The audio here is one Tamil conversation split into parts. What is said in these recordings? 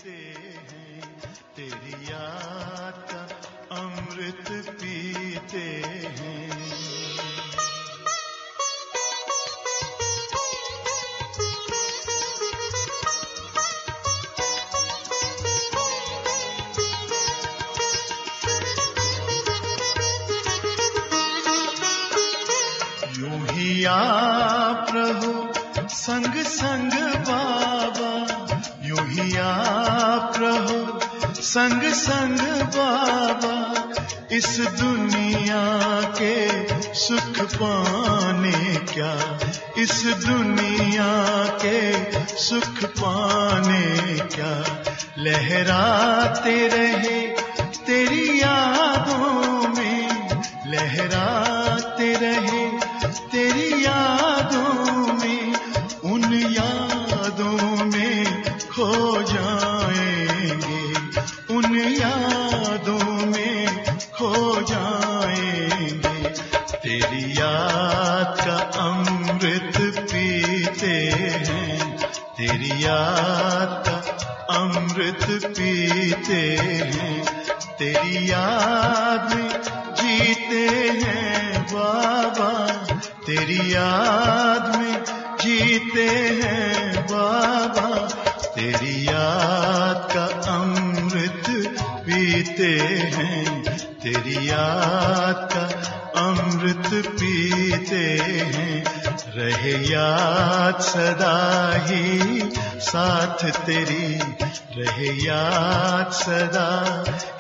पीते हैं, तेरी याद का अमृत पीते हैं। यूं ही आप रहो संग संग बाबा, यूं ही आप रहो संग संग बाबा, इस दुनिया के सुख पाने क्या, इस दुनिया के सुख पाने क्या, लहराते रहे तेरी यादों में, लहराते रहे तेरी यादों में, उन यादों में खो जाएंगे, उन यादों में खो जाएंगे। तेरी याद का अमृत पीते हैं, तेरी याद का अमृत पीते हैं, तेरी याद में जीते हैं बाबा, तेरी याद में जीते हैं बाबा, तेरी याद का अमृत पीते हैं, तेरी याद का अमृत पीते हैं। रहे याद सदा ही साथ तेरी, रहे याद सदा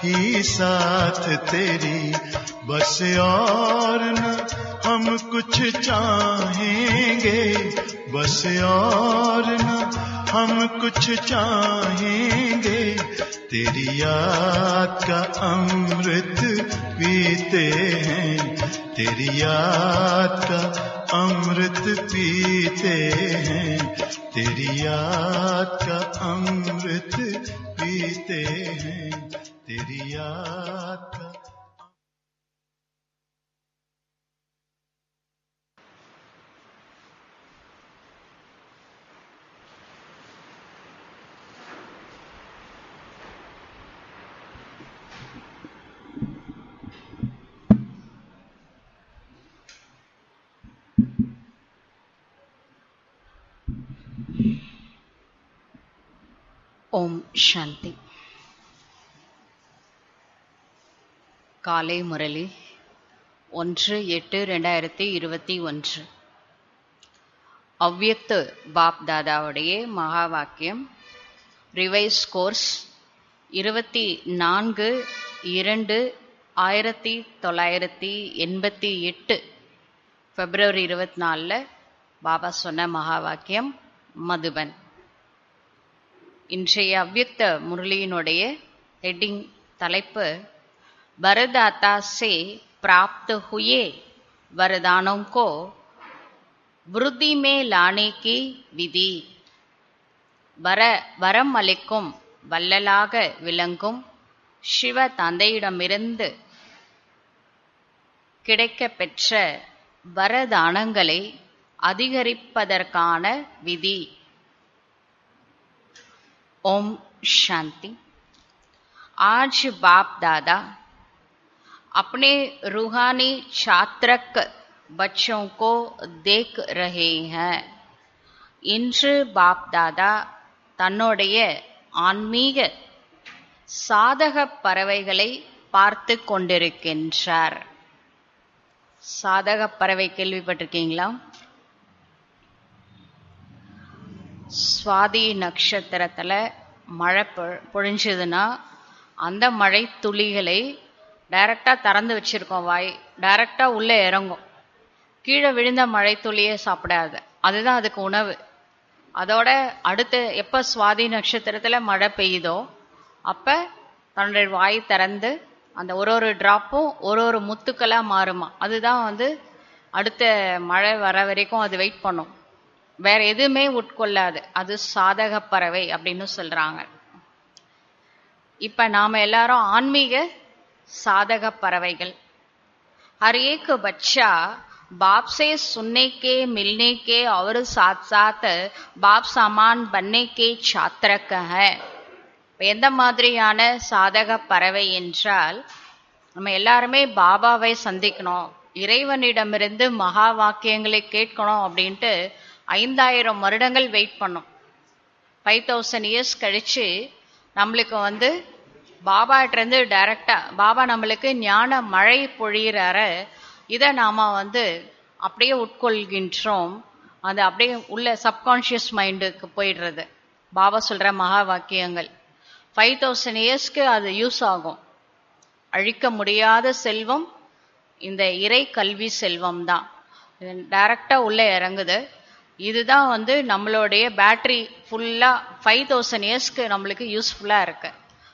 ही साथ तेरी, बस और न हम कुछ चाहेंगे, बस और न हम कुछ चाहेंगे, तेरी याद का अमृत पीते हैं, तेरी याद का अमृत पीते हैं, तेरी याद का अमृत पीते हैं, तेरी याद का। ஓம் சாந்தி. காலை முரளி 1/8/2021. அவ்யக்த பாப் தாதாவுடைய மகா வாக்கியம், ரிவைஸ் கோர்ஸ் 24/2/1988 பிப்ரவரி 24 பாபா சொன்ன மகா வாக்கியம், மதுபன். இன்றைய அவ்யக்த முரளியினுடைய ஹெட்டிங் தலைப்பு, वरदाता से प्राप्त हुए वरदानों को वृद्धि में लाने की विधि. வரம் அளிக்கும் வள்ளலாக விளங்கும் சிவ தந்தையிடமிருந்து கிடைக்கப் பெற்ற வரதானங்களை அதிகரிப்பதற்கான விதி. ओम शांति. आज बाप दादा अपने रूहानी छात्रक बच्चों को देख रहे हैं. இன்று பாப் தாதா தன்னுடைய ஆன்மீக சாதக பறவைகளை பார்த்து கொண்டிருக்கின்றார். சாதக பறவை கேள்விப்பட்டிருக்கீங்களா? சுவாதி நட்சத்திரத்துல மழை பொழிஞ்சதுன்னா அந்த மழை துளிகளை டைரக்டா திறந்து வச்சிருக்கோம், வாய் டைரக்டா உள்ள இறங்கும். கீழே விழுந்த மழை துளியை சாப்பிடாது, அதுதான் அதுக்கு உணவு. அதோட அடுத்து எப்ப சுவாதி நட்சத்திரத்துல மழை பெய்யுதோ அப்ப தன்னுடைய வாய் திறந்து அந்த ஒரு டிராப்பும் ஒரு முத்துக்களா மாறுமா. அதுதான் அடுத்த மழை வர வரைக்கும் அது வெயிட் பண்ணும், வேற எதுவுமே உட்கொள்ளாது. அது சாதக பறவை அப்படின்னு சொல்றாங்க. இப்ப நாம எல்லாரும் ஆன்மீக சாதக பறவைகள். हर एक बच्चा बाप से सुनने के, मिलने के और साथ साथ बाप समान बनने के छात्रक है. எந்த மாதிரியான சாதக பறவை என்றால், நம்ம எல்லாருமே பாபாவை சந்திக்கணும், இறைவனிடமிருந்து மகா வாக்கியங்களை கேட்கணும் அப்படின்ட்டு 5000 வருடங்கள் வெயிட் பண்ணோம். 5000 இயர்ஸ் கழிச்சு நம்மளுக்கு பாபாட்டிருந்து டைரக்டா பாபா நம்மளுக்கு ஞான மழை பொழியிறாரு. இதை நாம அப்படியே உட்கொள்கின்றோம். அது அப்படியே உள்ள சப்கான்ஷியஸ் மைண்டுக்கு போயிடுறது. பாபா சொல்ற மகா வாக்கியங்கள் 5000 இயர்ஸ்க்கு அது யூஸ் ஆகும். அழிக்க முடியாத செல்வம் இந்த இறை கல்வி செல்வம் தான். டைரக்டா உள்ள இறங்குது. இதுதான் நம்மளுடைய பேட்டரி ஃபுல்லா 5000 இயர்ஸ்க்கு நம்மளுக்கு யூஸ்ஃபுல்லா இருக்கு.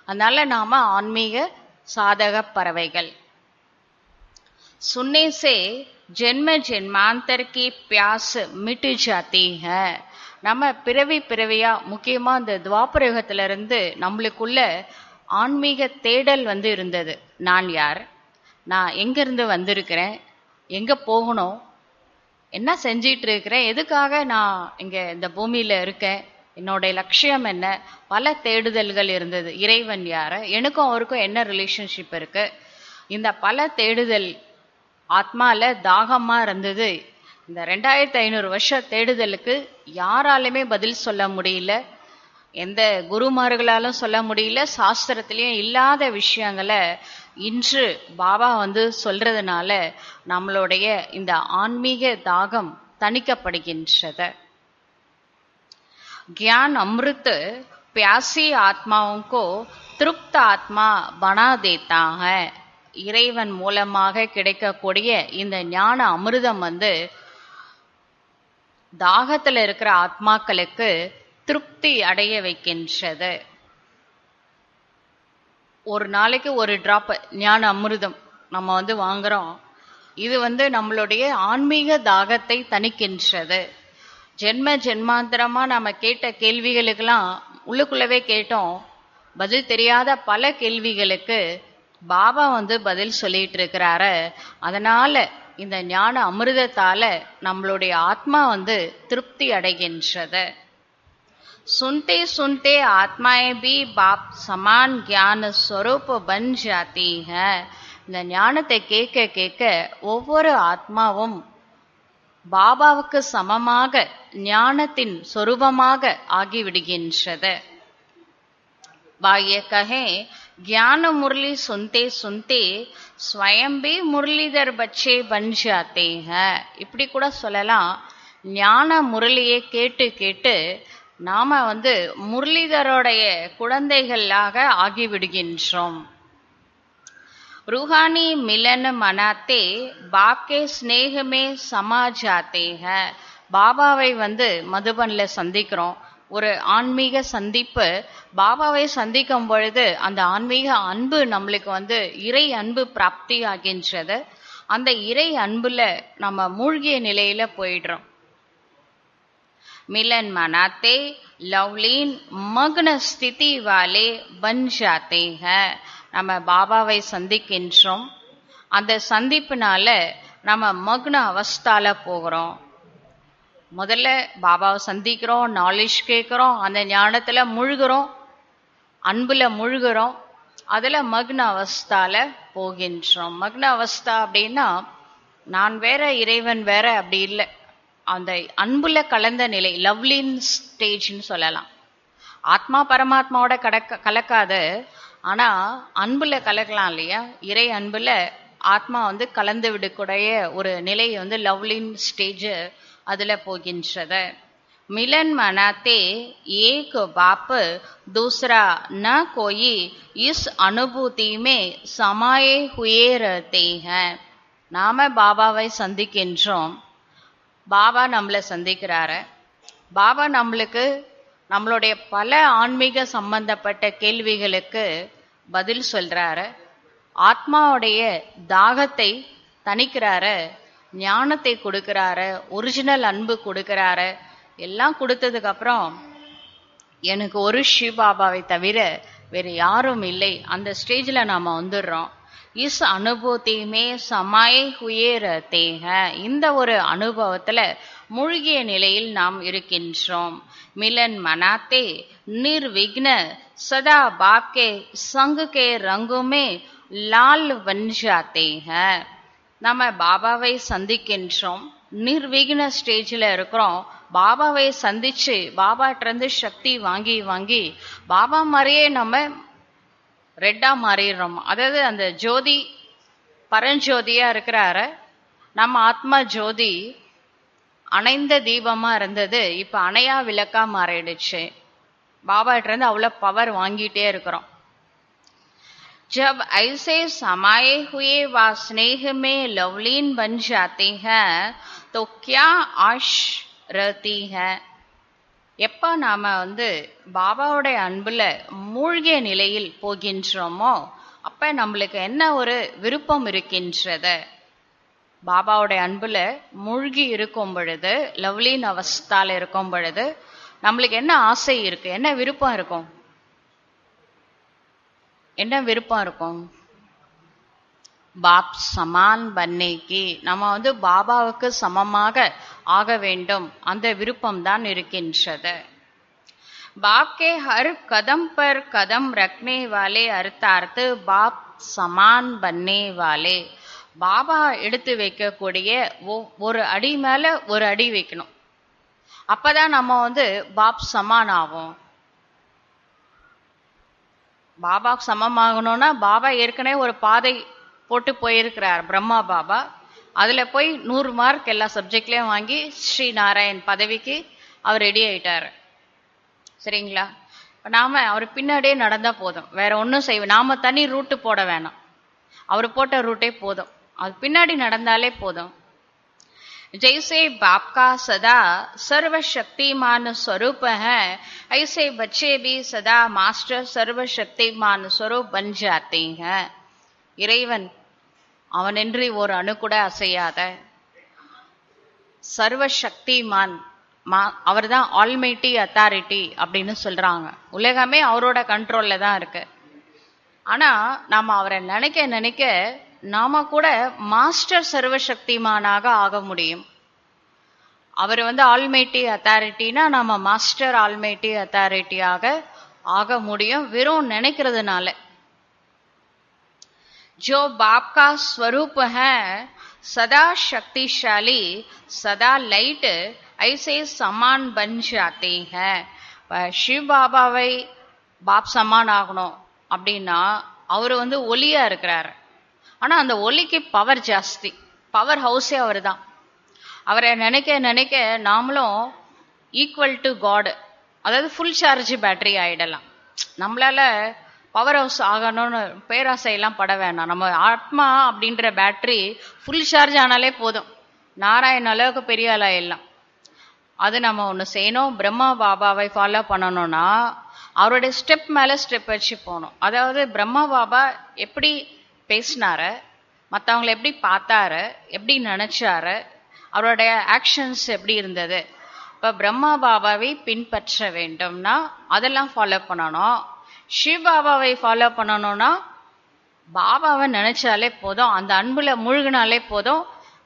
அதனால நாம ஆன்மீக சாதக பறவைகள். सुनने से जन्म जन्मांतर की प्यास मिट जाती है. நம்ம பிறவியா முக்கியமா இந்த துவாபர யுகத்துல இருந்து நம்மளுக்குள்ள ஆன்மீக தேடல் இருந்தது. நான் யார், நான் எங்க இருந்து வந்திருக்கிறேன், எங்க போகணும், என்ன செஞ்சிட்டு இருக்கிறேன், எதுக்காக நான் இங்க இந்த பூமியில இருக்கேன், என்னுடைய லட்சியம் என்ன, பல தேடுதல்கள் இருந்தது. இறைவன் யாரு, எனக்கும் அவருக்கும் என்ன ரிலேஷன்ஷிப் இருக்கு, இந்த பல தேடுதல் ஆத்மால தாகமா இருந்தது. இந்த 2500 வருஷ தேடுதலுக்கு யாராலுமே பதில் சொல்ல முடியல, எந்த குருமார்களாலும் சொல்ல முடியல. சாஸ்திரத்திலயும் இல்லாத விஷயங்களை இன்று பாபா சொல்றதுனால நம்மளுடைய இந்த ஆன்மீக தாகம் தணிக்கப்படுகின்றது. ज्ञान अमृत प्यासी आत्माओं को तृप्त आत्मा बना देता है. இறைவன் மூலமாக கிடைக்கக்கூடிய இந்த ஞான அமிர்தம் தாகத்துல இருக்கிற ஆத்மாக்களுக்கு திருப்தி அடைய வைக்கின்றது. ஒரு நாளைக்கு ஒரு டிராப் ஞான அமிர்தம் நம்ம வாங்குறோம். இது நம்மளுடைய ஆன்மீக தாகத்தை தணிக்கின்றது. ஜென்ம ஜென்மாந்தரமா நாம கேட்ட கேள்விகளுக்கெல்லாம் உள்ளுக்குள்ளவே கேட்டோம். பதில் தெரியாத பல கேள்விகளுக்கு பாபா பதில் சொல்லிட்டு இருக்கிறாரு. அதனால இந்த ஞான அமிர்தத்தால நம்மளுடைய ஆத்மா திருப்தி அடைகின்றது. सुनते सुनते आत्माएं भी बाप समान ज्ञान स्वरूप बन जाती है. இந்த ஞானத்தை கேட்க கேட்க ஒவ்வொரு ஆத்மாவும் பாபாவுக்கு சமமாக ஞானத்தின் சொரூபமாக ஆகிவிடுகின்றது. வாயே கஹே ज्ञान मुरली सुनते सुनते स्वयं भी मुरलीधर बच्चे बन जाते हैं. இப்படி கூட சொல்லலாம். ஞான முரளியை கேட்டு கேட்டு நாம முரளிதரோடைய குழந்தைகளாக ஆகிவிடுகின்றோம். रूहानी मिलन मनाते बाप के स्नेह में समा जाते हैं. பாபாவை மதுபன்ல சந்திக்கிறோம். ஒரு ஆன்மீக சந்திப்பு. பாபாவை சந்திக்கும் பொழுது அந்த ஆன்மீக அன்பு நம்மளுக்கு இறை அன்பு பிராப்தி ஆகின்றது. அந்த இறை அன்புல நம்ம மூழ்கிய நிலையில போயிடுறோம். मिलन मनाते लवलीन मग्न स्थिति वाले बन जाते हैं. நம்ம பாபாவை சந்திக்கின்றோம். அந்த சந்திப்புனால நம்ம மக்ன அவஸ்தால போகிறோம். முதல்ல பாபாவை சந்திக்கிறோம், நாலேஜ் கேட்கிறோம், அந்த ஞானத்துல முழுகிறோம், அன்புல முழுகிறோம். அதுல மக்ன அவஸ்தால போகின்றோம். மக்ன அவஸ்தா அப்படின்னா நான் வேற இறைவன் வேற அப்படி இல்லை. அந்த அன்புல கலந்த நிலை, லவ்லின் ஸ்டேஜ்னு சொல்லலாம். ஆத்மா பரமாத்மாவோட கலக்காத, ஆனா அன்புல கலக்கலாம் இல்லையா? இறை அன்புல ஆத்மா கலந்து விடக்கூடிய ஒரு நிலை லவ்லின் ஸ்டேஜ், அதுல போகின்றது. मिलन मनाते एक बाप दूसरा न कोई इस अनुभूति में समाये हुए रहते हैं. நாம பாபாவை சந்திக்கின்றோம், பாபா நம்மளை சந்திக்கிறாரு. பாபா நம்மளுக்கு நம்மளுடைய பல ஆன்மீக சம்பந்தப்பட்ட கேள்விகளுக்கு பதில் சொல்றாரு. ஆத்மாவுடைய தாகத்தை தணிக்கிறாரு, ஞானத்தை கொடுக்கிறாரு, ஒரிஜினல் அன்பு கொடுக்கிறாரு. எல்லாம் கொடுத்ததுக்கு அப்புறம் எனக்கு ஒரு சிவபாபாவை தவிர வேற யாரும் இல்லை, அந்த ஸ்டேஜ்ல நாம வந்துடுறோம். இஸ் அனுபூதியுமே சமாயே ஹுயே ரஹ்தே ஹை. இந்த ஒரு அனுபவத்துல மூழ்கிய நிலையில் நாம் இருக்கின்றோம். மிலன் மனாத்தே நிர்விக்ன சதா பாப் கே சங்க் கே ரங்குமே லால் பன் ஜாத்தே ஹை. நம்ம பாபாவை சந்திக்கின்றோம், நிர்விக்ன ஸ்டேஜில் இருக்கிறோம். பாபாவை சந்திச்சு பாபாட்டிருந்து சக்தி வாங்கி வாங்கி பாபா மாதிரியே நம்ம ரெட்டா மாறிடுறோம். அதாவது அந்த ஜோதி பரஞ்சோதியா இருக்கிறாரு, நம்ம ஆத்மா ஜோதி அணைந்த தீபமா இருந்தது, இப்ப அணையா விளக்கா மாறிடுச்சு. பாபாட்டிருந்து அவ்வளவு பவர் வாங்கிட்டே இருக்கிறோம். जब ऐसे समाये हुए व स्नेह में लवलीन बन जाते हैं तो क्या आश रहती है. எப்ப நாம பாபாவோட அன்புல மூழ்கிய நிலையில் போகின்றோமோ அப்ப நம்மளுக்கு என்ன ஒரு விருப்பம் இருக்கின்றது. பாபாவோட அன்புல மூழ்கி இருக்கும் பொழுது, லவ்லீன் அவஸ்தால இருக்கும் பொழுது நம்மளுக்கு என்ன ஆசை இருக்கு, என்ன விருப்பம் இருக்கும்? என்ன விருப்பம் இருக்கும்? பாப் சமான் பன்னேக்கி, நம்ம பாபாவுக்கு சமமாக ஆக வேண்டும், அந்த விருப்பம் தான் இருக்கின்றது. பாப் கே ஹர் கதம் பர் கதம் ரக்னே வாலே அர்த்தார்த் பாப் சமான் பன்னே வாலே. பாபா எடுத்து வைக்கக்கூடிய ஒரு அடி மேல ஒரு அடி வைக்கணும், அப்பதான் நம்ம பாப் சமான் ஆகும். பாபா சமமாகணும்னா பாபா ஏற்கனவே ஒரு பாதை போட்டு போயிருக்கிறார் பிரம்மா பாபா. அதுல போய் 100 மார்க் எல்லா சப்ஜெக்ட்லயும் வாங்கி ஸ்ரீ நாராயண் பதவிக்கு அவர் ரெடி ஆயிட்டாரு. சரிங்களா? நாம அவர் பின்னாடியே நடந்தா போதும், வேற ஒன்றும் செய்வோம். நாம தனி ரூட்டு போட வேணாம், அவர் போட்ட ரூட்டே போதும், அது பின்னாடி நடந்தாலே போதும். जैसे बाप का सदा सर्वशक्तिमान स्वरूप है, ऐसे बच्चे भी सदा मास्टर सर्वशक्तिमान स्वरूप बन जाते हैं. இறைவன் அவனின்றி ஒரு அணு கூட அசையாத சர்வசக்திமான், அவர் தான் ஆல்மைட்டி அத்தாரிட்டி அப்படின்னு சொல்றாங்க. உலகமே அவரோட கண்ட்ரோல்ல தான் இருக்கு. ஆனா நாம அவரை நினைக்க நினைக்க நாம கூட மாஸ்டர் சர்வசக்திமானாக ஆக முடியும். அவர் ஆல்மைட்டி அத்தாரிட்டினா நாம மாஸ்டர் ஆல்மைட்டி அத்தாரிட்டியாக ஆக முடியும், வெறும் நினைக்கிறதுனால. जो बाप का स्वरूप है सदा शक्तिशाली सदा लाइट ऐसे समान बन जाते हैं. शिव பாபாவை பாப் சமான் ஆகணும் அப்படின்னா அவர் ஒளியா இருக்கிறாரு. ஆனா அந்த ஒளிக்கு பவர் ஜாஸ்தி, பவர் ஹவுஸே அவர் தான். அவரை நினைக்க நினைக்க நாமளும் ஈக்குவல் டு காட், அதாவது ஃபுல் சார்ஜ் பேட்டரி ஆயிடலாம். நம்மளால பவர் ஹவுஸ் ஆகணும்னு பேராசையெல்லாம் பட வேணாம். நம்ம ஆத்மா அப்படின்ற பேட்டரி ஃபுல் சார்ஜ் ஆனாலே போதும், நாராயண அளவுக்கு பெரிய ஆளாயிடலாம். அது நம்ம ஒன்று செய்யணும். பிரம்மா பாபாவை ஃபாலோ பண்ணணும்னா அவருடைய ஸ்டெப் மேலே ஸ்டெப் வச்சு போகணும். அதாவது பிரம்மா பாபா எப்படி பேசினாரு, மற்றவங்களை எப்படி பார்த்தாரு, எப்படி நினைச்சாரு, அவருடைய ஆக்ஷன்ஸ் எப்படி இருந்தது. இப்போ பிரம்மா பாபாவை பின்பற்ற வேண்டும்னா அதெல்லாம் ஃபாலோ பண்ணணும். சிவ பாபாவை ஃபாலோ பண்ணணும்னா பாபாவை நினைச்சாலே போதும், அந்த அன்புல மூழ்கினாலே போதும்.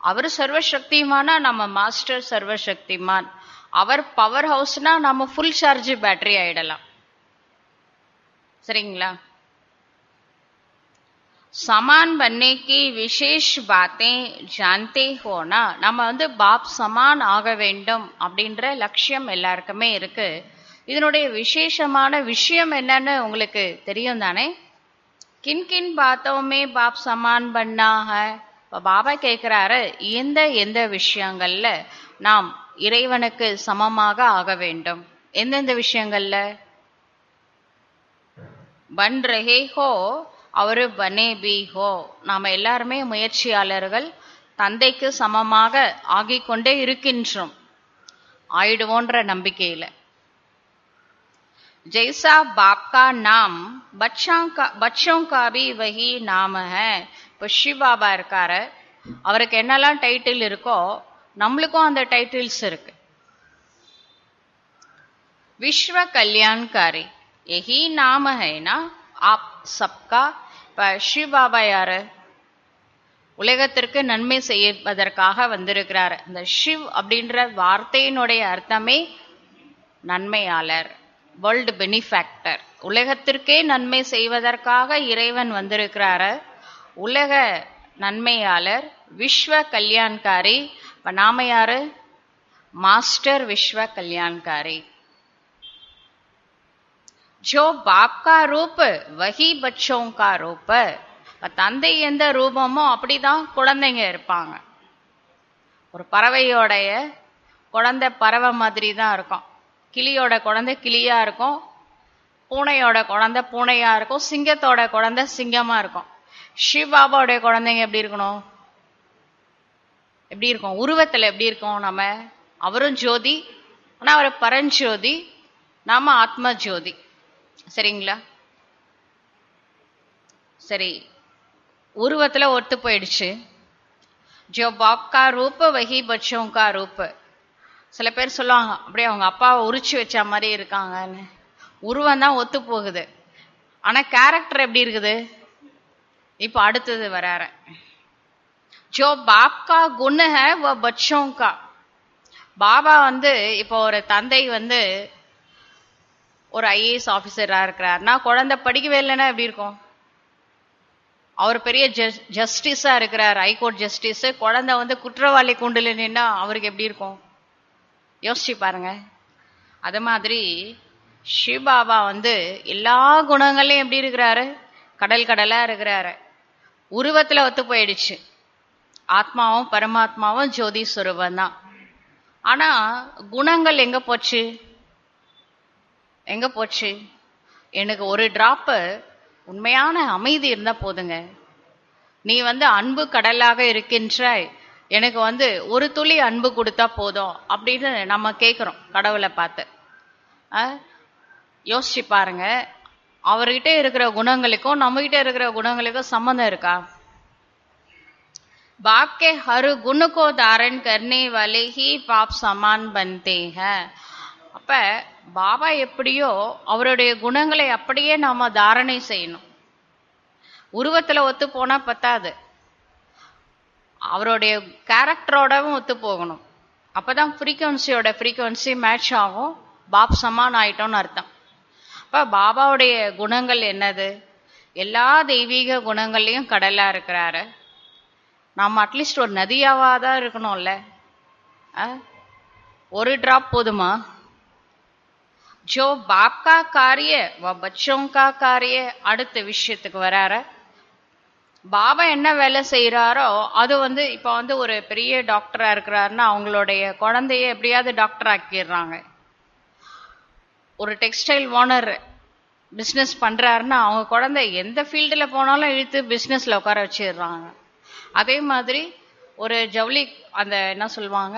அவர் சர்வசக்திமானா நம்ம மாஸ்டர் சர்வசக்திமான். அவர் பவர் ஹவுஸ்னா நம்ம ஃபுல் சார்ஜ் பேட்டரி ஆயிடலாம். சரிங்களா? समान बनने की विशेष बातें जानते हो ना. நம்ம பாப் சமான் ஆக வேண்டும் அப்படின்ற லட்சியம் எல்லாருக்குமே இருக்கு. இதனுடைய விசேஷமான விஷயம் என்னன்னு உங்களுக்கு தெரியும் தானே? किन किन बातों में बाप समान बनना है. பாபா கேட்கிறாரு, எந்த எந்த விஷயங்கள்ல நாம் இறைவனுக்கு சமமாக ஆக வேண்டும், எந்தெந்த விஷயங்கள்ல பன் ரஹே ஹோ அவர் பனே பி ஹோ. நாம எல்லாருமே முயற்சியாளர்கள், தந்தைக்கு சமமாக ஆகிக்கொண்டே இருக்கின்றோம், ஆயிடுவோன்ற நம்பிக்கையில. जैसा बाप का नाम बच्चों का भी वही नाम है. இப்போ சிவ பாபா இருக்காரு, அவருக்கு என்னெல்லாம் டைட்டில் இருக்கோ நம்மளுக்கும் அந்த டைட்டில்ஸ் இருக்கு. विश्व कल्याणकारी यही नाम है ना आप सबका. இப்போ சிவ பாபா யாரு? உலகத்திற்கு நன்மை செய்வதற்காக வந்திருக்கிறார். இந்த ஷிவ் அப்படின்ற வார்த்தையினுடைய அர்த்தமே நன்மையாளர், வேர்ல்டு பெனிஃபேக்டர். உலகத்திற்கே நன்மை செய்வதற்காக இறைவன் வந்திருக்கிறாரு, உலக நன்மையாளர், விஸ்வ கல்யாண்காரி. இப்ப நாம யாரு? मास्टर विश्व कल्याणकारी. जो बाप का रूप वही बच्चों का रूप. தந்தை எந்த ரூபமோ அப்படிதான் குழந்தைங்க இருப்பாங்க. ஒரு பறவையோடைய குழந்தை பறவை மாதிரி தான் இருக்கும், கிளியோட குழந்தை கிளியா இருக்கும், பூனையோட குழந்தை பூனையா இருக்கும், சிங்கத்தோட குழந்தை சிங்கமா இருக்கும். சிவபாபாவுடைய குழந்தைங்க எப்படி இருக்கணும்? எப்படி இருக்கும்? உருவத்துல எப்படி இருக்கும்? நம்ம அவரும் ஜோதி, ஆனா அவர் பரஞ்சோதி, நாம ஆத்ம ஜோதி. சரிங்களா? சரி, உருவத்துல ஒத்து போயிடுச்சு. ஜோ பாப் கா ரூப் வஹி பச்சோं का रूप. சில பேர் சொல்லுவாங்க அப்படியே அவங்க அப்பாவை உரிச்சு வச்ச மாதிரி இருக்காங்கன்னு. உருவம் தான் ஒத்து போகுது, ஆனா கேரக்டர் எப்படி இருக்குது? இப்ப அடுத்தது வராற. ஜோ பாப் கா குண है वो बच्चों का. பாபா இப்போ ஒரு தந்தை ஒரு ஐஏஎஸ் ஆபீசரா இருக்கிறார்னா, குழந்தை படிக்கவே இல்லைன்னா எப்படி இருக்கும்? அவர் பெரிய ஜஸ்டிஸா இருக்கிறார், ஹைகோர்ட் ஜஸ்டிஸ், குழந்தை குற்றவாளி கூண்டுல நின்னா அவருக்கு எப்படி இருக்கும்? யோசிச்சு பாருங்க. அது மாதிரி சிவபாபா எல்லா குணங்களையும் எப்படி இருக்கிறாரு? கடல் கடலா இருக்கிறாரு. உருவத்துல ஒத்து போயிடுச்சு. ஆத்மாவும் பரமாத்மாவும் ஜோதி சுரூபம் தான். ஆனா குணங்கள் எங்க போச்சு? எங்க போச்சு? எனக்கு ஒரு டிராப்பு உண்மையான அமைதி இருந்தா போதுங்க. நீ அன்பு கடலாக இருக்கின்றாய், எனக்கு ஒரு துளி அன்பு கொடுத்தா போதும் அப்படின்னு நம்ம கேட்கிறோம் கடவுளை பார்த்து. யோசிச்சு பாருங்க, அவர்கிட்ட இருக்கிற குணங்களுக்கும் நம்ம கிட்ட இருக்கிற குணங்களுக்கும் சம்பந்தம் இருக்கா? बाप के हर गुण को धारण करने वाले ही पाप समान बनते हैं. அப்ப பாபா எப்படியோ அவருடைய குணங்களை அப்படியே நாம தாரணை செய்யணும். உருவத்துல ஒத்து போனா பத்தாது, அவருடைய கேரக்டரோடவும் ஒத்து போகணும். அப்பதான் ஃப்ரீக்வன்சி மேட்ச் ஆகும், பாப் சமான் ஆயிட்டோம்னு அர்த்தம். அப்ப பாபாவுடைய குணங்கள் என்னது? எல்லா தெய்வீக குணங்கள்லயும் கடலா இருக்கிறாரு. நாம அட்லீஸ்ட் ஒரு நதியாவாதான் இருக்கணும்ல. ஒரு டிராப் போதுமா? ஜோ பாப் கா காரிய வ பச்சோं का कार्य. அடுத்த விஷயத்துக்கு வரார. பாபா என்ன வேலை செய்யறாரோ அது இப்ப ஒரு பெரிய டாக்டரா இருக்கிறாருன்னா அவங்களுடைய குழந்தைய எப்படியாவது டாக்டர் ஆக்கிடுறாங்க. ஒரு டெக்ஸ்டைல் ஓனர் பிசினஸ் பண்றாருன்னா அவங்க குழந்தை எந்த ஃபீல்டுல போனாலும் இழுத்து பிசினஸ்ல உட்கார வச்சிடுறாங்க. அதே மாதிரி ஒரு ஜவுளி என்ன சொல்லுவாங்க,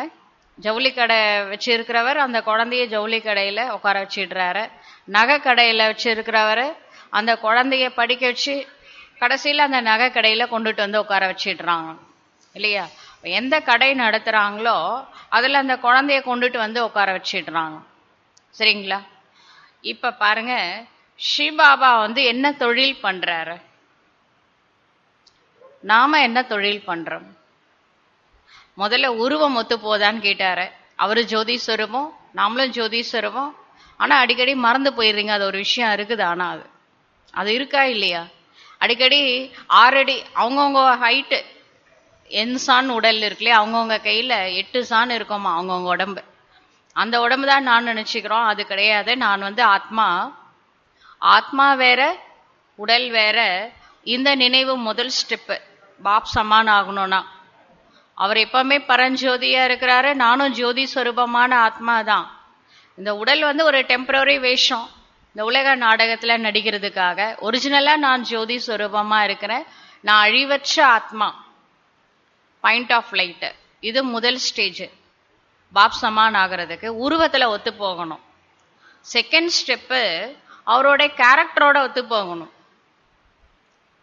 ஜவுளி கடை வச்சிருக்கிறவர் அந்த குழந்தைய ஜவுளி கடையில உட்கார வச்சிடுறாரு. நகை கடையில வச்சிருக்கிறவர் அந்த குழந்தைய படிக்க வச்சு கடைசியில அந்த நகை கடையில கொண்டுட்டு உட்கார வச்சிடுறாங்க இல்லையா? எந்த கடை நடத்துறாங்களோ அதுல அந்த குழந்தைய கொண்டுட்டு உட்கார வச்சிடுறாங்க. சரிங்களா? இப்ப பாருங்க, ஸ்ரீபாபா என்ன தொழில் பண்றாரு, நாம என்ன தொழில் பண்றோம்? முதல்ல உருவம் ஒத்து போதான்னு கேட்டாரு. அவரு ஜோதீஸ்வரமும் நாமளும் ஜோதீஸ்வரமும். ஆனா அடிக்கடி மறந்து போயிடுறீங்க, அது ஒரு விஷயம் இருக்குது. ஆனா அது இருக்கா இல்லையா? அடிக்கடி 6 அடி அவங்கவுங்க ஹைட்டு என்சான் உடல் இருக்குல்லையா, அவங்கவுங்க கையில 8 சான் இருக்குமா அவங்கவுங்க உடம்பு. அந்த உடம்பு தான் நான் நினைச்சுக்கிறோம், அது கிடையாது. நான் ஆத்மா, ஆத்மா வேற உடல் வேற. இந்த நினைவு முதல் ஸ்டெப்பு. பாப் சமான் ஆகணும்னா அவர் எப்பவுமே பரஞ்சோதியா இருக்கிறாரு, நானும் ஜோதி ஸ்வரூபமான ஆத்மா தான். இந்த உடல் ஒரு டெம்பரரி வேஷம், இந்த உலக நாடகத்துல நடிக்கிறதுக்காக. ஒரிஜினலா நான் ஜோதி ஸ்வரூபமா இருக்கிறேன், நான் அழிவற்ற ஆத்மா, பாயிண்ட் ஆஃப் லைட். இது முதல் ஸ்டேஜ் பாப் சமான் ஆகிறதுக்கு. உருவத்துல ஒத்து போகணும். செகண்ட் ஸ்டெப்பு அவரோட கேரக்டரோட ஒத்து போகணும்.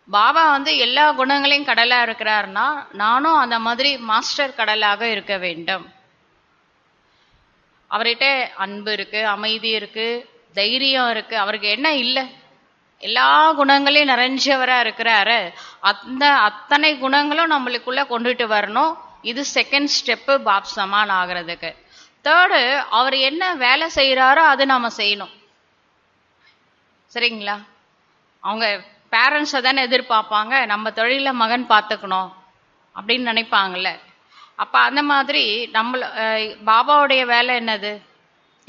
பாபா எல்லா குணங்களையும் கடலா இருக்கிறாருன்னா நானும் அந்த மாதிரி மாஸ்டர் கடலாக இருக்க வேண்டும். அவர்கிட்ட அன்பு இருக்கு, அமைதி இருக்கு, தைரியம் இருக்கு. அவருக்கு என்ன இல்லை? எல்லா குணங்களையும் நிறைஞ்சவரா இருக்கிறாரு. அந்த அத்தனை குணங்களும் நம்மளுக்குள்ள கொண்டுட்டு வரணும். இது செகண்ட் ஸ்டெப்பு பாப் சமான் ஆகிறதுக்கு. தேர்டு, அவர் என்ன வேலை செய்யறாரோ அது நாம செய்யணும். சரிங்களா? அவங்க பேரண்ட்ஸை தானே எதிர்பார்ப்பாங்க, நம்ம தொழில மகன் பார்த்துக்கணும் அப்படின்னு நினைப்பாங்கல்ல. அப்ப அந்த மாதிரி பாபாவுடைய வேலை என்னது?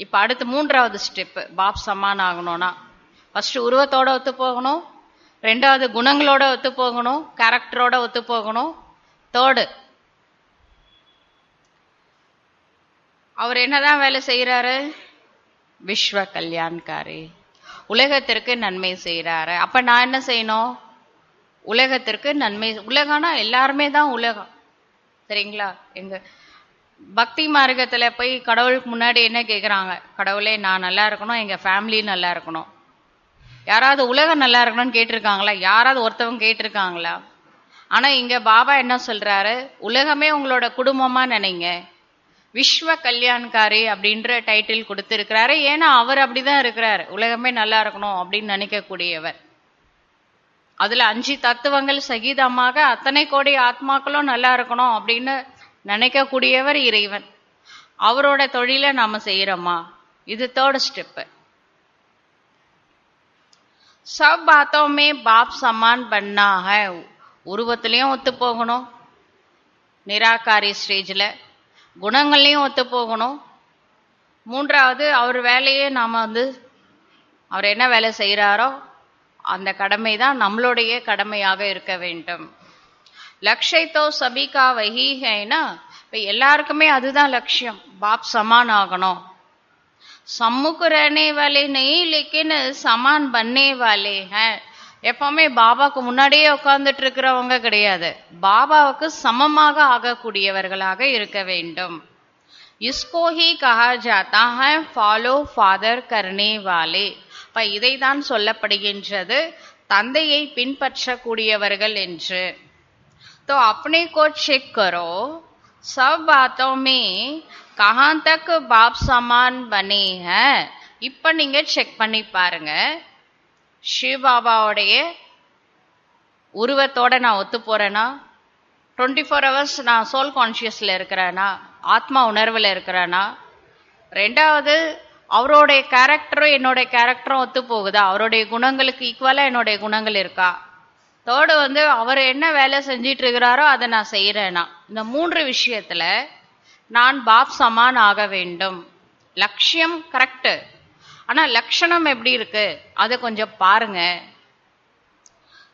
இப்ப அடுத்து மூன்றாவது ஸ்டெப் பாப் சமான் ஆகணும்னா, ஃபர்ஸ்ட் உருவத்தோட ஒத்து போகணும், ரெண்டாவது குணங்களோட ஒத்து போகணும், கேரக்டரோட ஒத்து போகணும், தேர்டு அவர் என்னதான் வேலை செய்யறாரு? விஸ்வ கல்யாண்காரி, உலகத்திற்கு நன்மை செய்யறாரு. அப்ப நான் என்ன செய்யணும்? உலகத்திற்கு நன்மை. உலகம்னா எல்லாருமே தான் உலகம். சரிங்களா? எங்க பக்தி மார்க்கத்துல போய் கடவுளுக்கு முன்னாடி என்ன கேட்குறாங்க? கடவுளே நான் நல்லா இருக்கணும், எங்க ஃபேமிலி நல்லா இருக்கணும். யாராவது உலகம் நல்லா இருக்கணும்னு கேட்டிருக்காங்களா? யாராவது ஒருத்தவங்க கேட்டிருக்காங்களா? ஆனா இங்க பாபா என்ன சொல்றாரு? உலகமே உங்களோட குடும்பமா நினைங்க. விஸ்வ கல்யாண்காரி அப்படின்ற டைட்டில் கொடுத்திருக்கிறாரு. ஏன்னா அவர் அப்படிதான் இருக்கிறாரு, உலகமே நல்லா இருக்கணும் அப்படின்னு நினைக்கக்கூடியவர். அதுல 5 தத்துவங்கள் சகிதமாக அத்தனை கோடி ஆத்மாக்களும் நல்லா இருக்கணும் அப்படின்னு நினைக்கக்கூடியவர் இறைவன். அவரோட தொழிலை நாம செய்யறோமா? இது தேர்ட் ஸ்டெப். सब बातों में बाप समान बनना है. உருவத்திலையும் ஒத்து போகணும், நிராகாரி ஸ்டேஜ்ல குணங்கள்லையும் ஒத்து போகணும். மூன்றாவது அவர் வேலையே நாம அவர் என்ன வேலை செய்யறாரோ அந்த கடமை தான் நம்மளுடைய கடமையாக இருக்க வேண்டும். லட்சியத்தோ சபிகா வஹி ஹைனா, இப்ப எல்லாருக்குமே அதுதான் லட்சியம், பாப் சமான் ஆகணும். सम्मुख रहने वाले नहीं लेकिन समान बनने वाले हैं. எப்பவுமே பாபாவுக்கு முன்னாடியே உட்கார்ந்துட்டு இருக்கிறவங்க கிடையாது, பாபாவுக்கு சமமாக ஆகக்கூடியவர்களாக இருக்க வேண்டும். इसको ही कहा जाता है फॉलो फादर करने वाले. இப்ப இதைதான் சொல்லப்படுகின்றது தந்தையை பின்பற்றக்கூடியவர்கள் என்று. तो अपने को चेक करो, सब बातों में कहां तक बाप समान बने हैं. இப்ப நீங்க செக் பண்ணி பாருங்க, சிவ பாபாவுடைய உருவத்தோட நான் ஒத்து போறேனா? 24 hours நான் சோல் கான்சியஸ்ல இருக்கிறேனா? ஆத்மா உணர்வுல இருக்கிறேனா? ரெண்டாவது, அவருடைய கேரக்டரும் என்னோட கேரக்டரும் ஒத்து போகுதா? அவருடைய குணங்களுக்கு ஈக்குவலா என்னுடைய குணங்கள் இருக்கா? தேர்டு அவர் என்ன வேலை செஞ்சிட்டு இருக்கிறாரோ அதை நான் செய்யறேனா? இந்த 3 விஷயத்துல நான் பாப் சமான் ஆக வேண்டும். லட்சியம் கரெக்ட், ஆனா லட்சணம் எப்படி இருக்கு அதை கொஞ்சம் பாருங்க.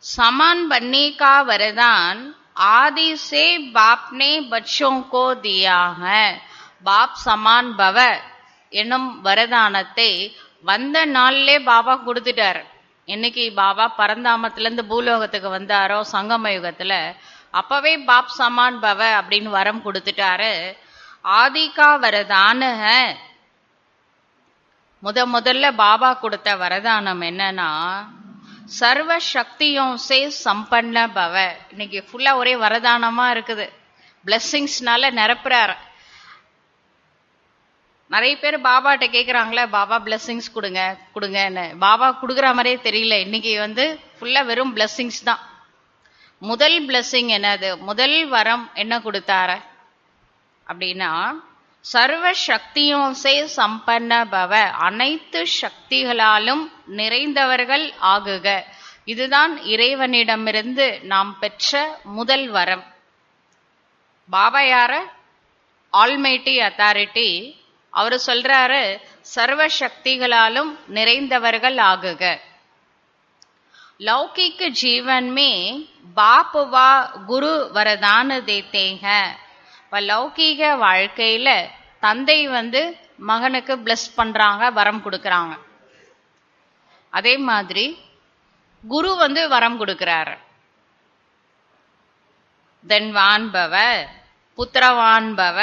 சமான் பன்னே கா வரதான் आदि से बाप ने बच्चों को दिया है. பாப் சமான் பவ என்னும் வரதானத்தை வந்த நாள்லே பாபா கொடுத்துட்டாரு. என்னைக்கு பாபா பரந்தாமத்திலிருந்து பூலோகத்துக்கு வந்தாரோ சங்கம யுகத்துல, அப்பவே பாப் சமான் பவ அப்படின்னு வரம் கொடுத்துட்டாரு. ஆதிகா வரதான முதல்ல பாபா கொடுத்த வரதானம் என்னன்னா, சர்வ சக்தியும் சே சம்பன்ன பவ. இன்னைக்கு ஃபுல்லா ஒரே வரதானமா இருக்குது, பிளெஸிங்ஸ்னால நிரப்புறாரு. நிறைய பேர் பாபாட்ட கேட்குறாங்களே, பாபா பிளெஸிங்ஸ் கொடுங்க கொடுங்கன்னு. பாபா கொடுக்குற மாதிரியே தெரியல. இன்னைக்கு ஃபுல்லா வெறும் பிளெஸிங்ஸ் தான். முதல் பிளெஸிங் என்னது? முதல் வரம் என்ன கொடுத்தார அப்படின்னா, சர்வ சக்தியும் சே சம்பன்ன பவ, அனைத்து சக்திகளாலும் நிறைந்தவர்கள் ஆகுக. இதுதான் இறைவனிடமிருந்து நாம் பெற்ற முதல் வரம். பாபா யார? Almighty authority. அவரு சொல்றாரு, சர்வ சக்திகளாலும் நிறைந்தவர்கள் ஆகுக. लौकिक जीवन में बाप व गुरु वरदान देते हैं. லௌகீக வாழ்க்கையில தந்தை மகனுக்கு பிளஸ் பண்றாங்க, வரம் கொடுக்கறாங்க. அதே மாதிரி குரு வரம் கொடுக்கிறாரு. தன்வான் பவ, புத்திரவான் பவ,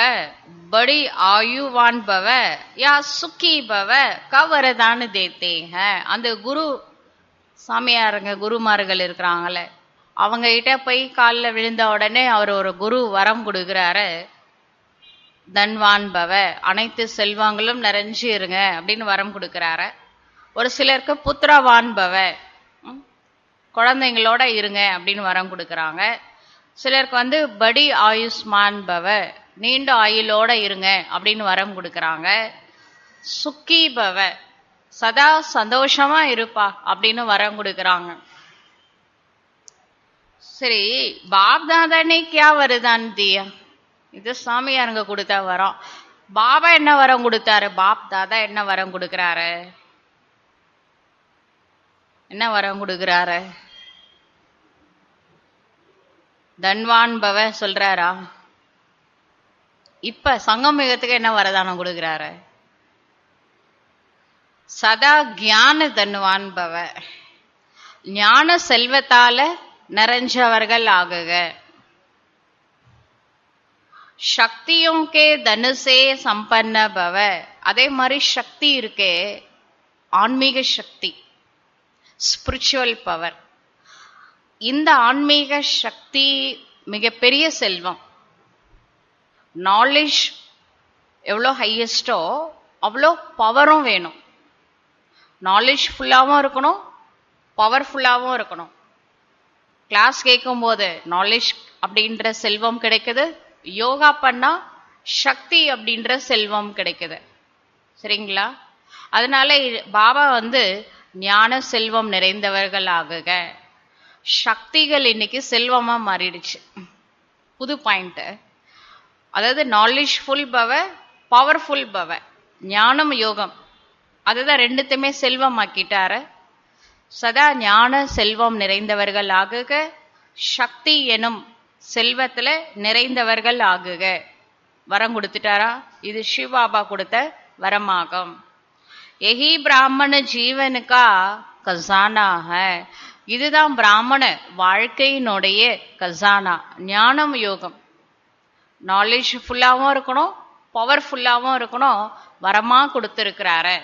बड़ी आयुवान भव या सुखी भव का वरदान देते हैं. அந்த குரு சாமியாருங்க, குருமார்கள் இருக்கிறாங்கல்ல, அவங்க கிட்ட போய் காலில் விழுந்த உடனே அவர் ஒரு குரு வரம் கொடுக்குறாரு. தன்வான் பவ, அனைத்து செல்வங்களும் நிறைஞ்சு இருங்க அப்படின்னு வரம் கொடுக்குறாரு. ஒரு சிலருக்கு புத்திரவான் பவ, குழந்தைங்களோட இருங்க அப்படின்னு வரம் கொடுக்கறாங்க. சிலருக்கு வந்து படி ஆயுஷ்மான் பவ, நீண்ட ஆயுளோட இருங்க அப்படின்னு வரம் கொடுக்கறாங்க. சுக்கி பவ, சதா சந்தோஷமா இருப்பா அப்படின்னு வரம் கொடுக்கறாங்க. சரி, பாப் தாதா ने क्या वरदान दिया? இது சாமியாருங்க கொடுத்த வரம். பாபா என்ன வரம் கொடுத்தாரு? பாப் தாதா என்ன வரம் கொடுக்கறாரு? என்ன வரம் கொடுக்கறாரு? தன்வான் பவ சொல்றாரா? இப்ப சங்கமயுகத்துக்கு என்ன வரதானம் கொடுக்கறாரு? சதா ஞான தன்வான் பவ, ஞான செல்வத்தால நிறைஞ்சவர்கள் ஆகுக. சக்தியும் கே தனுசே சம்பன்ன பவ, அதே மாதிரி சக்தி இருக்கே, ஆன்மீக சக்தி, ஸ்பிரிச்சுவல் பவர். இந்த ஆன்மீக சக்தி மிகப்பெரிய செல்வம். நாலேஜ் எவ்வளோ ஹையஸ்டோ அவ்வளோ பவரும் வேணும். நாலேஜ் ஃபுல்லாகவும் இருக்கணும், பவர்ஃபுல்லாகவும் இருக்கணும். கிளாஸ் கேட்கும் போது நாலேஜ் அப்படின்ற செல்வம் கிடைக்குது, யோகா பண்ணா சக்தி அப்படின்ற செல்வம் கிடைக்குது. சரிங்களா? அதனால பாபா வந்து ஞான செல்வம் நிறைந்தவர்கள் ஆகுக. சக்திகள் இன்னைக்கு செல்வமா மாறிடுச்சு. புது பாயிண்ட். அதாவது நாலேஜ் ஃபுல் பவ, பவர்ஃபுல் பவ, ஞானம் யோகம், அதுதான் ரெண்டுத்தையுமே செல்வமாக்கிட்டாரு. சதா ஞான செல்வம் நிறைந்தவர்கள் ஆகுக, சக்தி எனும் செல்வத்துல நிறைந்தவர்கள் ஆகுக. வரம் கொடுத்துட்டாரா? இது சிவபாபா கொடுத்த வரமாகும். எஹி பிராமண ஜீவனுக்கா கசானா ஹை, இதுதான் பிராமண வாழ்க்கையினுடைய கசானா. ஞானம் யோகம், நாலேஜ் ஃபுல்லாகவும் இருக்கணும், பவர்ஃபுல்லாகவும் இருக்கணும், வரமா கொடுத்திருக்கிறாரு.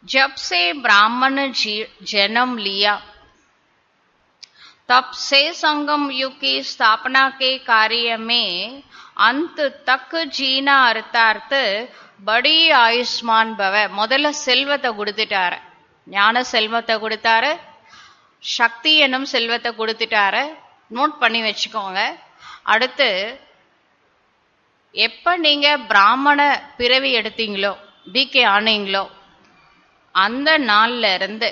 जब से ब्राह्मण जन्म लिया तब से संगम युग की स्थापना के कार्य में अंत तक जीना अर्थार्थ बड़ी आयुष्मान भव. முதல்ல செல்வத்தை கொடுத்துட்டாரு, ஞான செல்வத்தை கொடுத்தாரு, சக்தி எனும் செல்வத்தை கொடுத்துட்டாரு. நோட் பண்ணி வச்சுக்கோங்க. அடுத்து எப்ப நீங்க பிராமண பிறவி எடுத்தீங்களோ, பிகே ஆனீங்களோ, அந்த நாள்ல இருந்து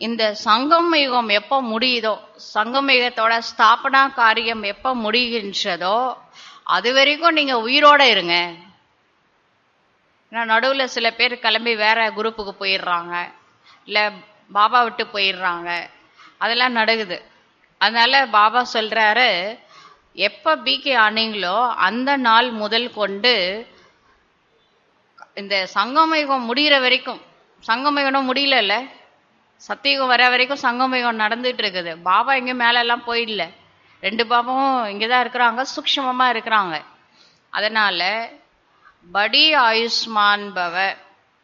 இந்த சங்கம யுகம் எப்போ முடியுதோ, சங்கம யுகத்தோட ஸ்தாபனா காரியம் எப்போ முடிகின்றதோ அது வரைக்கும் நீங்க உயிரோட இருங்க. ஏன்னா நடுவில் சில பேர் கிளம்பி வேற குரூப்புக்கு போயிடுறாங்க, இல்லை பாபா விட்டு போயிடுறாங்க, அதெல்லாம் நடக்குது. அதனால பாபா சொல்றாரு, எப்ப பிகே ஆனீங்களோ அந்த நாள் முதல் கொண்டு இந்த சங்கமயுகம் முடிகிற வரைக்கும், சங்கமயுகம் முடியல, சத்தியுகம் வர வரைக்கும் சங்கமயுகம் நடந்துட்டு இருக்குது. பாபா எங்கேயும் மேல எல்லாம் போயிடல, ரெண்டு பாபாவும் இங்கதான் இருக்கிறாங்க, சூக்ஷ்மமா இருக்கிறாங்க. அதனால படி ஆயுஷ்மான் பவ,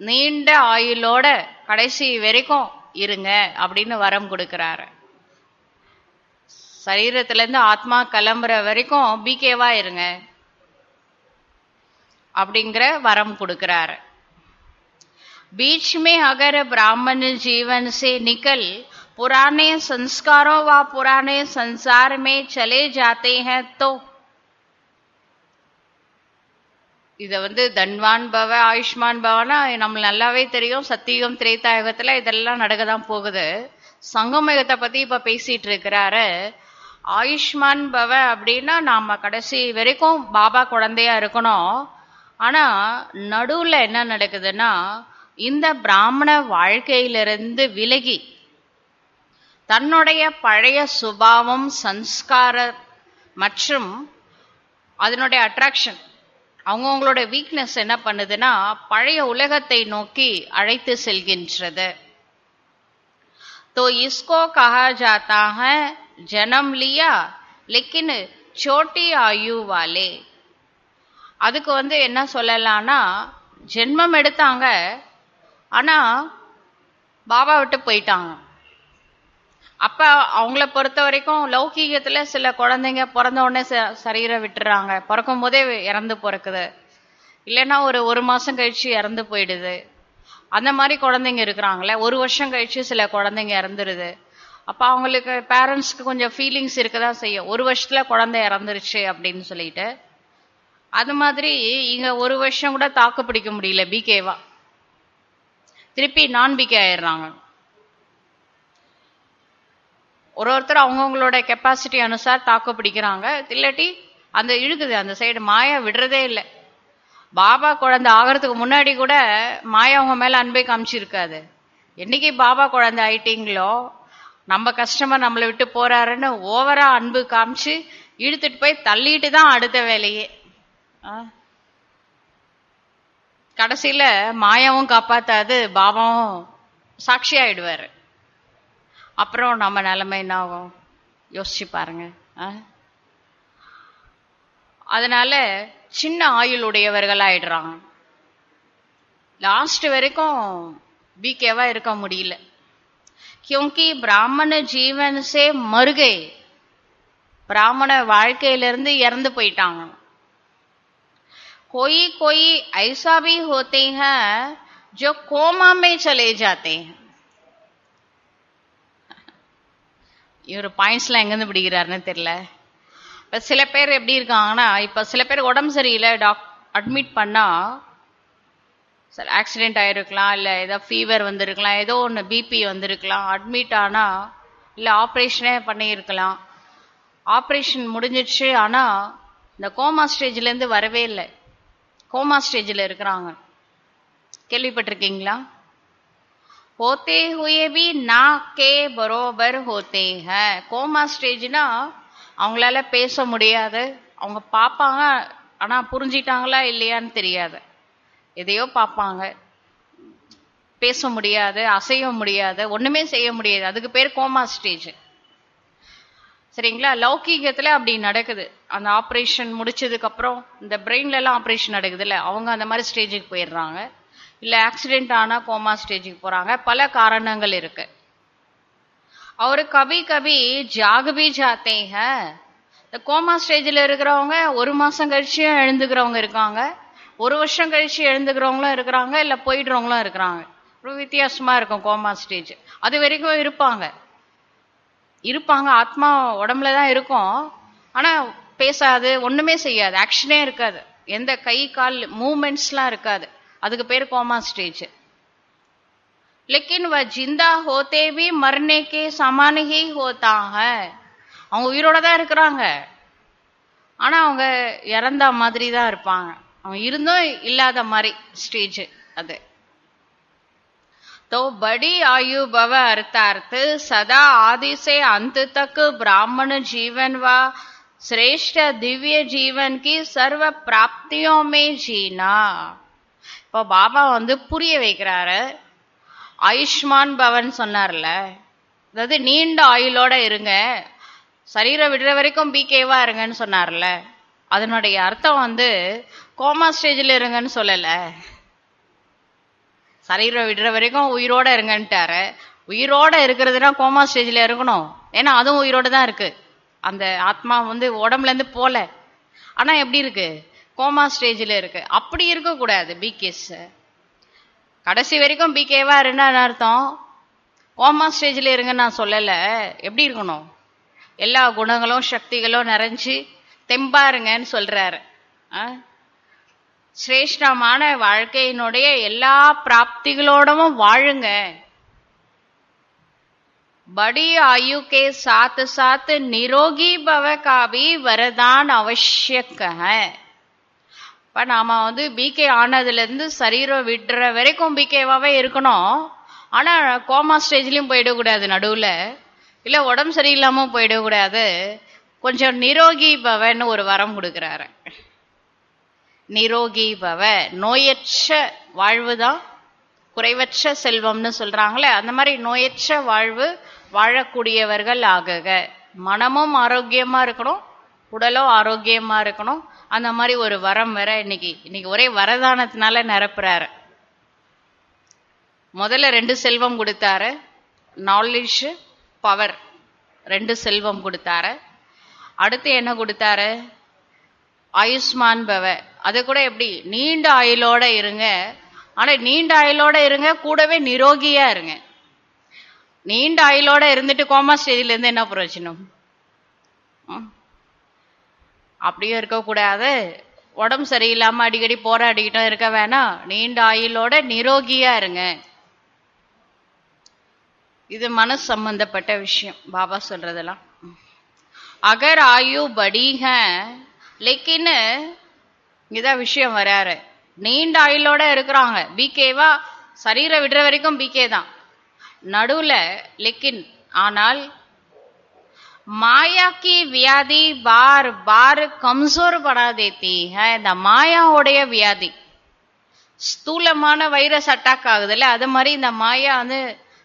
நீண்ட ஆயுளோட கடைசி வரைக்கும் இருங்க அப்படின்னு வரம் கொடுக்கிறாரு. சரீரத்துல இருந்து ஆத்மா கிளம்புற வரைக்கும் பிகேவா இருங்க அப்படிங்கிற வரம் கொடுக்கிறாரு. बीच में अगर ब्राह्मण जीवन से निकल पुराने संस्कारों व पुराने संसार में चले जाते हैं तो, இத வந்து தன்வான் பவ ஆயுஷ்மான் பவனா நம்ம நல்லாவே தெரியும். சத்தியுகம் திரேதாயுகத்துல இதெல்லாம் நடக்கதான் போகுது. சங்கமயுகத்தை பத்தி இப்ப பேசிட்டு இருக்கிறாரு. ஆயுஷ்மான் பவ அப்படின்னா நாம கடைசி வரைக்கும் பாபா குழந்தையா இருக்கணும். ஆனா நடுவுல என்ன நடக்குதுன்னா, இந்த பிராமண வாழ்க்கையிலிருந்து விலகி தன்னுடைய பழைய சுபாவம், சன்ஸ்கார மற்றும் அதனுடைய அட்ராக்ஷன், அவங்கவுங்களோட வீக்னஸ் என்ன பண்ணுதுன்னா பழைய உலகத்தை நோக்கி அழைத்து செல்கின்றது. तो इसको कहा जाता है जन्म लिया लेकिन छोटी आयु वाले. அதுக்கு வந்து என்ன சொல்லலாம்னா, ஜென்மம் எடுத்தாங்க ஆனா பாபா விட்டு போயிட்டாங்க. அப்ப அவங்கள பொறுத்த வரைக்கும் லௌகீகத்துல சில குழந்தைங்க பிறந்த உடனே சரீரம் விட்டுறாங்க, பிறக்கும் போதே இறந்து பிறக்குது, இல்லைன்னா ஒரு மாசம் கழிச்சு இறந்து போயிடுது. அந்த மாதிரி குழந்தைங்க இருக்கிறாங்களே, 1 வருஷம் கழிச்சு சில குழந்தைங்க இறந்துருது. அப்ப அவங்களுக்கு பேரண்ட்ஸ்க்கு கொஞ்சம் ஃபீலிங்ஸ் இருக்கதான் செய்யும், 1 வருஷத்துல குழந்தை இறந்துருச்சு அப்படின்னு சொல்லிட்டு. அது மாதிரி இங்க 1 வருஷம் கூட தாக்கு பிடிக்க முடியல பிகேவா, திருப்பி நான் பிகே ஆயிடுறாங்க. ஒருத்தர் அவங்கவுங்களோட கெப்பாசிட்டி அனுசார் தாக்கு பிடிக்கிறாங்க. இல்லாட்டி அந்த இழுக்குது அந்த சைடு, மாயா விடுறதே இல்லை. பாபா குழந்தை ஆகிறதுக்கு முன்னாடி கூட மாயா அவங்க மேல அன்பே காமிச்சிருக்காது. என்னைக்கு பாபா குழந்தை ஆயிட்டீங்களோ, நம்ம கஸ்டமர் நம்மளை விட்டு போறாருன்னு ஓவரா அன்பு காமிச்சு இழுத்துட்டு போய் தள்ளிட்டு தான் அடுத்த வேலையே. கடைசியில மாயாவும் காப்பாத்தாது, பாபாவும் சாட்சி ஆயிடுவாரு. அப்புறம் நம்ம நிலைமை என்ன ஆகும் யோசிச்சு பாருங்க. அதனால சின்ன ஆயுள் உடையவர்கள் ஆயிடுறாங்க. லாஸ்ட் வரைக்கும் பிகேவா இருக்க முடியல. क्योंकि ब्राह्मण जीवन से मर गए, பிராமண வாழ்க்கையிலிருந்து இறந்து போயிட்டாங்க. कोई कोई ऐसा भी होते हैं जो कोमा में चले जाते हैं. இவர் பாயிண்ட்ஸ்லாம் எங்கிருந்து பிடிக்கிறாருன்னு தெரியல. இப்ப சில பேர் எப்படி இருக்காங்கன்னா, இப்ப சில பேர் உடம்பு சரியில்லை, அட்மிட் பண்ணா ஆக்சிடென்ட் ஆயிருக்கலாம், இல்லை ஏதோ ஃபீவர் வந்திருக்கலாம், ஏதோ ஒன்று பிபி வந்திருக்கலாம், அட்மிட் ஆனா இல்லை ஆப்ரேஷனே பண்ணியிருக்கலாம். ஆப்ரேஷன் முடிஞ்சிடுச்சு, ஆனால் இந்த கோமா ஸ்டேஜ்லேருந்து வரவே இல்லை, கோமா ஸ்டேஜில் இருக்கிறாங்க. கேள்விப்பட்டிருக்கீங்களா? होते हुए भी ना के बरोबर होते हैं. கோமா ஸ்டேஜ்னா அவங்களால பேச முடியாது, அவங்க பார்ப்பாங்க ஆனால் புரிஞ்சிட்டாங்களா இல்லையான்னு தெரியாது, எதையோ பார்ப்பாங்க, பேச முடியாது, அசைய முடியாது, ஒண்ணுமே செய்ய முடியாது. அதுக்கு பேர் கோமா ஸ்டேஜ். சரிங்களா? லௌகீகத்துல அப்படி நடக்குது. அந்த ஆப்ரேஷன் முடிச்சதுக்கு அப்புறம் இந்த பிரெயின்ல எல்லாம் ஆப்ரேஷன் நடக்குதுல்ல, அவங்க அந்த மாதிரி ஸ்டேஜுக்கு போயிடுறாங்க. இல்ல ஆக்சிடென்ட் ஆனா கோமா ஸ்டேஜுக்கு போறாங்க. பல காரணங்கள் இருக்கு. और कभी कभी जाग भी जाते हैं. இந்த கோமா ஸ்டேஜில் இருக்கிறவங்க 1 மாசம் கழிச்சு எழுந்துக்கிறவங்க இருக்காங்க, 1 வருஷம் கழிச்சு எழுந்துக்கிறவங்களும் இருக்கிறாங்க, இல்ல போயிடுறவங்களும் இருக்கிறாங்க. ரொம்ப வித்தியாசமா இருக்கும் கோமா ஸ்டேஜ். அது வரைக்கும் இருப்பாங்க, ஆத்மா உடம்புல தான் இருக்கும், ஆனா பேசாது, ஒண்ணுமே செய்யாது, ஆக்ஷனே இருக்காது, எந்த கை கால் மூவ்மெண்ட்ஸ்லாம் இருக்காது. அதுக்கு பேர் கோமா ஸ்டேஜ். लेकिन वह जिंदा होते भी मरने के समान ही होता है. அவங்க உயிரோட தான் இருக்கிறாங்க, ஆனா அவங்க இறந்த மாதிரி தான் இருப்பாங்க, அவங்க இருந்தும் இல்லாத மாதிரி ஸ்டேஜ் அது. तो बड़ी आयु भव अर्थार्थ सदा आदि से अंत तक ब्राह्मण जीवन व श्रेष्ठ दिव्य जीवन की सर्व प्राप्तियों में जीना. இப்போ பாபா புரிய வைக்கிறாரு. ஆயுஷ்மான் பவன் சொன்னார்ல, அதாவது நீண்ட ஆயுளோட இருங்க, சரீரம் விடுற வரைக்கும் பிகேவா இருங்கன்னு சொன்னார்ல, அதனுடைய அர்த்தம் கோமா ஸ்டேஜில் இருங்கன்னு சொல்லல, சரீரம் விடுற வரைக்கும் உயிரோட இருங்கன்ட்டாரு. உயிரோட இருக்கிறதுனா கோமா ஸ்டேஜில் இருக்கணும், ஏன்னா அதுவும் உயிரோட தான் இருக்கு, அந்த ஆத்மா உடம்புல இருந்து போல, ஆனா எப்படி இருக்கு, கோமா ஸ்டேஜில் இருக்கு. அப்படி இருக்கக்கூடாது பிகேஸ். கடைசி வரைக்கும் பிகேவா இருந்தா அர்த்தம், கோமா ஸ்டேஜில் இருங்கன்னு நான் சொல்லல. எப்படி இருக்கணும், எல்லா குணங்களும் சக்திகளும் நிறைஞ்சு தெம்பா இருங்கன்னு சொல்றாரு. சிரேஷ்டமான வாழ்க்கையினுடைய எல்லா பிராப்திகளோடவும் வாழுங்க. बड़ी आयु के साथ साथ निरोगी भव का भी वरदान आवश्यक है. இப்ப நாம பிகே ஆனதுல இருந்து சரீரம் விடுற வரைக்கும் பிகேவாவே இருக்கணும், ஆனா கோமா ஸ்டேஜ்லயும் போயிடக்கூடாது, நடுவுல இல்ல உடம்பு சரியில்லாம போயிடக்கூடாது. கொஞ்சம் நிரோகி பவன்னு ஒரு வரம் கொடுக்கிறாரு. நிரோகி பவ, நோயற்ற வாழ்வுதான் குறைவற்ற செல்வம்னு சொல்றாங்களே, அந்த மாதிரி நோயற்ற வாழ்வு வாழக்கூடியவர்கள் ஆகுக. மனமும் ஆரோக்கியமா இருக்கணும், உடலும் ஆரோக்கியமா இருக்கணும். அந்த மாதிரி ஒரு வரம் வேற இன்னைக்கு ஒரே வரதானத்தினால நிரப்புறாரு. முதல்ல 2 செல்வம் கொடுத்தாரு, நாலேஜ் பவர், 2 செல்வம் கொடுத்தாரு. அடுத்து என்ன கொடுத்தாரு, ஆயுஷ்மான் பவ. அது கூட எப்படி, நீண்ட ஆயுளோட இருங்க, ஆனா நீண்ட ஆயுளோட இருங்க, கூடவே நிரோகியா இருங்க. நீண்ட ஆயுளோட இருந்துட்டு கோமா ஸ்டேஜ்ல இருந்து என்ன பிரயோஜனம்? அப்படியும் இருக்கக்கூடாது. உடம்பு சரியில்லாம அடிக்கடி போராடிக்கிட்டும் இருக்க வேணாம். நீண்ட ஆயுளோட நிரோகியா இருங்க. இது மனசு சம்பந்தப்பட்ட விஷயம் பாபா சொல்றதெல்லாம். அகர் ஆயு படி ஹை லேக்கின் இதான் விஷயம் வராரு. நீண்ட ஆயுளோட இருக்கிறாங்க, பிகேவா, சரீரம் விடுற வரைக்கும் பிகே தான். நடுவுல லேக்கின் ஆனால் மாயா की வியாதி बार बार कमजोर बना देती है. இந்த மாயாவுடைய வியாதி, ஸ்தூலமான வைரஸ் அட்டாக் ஆகுதுல்ல, அது மாதிரி இந்த மாயா வந்து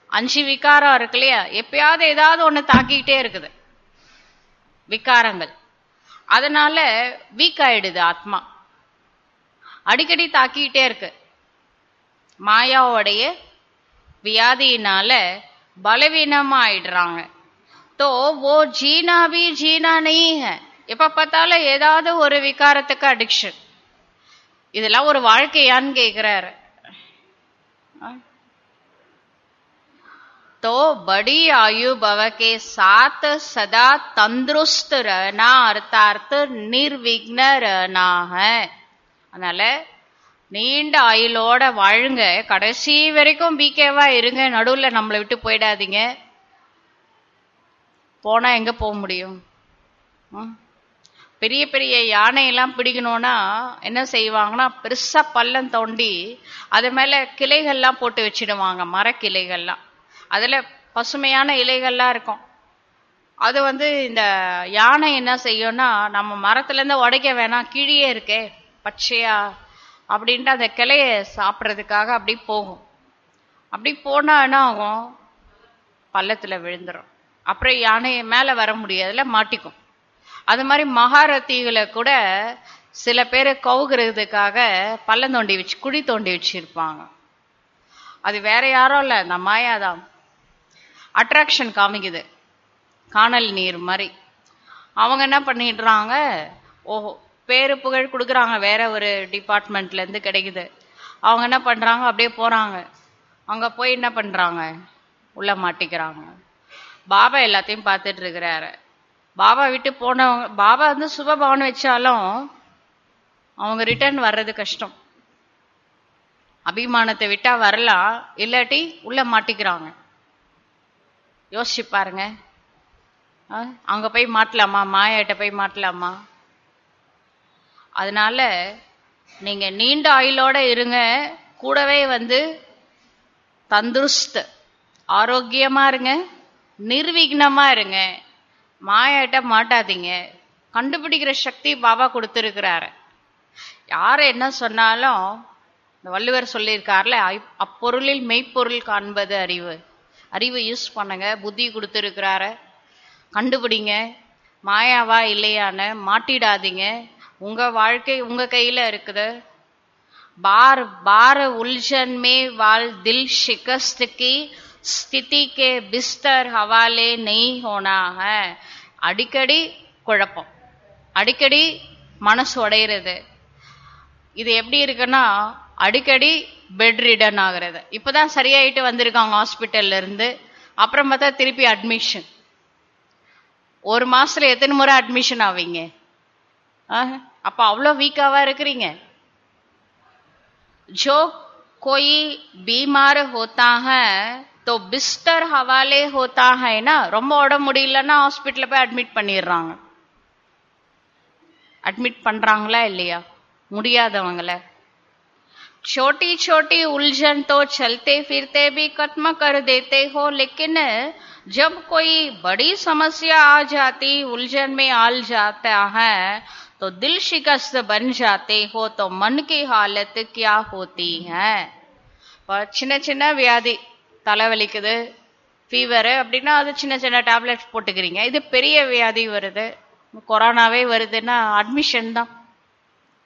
5 விகாரம் இருக்கு இல்லையா, எப்பயாவது ஏதாவது ஒண்ணு தாக்கிக்கிட்டே இருக்குது விகாரங்கள். அதனால வீக் ஆயிடுது ஆத்மா, அடிக்கடி தாக்கிக்கிட்டே இருக்கு. மாயாவுடைய வியாதியினால பலவீனமா ஆயிடுறாங்க. तो वो जीना भी जीना नहीं है. எப்ப பார்த்தாலும் ஏதாவது ஒரு விகாரத்துக்கு அடிக்ஷன். இதெல்லாம் ஒரு வாழ்க்கையான்னு கேக்குறாரு. तो बड़ी आयु भव के साथ सदा तंदुरुस्त रहना अर्थात निर्विघ्न रहना है. அதனால நீண்ட ஆயுளோட வாழுங்க, கடைசி வரைக்கும் பிகேவா இருங்க, நடுவுல நம்மளை விட்டு போயிடாதீங்க. போனா எங்க போக முடியும்? பெரிய பெரிய யானையெல்லாம் பிடிக்கணும்னா என்ன செய்வாங்கன்னா, பெருசா பள்ளம் தோண்டி அது மேல கிளைகள்லாம் போட்டு வச்சிடுவாங்க, மரக்கிளைகள்லாம். அதுல பசுமையான இலைகள்லாம் இருக்கும். அது வந்து இந்த யானை என்ன செய்யும்னா, நம்ம மரத்துல இருந்து உடைக்க வேணாம், கீழே இருக்கே பச்சையா அப்படின்ட்டு அந்த கிளைய சாப்பிட்றதுக்காக அப்படி போகும். அப்படி போனா என்ன ஆகும், பள்ளத்துல விழுந்துடும். அப்புறம் யானையை மேல வர முடியாதுல, மாட்டிக்கும். அது மாதிரி மகாரத்திகளை கூட சில பேர் கவுகிறதுக்காக பள்ளம் தோண்டி வச்சு, குழி தோண்டி வச்சிருப்பாங்க. அது வேற யாரும் இல்ல, இந்த மாயாதான். அட்ராக்ஷன் காமிக்குது, காணல் நீர் மாதிரி. அவங்க என்ன பண்ணிடுறாங்க, ஓஹோ பேரு புகழ் கொடுக்குறாங்க, வேற ஒரு டிபார்ட்மெண்ட்ல இருந்து கிடைக்குது. அவங்க என்ன பண்றாங்க, அப்படியே போறாங்க, அங்க போய் என்ன பண்றாங்க, உள்ள மாட்டிக்கிறாங்க. பாபா எல்லாத்தையும் பார்த்துட்டு இருக்கிறாரு. பாபா விட்டு போனவங்க, பாபா வந்து சுபபவன் வச்சாலும் அவங்க ரிட்டர்ன் வர்றது கஷ்டம். அபிமானத்தை விட்டா வரலாம், இல்லாட்டி உள்ள மாட்டிக்கிறாங்க. யோசிச்சு பாருங்க, அங்க போய் மாட்டலாமா, மாயாட்ட போய் மாட்டலாமா? அதனால நீங்க நீண்ட ஆயுளோட இருங்க, கூடவே வந்து தந்துருஸ்த் ஆரோக்கியமா இருங்க, நிர்விக்னமா இருங்க, மாயாட்ட மாட்டாதீங்க. கண்டுபிடிக்கிற சக்தி பாபா கொடுத்திருக்கிறாரு. யார என்ன சொன்னாலும் வள்ளுவர் சொல்லியிருக்காருல, அப்பொருளில் மெய்ப்பொருள் காண்பது அறிவு. அறிவு யூஸ் பண்ணுங்க, புத்தி கொடுத்திருக்கிறாரு, கண்டுபிடிங்க. மாயாவா இல்லையான்னு மாட்டிடாதீங்க. உங்க வாழ்க்கை உங்க கையில இருக்குது. बार बार उलझन में वाल दिल शिकस्त की स्थिति के बिस्तर हवाले नहीं होना है. அடிக்கடி குழப்பம், அடிக்கடி மனசு உடையிறது. இது எப்படி இருக்குன்னா, அடிக்கடி பெட் ரிடன் ஆகுறது. இப்பதான் சரியாயிட்டு வந்திருக்காங்க ஹாஸ்பிட்டல்ல இருந்து, அப்புறம் பார்த்தா திருப்பி அட்மிஷன். ஒரு மாசத்துல எத்தனை முறை அட்மிஷன் ஆவீங்க? அப்ப அவ்வளோ வீக்காவா இருக்கிறீங்க. जो कोई बीमार होता है तो बिस्तर हवाले होता है ना. ரொம்ப உடம்பு முடியலன்னா ஹாஸ்பிட்டல்ல போய் அட்மிட் பண்ணிடுறாங்க. அட்மிட் பண்றாங்களா இல்லையா? முடியாதவங்கள. छोटी छोटी उलझन तो चलते फिरते भी खत्म कर देते हो, लेकिन जब कोई बड़ी समस्या आ जाती, उलझन में आल जाता है, तो दिल शिकस्त बन जाते हो, तो मन की हालत क्या होती है? சின்ன சின்ன வியாதி, தலைவலிக்குது, ஃபீவர் அப்படின்னா அது சின்ன சின்ன டேப்லெட்ஸ் போட்டுக்கிறீங்க. இது பெரிய வியாதி வருது, கொரோனாவே வருதுன்னா அட்மிஷன் தான்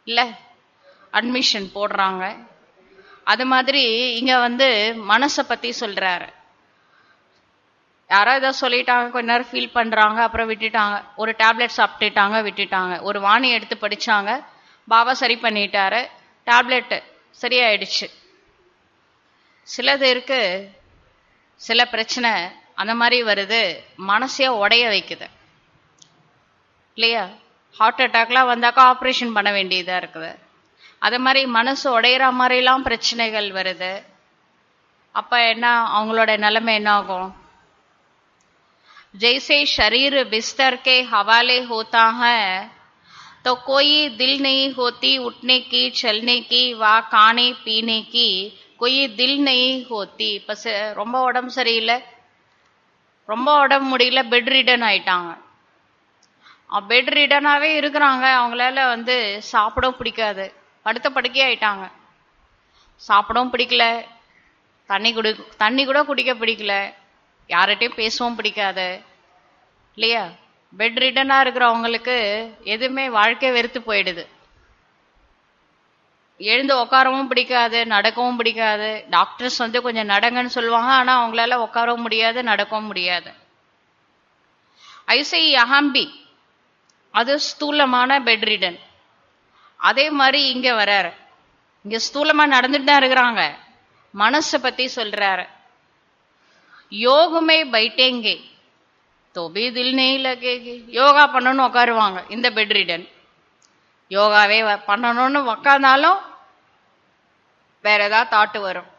இல்ல, அட்மிஷன் போடுறாங்க. அது மாதிரி இங்க வந்து மனசை பத்தி சொல்றாரு. யாரோ ஏதோ சொல்லிட்டாங்க, கொஞ்ச நேரம் ஃபீல் பண்றாங்க, அப்புறம் விட்டுட்டாங்க. ஒரு டேப்லெட் சாப்பிட்டுட்டாங்க, விட்டுட்டாங்க. ஒரு வாணி எடுத்து படிச்சாங்க, பாபா சரி பண்ணிட்டாரு, டேப்லெட் சரியாயிடுச்சு. சிலருக்கு சில பிரச்சனை அந்த மாதிரி வருது, மனசைய உடைய வைக்குது இல்லையா? ஹார்ட் அட்டாக்லாம் வந்தாக்கா ஆப்ரேஷன் பண்ண வேண்டியதா இருக்குது. அது மாதிரி மனசு உடையிற மாதிரிலாம் பிரச்சனைகள் வருது. அப்ப என்ன அவங்களோட நிலைமை என்ன ஆகும்? जैसे शरीर बिस्तर के हवाले होता है तो कोई दिल नहीं होती उठने की, चलने की, वा खाने पीने की कोई दिल नहीं होती. இப்ப ரொம்ப உடம்பு சரியில்லை, ரொம்ப உடம்பு முடியல, பெட் ரிடன் ஆயிட்டாங்க. பெட் ரிடனாவே இருக்கிறாங்க. அவங்களால சாப்பிடவும் பிடிக்காது, படுத்த படுக்கையே ஆயிட்டாங்க. சாப்பிடவும் பிடிக்கல, தண்ணி கூட குடிக்க பிடிக்கல, யார்கிட்டையும் பேசவும் பிடிக்காது இல்லையா? பெட் ரிடனா இருக்கிறவங்களுக்கு எதுவுமே வாழ்க்கை வெறுத்து போயிடுது. எழுந்து உட்காரவும் பிடிக்காது, நடக்கவும் பிடிக்காது. டாக்டர்ஸ் கொஞ்சம் நடங்கன்னு சொல்லுவாங்க, ஆனா அவங்களால உட்காரவும் முடியாது, நடக்கவும் முடியாது. ஐசை அஹம்பி, அது ஸ்தூலமான பெட் ரிடன். அதே மாதிரி இங்க வர்றாரு, இங்க ஸ்தூலமா நடந்துட்டு தான் இருக்கிறாங்க. மனசை பத்தி சொல்றாரு. योग में बैठेंगे तो भी दिल नहीं लगेगी. யோகா பண்ணணும்னு உட்காருவாங்க இந்த பெட் ரிடன். யோகாவே பண்ணணும்னு உட்கார்ந்தாலும் வேற ஏதாவது தாட்டு வரும்.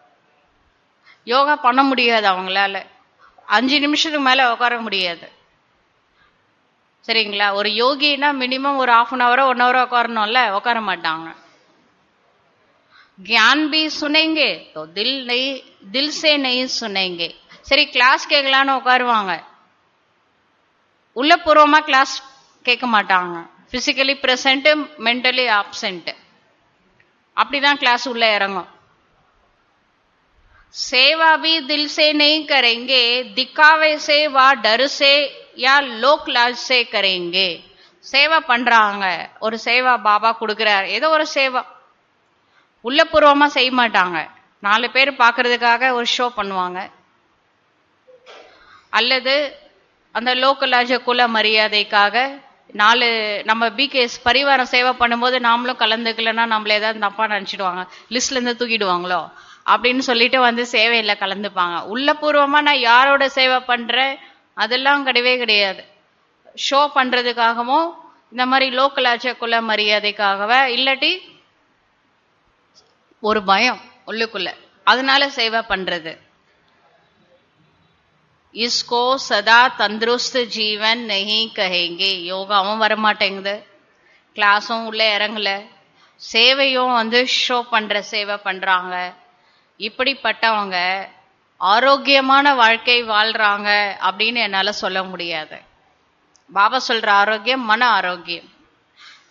யோகா பண்ண முடியாது அவங்களால, 5 நிமிஷத்துக்கு மேல உட்கார முடியாது. சரிங்களா? ஒரு யோகினா மினிமம் ஒரு 1/2 hour 1 hour உட்காரணும்ல, உட்கார மாட்டாங்க. ज्ञान भी सुनेंगे तो दिल से नहीं सुनेंगे. சரி, கிளாஸ் கேட்கலான்னு உட்காருவாங்க, உள்ளபூர்வமா கிளாஸ் கேட்க மாட்டாங்க. பிசிக்கலி பிரசன்ட், மென்டலி ஆப்சென்ட், அப்படிதான் கிளாஸ் உள்ள இறங்கும். सेवा भी दिल से नहीं करेंगे, दिखावे से व डर से या लोक लाज से करेंगे. சேவா பண்றாங்க, ஒரு சேவா பாபா கொடுக்கிறார், ஏதோ ஒரு சேவா, உள்ளபூர்வமா செய்ய மாட்டாங்க. 4 பேர் பார்க்கறதுக்காக ஒரு ஷோ பண்ணுவாங்க, அல்லது அந்த லோக்கலாஜ குல மரியாதைக்காக 4 நம்ம பிகேஎஸ் பரிவாரம் சேவை பண்ணும்போது நாமளும் கலந்துக்கலன்னா நம்மள ஏதாவது தப்பா நினைச்சிடுவாங்க, லிஸ்ட்ல இருந்து தூக்கிடுவாங்களோ அப்படின்னு சொல்லிட்டு சேவையில கலந்துப்பாங்க. உள்ளபூர்வமா நான் யாரோட சேவை பண்றேன் அதெல்லாம் கிடையவே கிடையாது. ஷோ பண்றதுக்காகவும் இந்த மாதிரி லோக்கலாஜ குல மரியாதைக்காகவே, இல்லாட்டி ஒரு பயம் உள்ளுக்குள்ள, அதனால சேவை பண்றது. इसको सदा तंदुरुस्त जीवन नहीं कहेंगे. யோகாவும் வரமாட்டேங்குது, கிளாஸும் உள்ள இறங்கல, சேவையும் ஷோ பண்ற சேவை பண்றாங்க. இப்படிப்பட்டவங்க ஆரோக்கியமான வாழ்க்கை வாழ்றாங்க அப்படின்னு என்னால சொல்ல முடியாது. பாபா சொல்ற ஆரோக்கியம் மன ஆரோக்கியம்.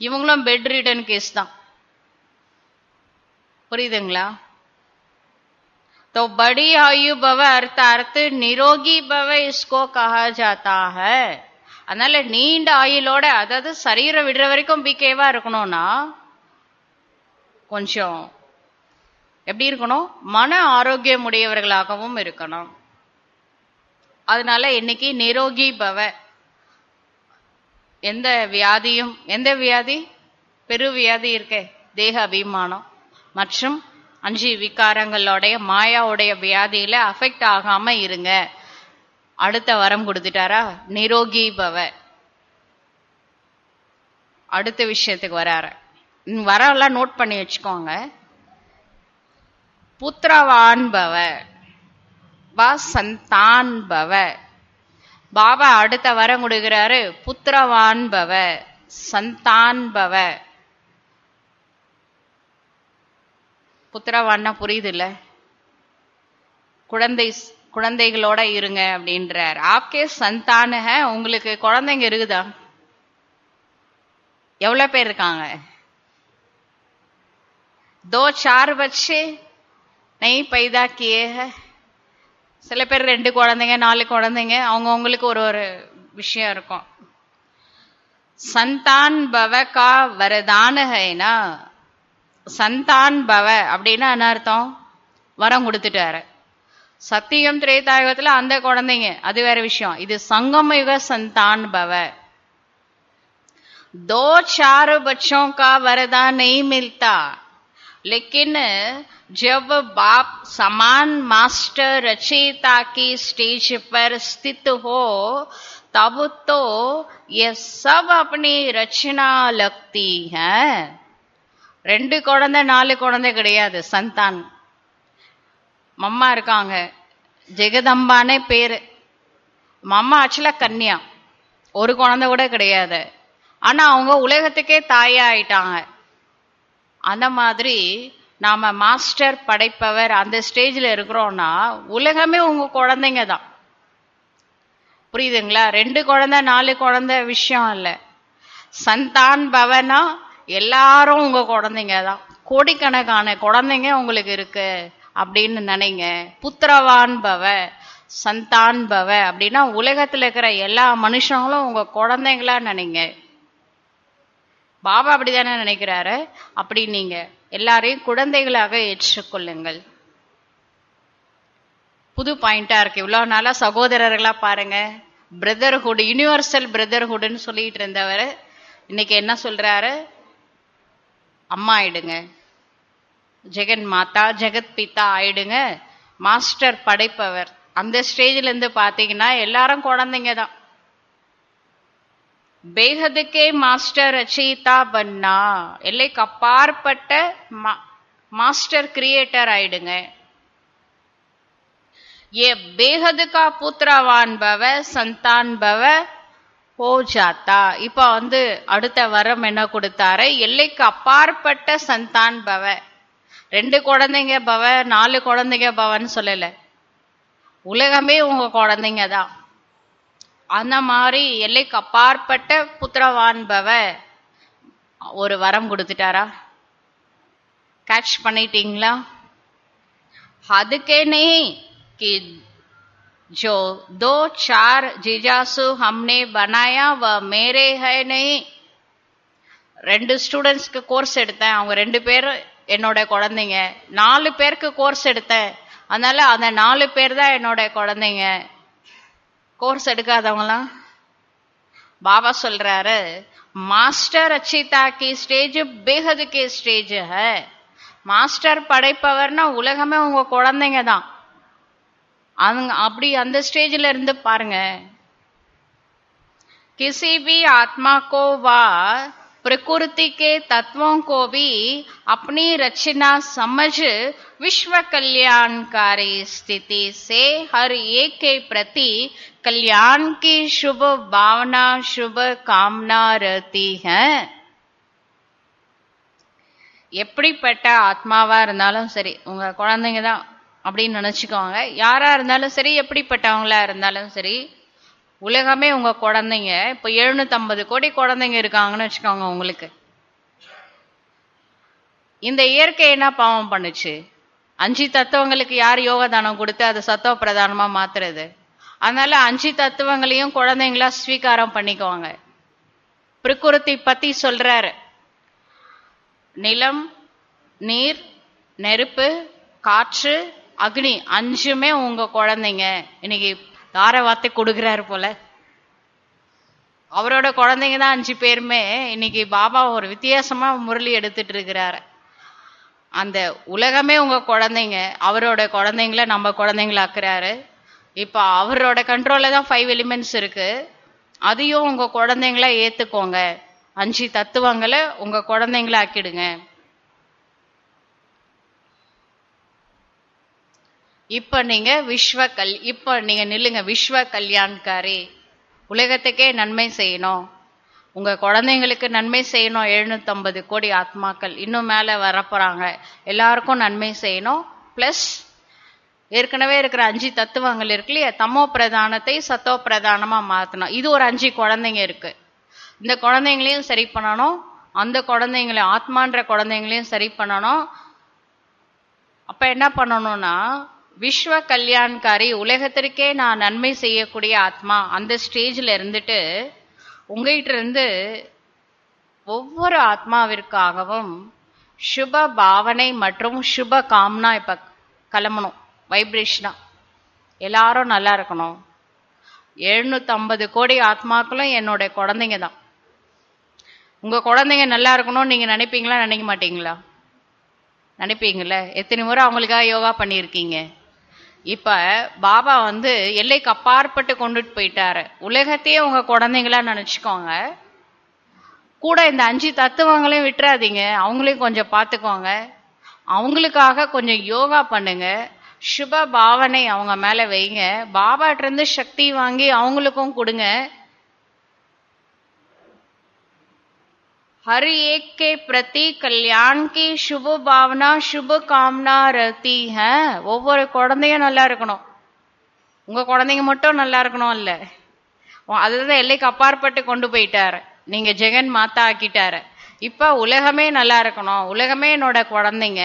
இவங்களும் பெட் ரிடன் கேஸ் தான், புரியுதுங்களா? तो बड़ी आयु भव अर्थात निरोगी भव इसको कहा जाता है. அதனால நீண்ட ஆயுளோட, அதாவது சரீரம் விடுற வரைக்கும் பிகேவா இருக்கணும்னா கொஞ்சம் எப்படி இருக்கணும்? மன ஆரோக்கியம் உடையவர்களாகவும் இருக்கணும். அதனால இன்னைக்கு நிரோகி பவ, எந்த வியாதியும், எந்த வியாதி பெருவியாதி இருக்கே, தேக அபிமானம் மற்றும் 5 விகாரங்களோடைய மாயாவுடைய வியாதியில அஃபெக்ட் ஆகாம இருங்க. அடுத்த வரம் கொடுத்துட்டாரா, நிரோகி பவ. அடுத்த விஷயத்துக்கு வராரு. வரலாம் நோட் பண்ணி வச்சுக்கோங்க. புத்திரவான் பவ வா சந்தான் பவ. பாபா அடுத்த வரம் கொடுக்கிறாரு, புத்திரவான் பவ சந்தான் பவ. புத்திரவான்னா புரியுது இல்ல? குழந்தைகளோட இருங்க அப்படின்றார். ஆப்கே சந்தான ஹை, உங்களுக்கு குழந்தைங்க இருக்குதா? எவ்வளவு பேர் இருக்காங்க? 2-4 बच्चे नहीं पैदा किए हैं. சில பேர் 2 குழந்தைங்க 4 குழந்தைங்க, அவங்களுக்கு ஒரு விஷயம் இருக்கும். சந்தான் பவ கா வரதான ஹைனா, சந்தான் பவ அப்படின்னா என்ன அர்த்தம்? வரம் கொடுத்துட்டாரு. சத்தியம் திரேதாயுகத்துல அந்த குழந்தைங்க அது வேற விஷயம். இது சங்கம யுக சந்தான் பவ. 2-4 बच्चों का वरदान नहीं मिलता, लेकिन जब बाप समान मास्टर रचयिता की स्टेज पर स्थित हो तब तो ये सब अपनी रचना लगती है. 2 குழந்தை 4 குழந்தை கிடையாது, சந்தான். மம்மா இருக்காங்க, ஜெகதம்பானே பேரு. மம்மா ஆக்சுவலா கன்யா, ஒரு குழந்தை கூட கிடையாது. ஆனா அவங்க உலகத்துக்கே தாயா ஆயிட்டாங்க. அந்த மாதிரி நாம மாஸ்டர் படைப்பவர் அந்த ஸ்டேஜ்ல இருக்கிறோம்னா உலகமே உங்க குழந்தைங்க தான். புரியுதுங்களா? 2 குழந்தை 4 குழந்தை விஷயம் இல்ல. சந்தான் பவனா எல்லாரும் உங்க குழந்தைங்க தான். கோடிக்கணக்கான குழந்தைங்க உங்களுக்கு இருக்கு அப்படின்னு நினைங்க. புத்திரவான் பவ சந்தான் பவ அப்படின்னா உலகத்துல இருக்கிற எல்லா மனுஷங்களும் உங்க குழந்தைங்களா நினைங்க. பாபா அப்படிதானே நினைக்கிறாரு. அப்படி நீங்க எல்லாரையும் குழந்தைகளாக ஏற்றுக்கொள்ளுங்கள். புது பாயிண்டா இருக்கு. இவ்வளவு நாளா சகோதரர்களா பாருங்க, பிரதர்ஹுட், யூனிவர்சல் பிரதர்ஹுட்னு சொல்லிட்டு இருந்தவர் இன்னைக்கு என்ன சொல்றாரு? அம்மா ஆயிடுங்க, ஜெகன் மாதா ஜெகத் பிதா ஆயிடுங்க, மாஸ்டர் படைப்பவர். அந்த ஸ்டேஜ்ல இருந்து பாத்தீங்கன்னா எல்லாரும் குழந்தைங்க தான். பேகதுக்கே மாஸ்டர் ரச்சயிதா பன்னா, எல்லைக்கு அப்பாற்பட்ட மாஸ்டர் கிரியேட்டர் ஆயிடுங்க. ये बेहद का पुत्रवान भव संतान भव हो जाता. இப்ப அடுத்த வரம் என்ன கொடுத்தாரு? எல்லைக்கு அப்பாற்பட்ட சந்தான் பவ. 2 குழந்தைங்க பவ 4 குழந்தைங்க பவன்னு சொல்லல, உலகமே உங்க குழந்தைங்க தான். அந்த மாதிரி எல்லைக்கு அப்பாற்பட்ட புத்திரவான் பவ ஒரு வரம் கொடுத்துட்டாரா? கேட்ச் பண்ணிட்டீங்களா? அதுக்கே நீ कि जो 2-4 जिजासु हमने बनाया वह मेरे है नहीं. 2 ஸ்டூடெண்ட்ஸ்க்கு கோர்ஸ் எடுத்தேன், அவங்க 2 பேர் என்னோட குழந்தைங்க. 4 பேருக்கு கோர்ஸ் எடுத்தேன், அதனால அந்த 4 பேர் தான் என்னோட குழந்தைங்க. கோர்ஸ் எடுக்காதவங்களாம் பாபா சொல்றாரு, மாஸ்டர் ரச்சிதா की ஸ்டேஜ் बेहद के ஸ்டேஜ் है. மாஸ்டர் படைப்பவர்னா உலகமே உங்க குழந்தைங்க தான். அப்படி அந்த ஸ்டேஜ்ல இருந்து பாருங்க. किसी भी आत्मा को व प्रकृति के तत्वों को भी अपनी रचना समझ विश्व कल्याणकारी स्थिति से हर एक के प्रति कल्याण की शुभ भावना शुभ कामना रहती है. எப்படிப்பட்ட ஆத்மாவா இருந்தாலும் சரி உங்க குழந்தைங்க தான் அப்படின்னு நினைச்சுக்கோங்க. யாரா இருந்தாலும் சரி, எப்படிப்பட்டவங்களா இருந்தாலும் சரி, உலகமே உங்க குழந்தைங்க. இப்ப 750 கோடி குழந்தைங்க இருக்காங்கன்னு வச்சுக்கோங்க. உங்களுக்கு இந்த இயற்கை என்ன பாவம் பண்ணுச்சு? 5 தத்துவங்களுக்கு யார் யோக தானம் கொடுத்து அதை சத்துவ பிரதானமா மாத்துறது? அதனால 5 தத்துவங்களையும் குழந்தைங்களா ஸ்வீகாரம் பண்ணிக்குவாங்க. பிரகிருதி பத்தி சொல்றாரு, நிலம், நீர், நெருப்பு, காற்று, அக்னி 5மே உங்க குழந்தைங்க. இன்னைக்கு யார வார்த்தை கொடுக்கிறாரு போல. அவரோட குழந்தைங்க தான் 5 பேருமே. இன்னைக்கு பாபா ஒரு வித்தியாசமா முரளி எடுத்துட்டு இருக்கிறாரு. அந்த உலகமே உங்க குழந்தைங்க, அவரோட குழந்தைங்கள நம்ம குழந்தைங்களாக்குறாரு. இப்ப அவரோட கண்ட்ரோல்ல தான் 5 எலிமெண்ட்ஸ் இருக்கு. அதையும் உங்க குழந்தைங்களா ஏத்துக்கோங்க. 5 தத்துவங்களை உங்க குழந்தைங்களா ஆக்கிடுங்க. இப்ப நீங்க இப்ப நீங்க நில்லுங்க. விஸ்வ கல்யாண்காரி, உலகத்துக்கே நன்மை செய்யணும், உங்க குழந்தைங்களுக்கு நன்மை செய்யணும். 750 கோடி ஆத்மாக்கள் இன்னும் மேல வரப்போறாங்க. எல்லாருக்கும் நன்மை செய்யணும். பிளஸ் ஏற்கனவே இருக்கிற 5 தத்துவங்கள் இருக்கு இல்லையா, தமோ பிரதானத்தை சத்தோ பிரதானமா மாத்தணும். இது ஒரு 5 குழந்தைங்க இருக்கு. இந்த குழந்தைங்களையும் சரி பண்ணணும், அந்த குழந்தைங்களையும் ஆத்மான்ற குழந்தைங்களையும் சரி பண்ணணும். அப்ப என்ன பண்ணணும்னா, விஸ்வ கல்யாண்காரி, உலகத்திற்கே நான் நன்மை செய்யக்கூடிய ஆத்மா, அந்த ஸ்டேஜ்ல இருந்துட்டு உங்ககிட்ட இருந்து ஒவ்வொரு ஆத்மாவிற்காகவும் சுப பாவனை மற்றும் சுப காம்னா இப்ப கிளம்பணும். வைப்ரேஷனா எல்லாரும் நல்லா இருக்கணும். 750 கோடி ஆத்மாக்களும் என்னோட குழந்தைங்க தான். உங்க குழந்தைங்க நல்லா இருக்கணும்னு நீங்க நினைப்பீங்களா, நினைக்க மாட்டீங்களா? நினைப்பீங்கல்ல, எத்தனை முறை அவங்களுக்காக யோகா பண்ணியிருக்கீங்க. இப்ப பாபா வந்து எல்லைக்கு அப்பாற்பட்டு கொண்டுட்டு போயிட்டாரு. உலகத்தையே உங்க குழந்தைங்களா நினைச்சுக்கோங்க. கூட இந்த 5 தத்துவங்களையும் விட்டுறாதீங்க. அவங்களையும் கொஞ்சம் பார்த்துக்கோங்க. அவங்களுக்காக கொஞ்சம் யோகா பண்ணுங்க. சுப பாவனை அவங்க மேல வைங்க. பாபாட்ட இருந்து சக்தி வாங்கி அவங்களுக்கும் கொடுங்க. हर एक के प्रति कल्याण की शुभ भावना शुभ कामना रहती है. ஒவ்வொரு குழந்தையும் நல்லா இருக்கணும். உங்க குழந்தைங்க மட்டும் நல்லா இருக்கணும் இல்ல, அதுதான் எல்லைக்கு அப்பாற்பட்டு கொண்டு போயிட்டாரு. நீங்க ஜெகன் மாதா ஆக்கிட்டாரு. இப்ப உலகமே நல்லா இருக்கணும். உலகமே என்னோட குழந்தைங்க.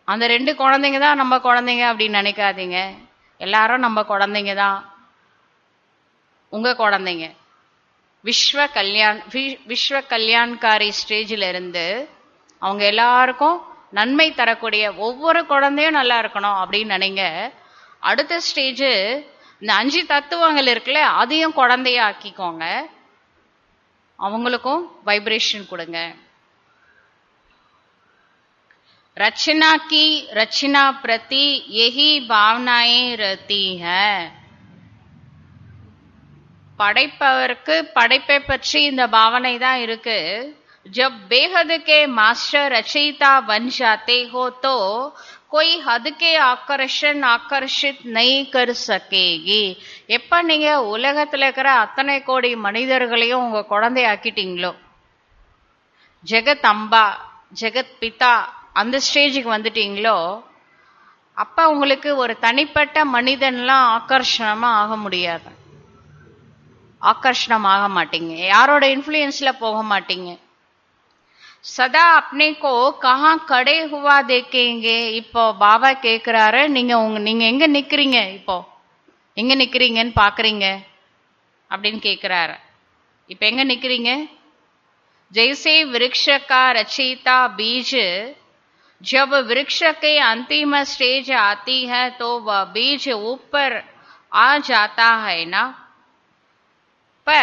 அந்த 2 குழந்தைங்க தான் நம்ம குழந்தைங்க அப்படின்னு நினைக்காதீங்க. எல்லாரும் நம்ம குழந்தைங்க தான், உங்க குழந்தைங்க. விஸ்வ கல்யாண்காரி ஸ்டேஜில் இருந்து அவங்க எல்லாருக்கும் நன்மை தரக்கூடிய ஒவ்வொரு குழந்தையும் நல்லா இருக்கணும் அப்படின்னு நினைங்க. அடுத்த ஸ்டேஜ் இந்த 5 தத்துவங்கள் இருக்குல்ல, அதையும் குழந்தைய ஆக்கிக்கோங்க. அவங்களுக்கும் வைப்ரேஷன் கொடுங்க. रचना की रचना प्रति यही भावनाएं रहती है. படைப்பவருக்கு படைப்பை பற்றி இந்த பாவனை தான் இருக்கு. जब बेहद के मास्टर रचयिता बन जाते हो तो कोई हद के आकर्षित नहीं कर सकेगी. எப்ப நீங்க உலகத்துல இருக்கிற அத்தனை கோடி மனிதர்களையும் உங்க குழந்தை ஆக்கிட்டீங்களோ, ஜெகத் அம்பா ஜெகத் பிதா அந்த ஸ்டேஜுக்கு வந்துட்டீங்களோ, அப்ப உங்களுக்கு ஒரு தனிப்பட்ட மனிதன்லாம் ஆகர்ஷணமா ஆக முடியாது. ஆகர்ஷணமாக மாட்டீங்க. யாரோட இன்ஃப்ளூயன்ஸ்ல போக மாட்டீங்க. சதா अपने को कहां खड़े हुआ देखेंगे. இப்போ பாபா கேக்குறாரு, நீங்க எங்க நிக்கிறீங்க, இப்போ எங்க நிக்கிறீங்கன்னு பாக்குறீங்க அப்படின்னு கேக்குறாரு. இப்ப எங்க நிக்கிறீங்க? जैसे वृक्ष का रचयिता बीज जब वृक्ष के अंतिम स्टेज आती है तो वह बीज ऊपर आ जाता है ना. இப்ப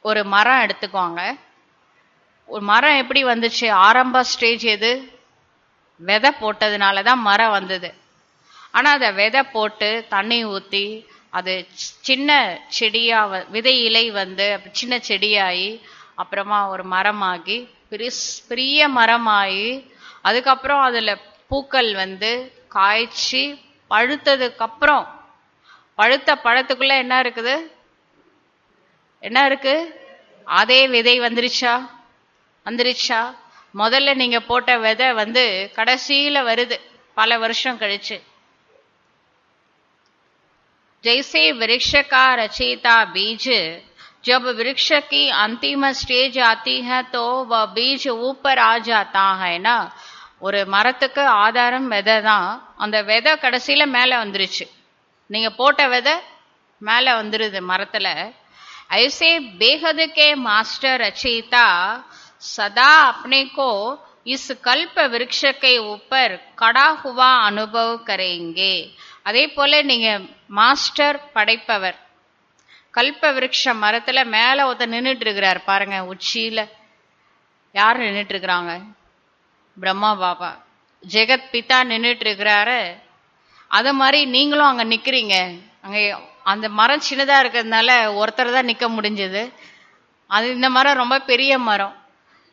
ஒரு மரம் எடுத்துக்கோங்க. ஒரு மரம் எப்படி வந்துச்சு? ஆரம்ப ஸ்டேஜ் எது? விதை போட்டதுனாலதான் மரம் வந்தது. ஆனா அத விதை போட்டு தண்ணி ஊத்தி அது சின்ன செடியா விதை இலை வந்து சின்ன செடியாகி அப்புறமா ஒரு மரமாகி பெரிய மரமாகி அதுக்கப்புறம் அதுல பூக்கள் வந்து காய்ச்சி பழுத்ததுக்கு அப்புறம் பழுத்த பழத்துக்குள்ள என்ன இருக்குது? என்ன இருக்கு? அதே விதை வந்துருச்சா? முதல்ல நீங்க போட்ட விதை வந்து கடைசியில வருது பல வருஷம் கழிச்சு. जैसे वृक्ष का रचयिता बीज जब वृक्ष की अंतिम स्टेज आती है तो वह बीज ऊपर आ जाता है ना. ஒரு மரத்துக்கு ஆதாரம் விதை தான். அந்த விதை கடைசியில மேல வந்துருச்சு. நீங்க போட்ட விதை மேல வந்துருது மரத்துல. ऐसे बेहद के मास्टर रचयिता सदा अपने को इस कल्प वृक्ष के ऊपर खड़ा हुआ अनुभव करेंगे. அதே போல நீங்க மாஸ்டர் படைப்பவர் கல்ப விருட்ச மரத்துல மேல ஒருத்தர் நின்றுட்டு இருக்கிறார் பாருங்க. உச்சியில யார் நின்றுட்டு இருக்கிறாங்க? பிரம்மா பாபா ஜெகத் பிதா நின்றுட்டு இருக்கிறாரு. அது மாதிரி நீங்களும் அங்க நிக்கிறீங்க. அங்க அந்த மரம் சின்னதா இருக்கிறதுனால ஒருத்தர் தான் நிக்க முடிஞ்சது. அது இந்த மரம் ரொம்ப பெரிய மரம்.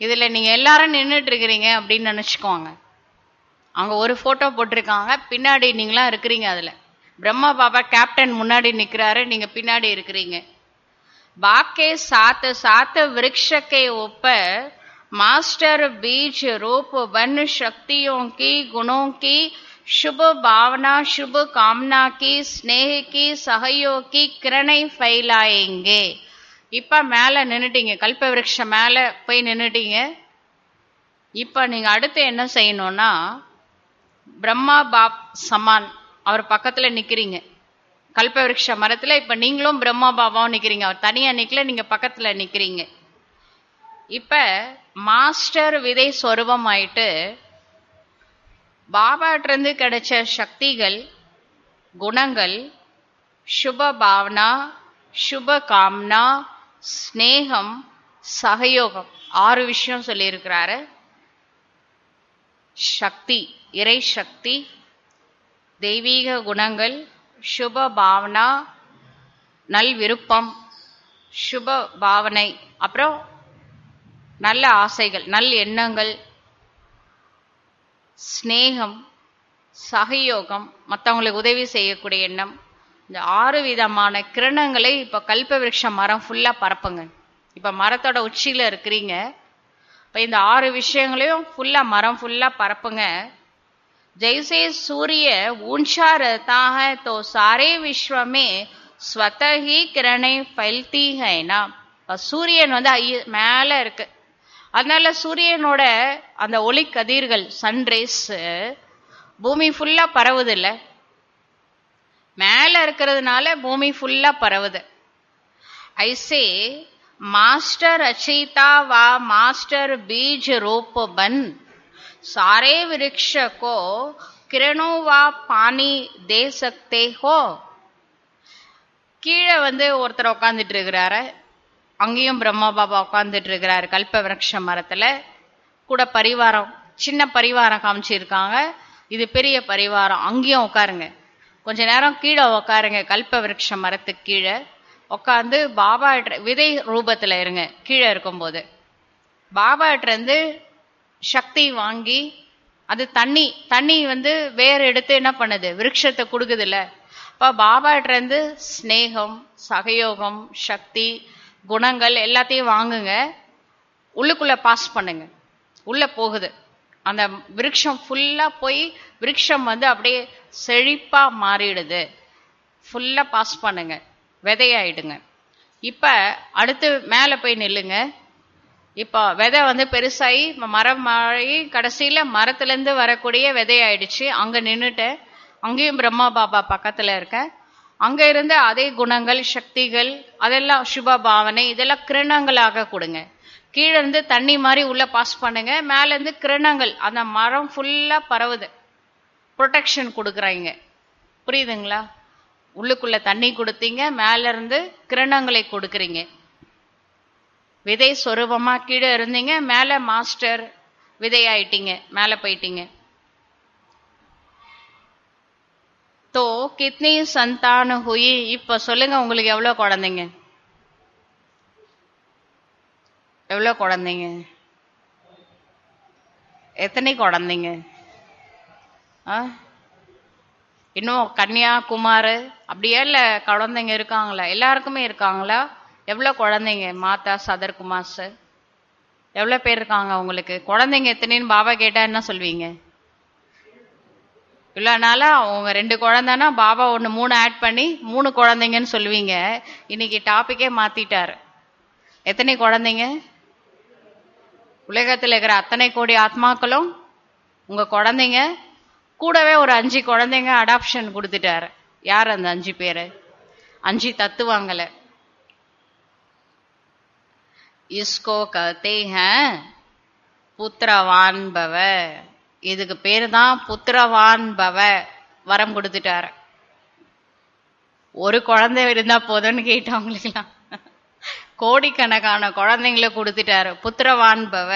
இதுல நீங்க எல்லாரும் நின்றுட்டு இருக்கிறீங்க அப்படின்னு நினைச்சுக்கோங்க. அங்க ஒரு போட்டோ போட்டிருக்காங்க, பின்னாடி நீங்களாம் இருக்கிறீங்க. அதுல பிரம்மா பாபா கேப்டன் முன்னாடி நிக்கிறாரு, நீங்க பின்னாடி இருக்கிறீங்க. பாக்கே साथ साथ वृक्ष के ऊपर मास्टर बीज रूप वन शक्तियों की गुणों की शुभ भावना शुभ कामना की स्नेह की सहयोग की किरणें फैलाएंगे. இப்ப மேல நின்னுட்டீங்க, கல்ப விருட்சம் மேல போய் நின்னுட்டீங்க. இப்ப நீங்க அடுத்து என்ன செய்யணும்னா, பிரம்மா பாப் சமான் அவர் பக்கத்துல நிக்கிறீங்க கல்ப விருட்ச மரத்துல. இப்ப நீங்களும் பிரம்மா பாபாவும் நிக்கிறீங்க. அவர் தனியா நிக்கல, நீங்க பக்கத்துல நிக்கிறீங்க. இப்ப மாஸ்டர் விதை சொரூபம் ஆயிட்டு பாபாட்ட இருந்து கிடைச்ச சக்திகள் குணங்கள் சுப பாவனா சுப காம்னா ஸ்நேகம் சகயோகம் 6 விஷயம் சொல்லியிருக்கிறாரு. சக்தி, இறை சக்தி, தெய்வீக குணங்கள், சுப பாவனா, நல் விருப்பம், சுப பாவனை, அப்புறம் நல்ல ஆசைகள், நல் எண்ணங்கள், ஸ்நேகம், சகயோகம், மற்றவங்களுக்கு உதவி செய்யக்கூடிய எண்ணம். இந்த 6 விதமான கிரணங்களை இப்போ கல்ப விருட்ச மரம் ஃபுல்லாக பரப்புங்க. இப்போ மரத்தோட உச்சியில் இருக்கிறீங்க. இப்போ இந்த 6 விஷயங்களையும் ஃபுல்லாக மரம் ஃபுல்லாக பரப்புங்க. जैसे सूर्य ऊंचा रहता है तो सारे विश्व में स्वतः ही किरणें फैलती है ना. சூரியன் மேலே இருக்கு, அதனால சூரியனோட அந்த ஒளி கதிர்கள் சன்ரேஸ் பூமி ஃபுல்லா பரவுது இல்ல, மேல இருக்கிறதுனால பூமி ஃபுல்லா பரவுது. ஐசே मास्टर रचयिता व मास्टर बीज रूप बन सारे वृक्ष को किरणों व पानी दे सकते हो. கீழே ஒருத்தர் உட்காந்துட்டு இருக்கிறாரு, அங்கேயும் பிரம்மா பாபா உட்காந்துட்டு இருக்கிறாரு கல்ப விருட்ச மரத்துல. கூட பரிவாரம், சின்ன பரிவாரம் காமிச்சிருக்காங்க, இது பெரிய பரிவாரம். அங்கேயும் உட்காருங்க, கொஞ்ச நேரம் கீழே உட்காருங்க. கல்ப விருட்ச மரத்துக்கு கீழே உட்காந்து பாபா விதை ரூபத்துல இருங்க. கீழே இருக்கும்போது பாபாட்டிருந்து சக்தி வாங்கி, அது தண்ணி வேர் எடுத்து என்ன பண்ணுது, விருட்சத்தை கொடுக்குது இல்ல. அப்ப பாபாட்டிருந்து ஸ்நேகம், சகயோகம், சக்தி, குணங்கள் எல்லாத்தையும் வாங்குங்க, உள்ளுக்குள்ள பாஸ் பண்ணுங்க. உள்ள போகுது, அந்த விருட்சம் ஃபுல்லா போய் விருட்சம் அப்படியே செழிப்பா மாறிடுது. ஃபுல்லா பாஸ் பண்ணுங்க, விதையாயிடுங்க. இப்ப அடுத்து மேல போய் நில்லுங்க. இப்ப விதை பெருசாகி மரம் மாறி கடைசியில மரத்துல இருந்து வரக்கூடிய விதையாயிடுச்சு. அங்க நின்றுட்டு அங்கேயும் பிரம்மா பாபா பக்கத்துல இருக்க. அங்க இருந்து அதே குணங்கள், சக்திகள், அதெல்லாம் சுப பாவனை, இதெல்லாம் கிரணங்களாக கொடுங்க. கீழே இருந்து தண்ணி மாதிரி உள்ள பாஸ் பண்ணுங்க, மேல இருந்து கிரணங்கள், அந்த மரம் ஃபுல்லா பரவுது. ப்ரொடெக்ஷன் கொடுக்குறாங்க, புரியுதுங்களா? உள்ளுக்குள்ள தண்ணி கொடுத்தீங்க, மேல இருந்து கிரணங்களை கொடுக்குறீங்க. விதை சொரூபமா கீழே இருந்தீங்க, மேல மாஸ்டர் விதையாயிட்டீங்க, மேல போயிட்டீங்க. तो कितनी संतान हुई? இப்ப சொல்லுங்க, உங்களுக்கு எவ்வளவு குழந்தைங்க? எவ்வளவு குழந்தைங்க? எத்தனை குழந்தைங்க? இன்னும் கன்னியாகுமார் அப்படியே இல்ல குழந்தைங்க இருக்காங்களா? எல்லாருக்குமே இருக்காங்களா? எவ்வளவு குழந்தைங்க? மாதா சதர்குமார் சார், எவ்வளவு பேர் இருக்காங்க உங்களுக்கு? குழந்தைங்க எத்தனைன்னு பாபா கேட்டா என்ன சொல்வீங்க? இல்லைனால அவங்க 2 குழந்தைன்னா பாபா 3 ஆட் பண்ணி 3 குழந்தைங்கன்னு சொல்லுவீங்க. இன்னைக்கு டாபிக்கே மாத்திட்டாரு. எத்தனை குழந்தைங்க? உலகத்தில் இருக்கிற அத்தனை கோடி ஆத்மாக்களும் உங்க குழந்தைங்க. கூடவே ஒரு 5 குழந்தைங்க அடாப்ஷன் கொடுத்துட்டாரு. யார் அந்த 5 பேரு? 5 தத்துவங்களை. इसको कहते हैं पुत्रवान भव. இதுக்கு பேரு தான் புத்திரவான் பவ. வரம் கொடுத்துட்டாரு. ஒரு குழந்தை இருந்தா போதும்னு கேட்டவங்களுக்கெல்லாம் கோடிக்கணக்கான குழந்தைங்களை கொடுத்துட்டாரு. புத்திரவான் பவ.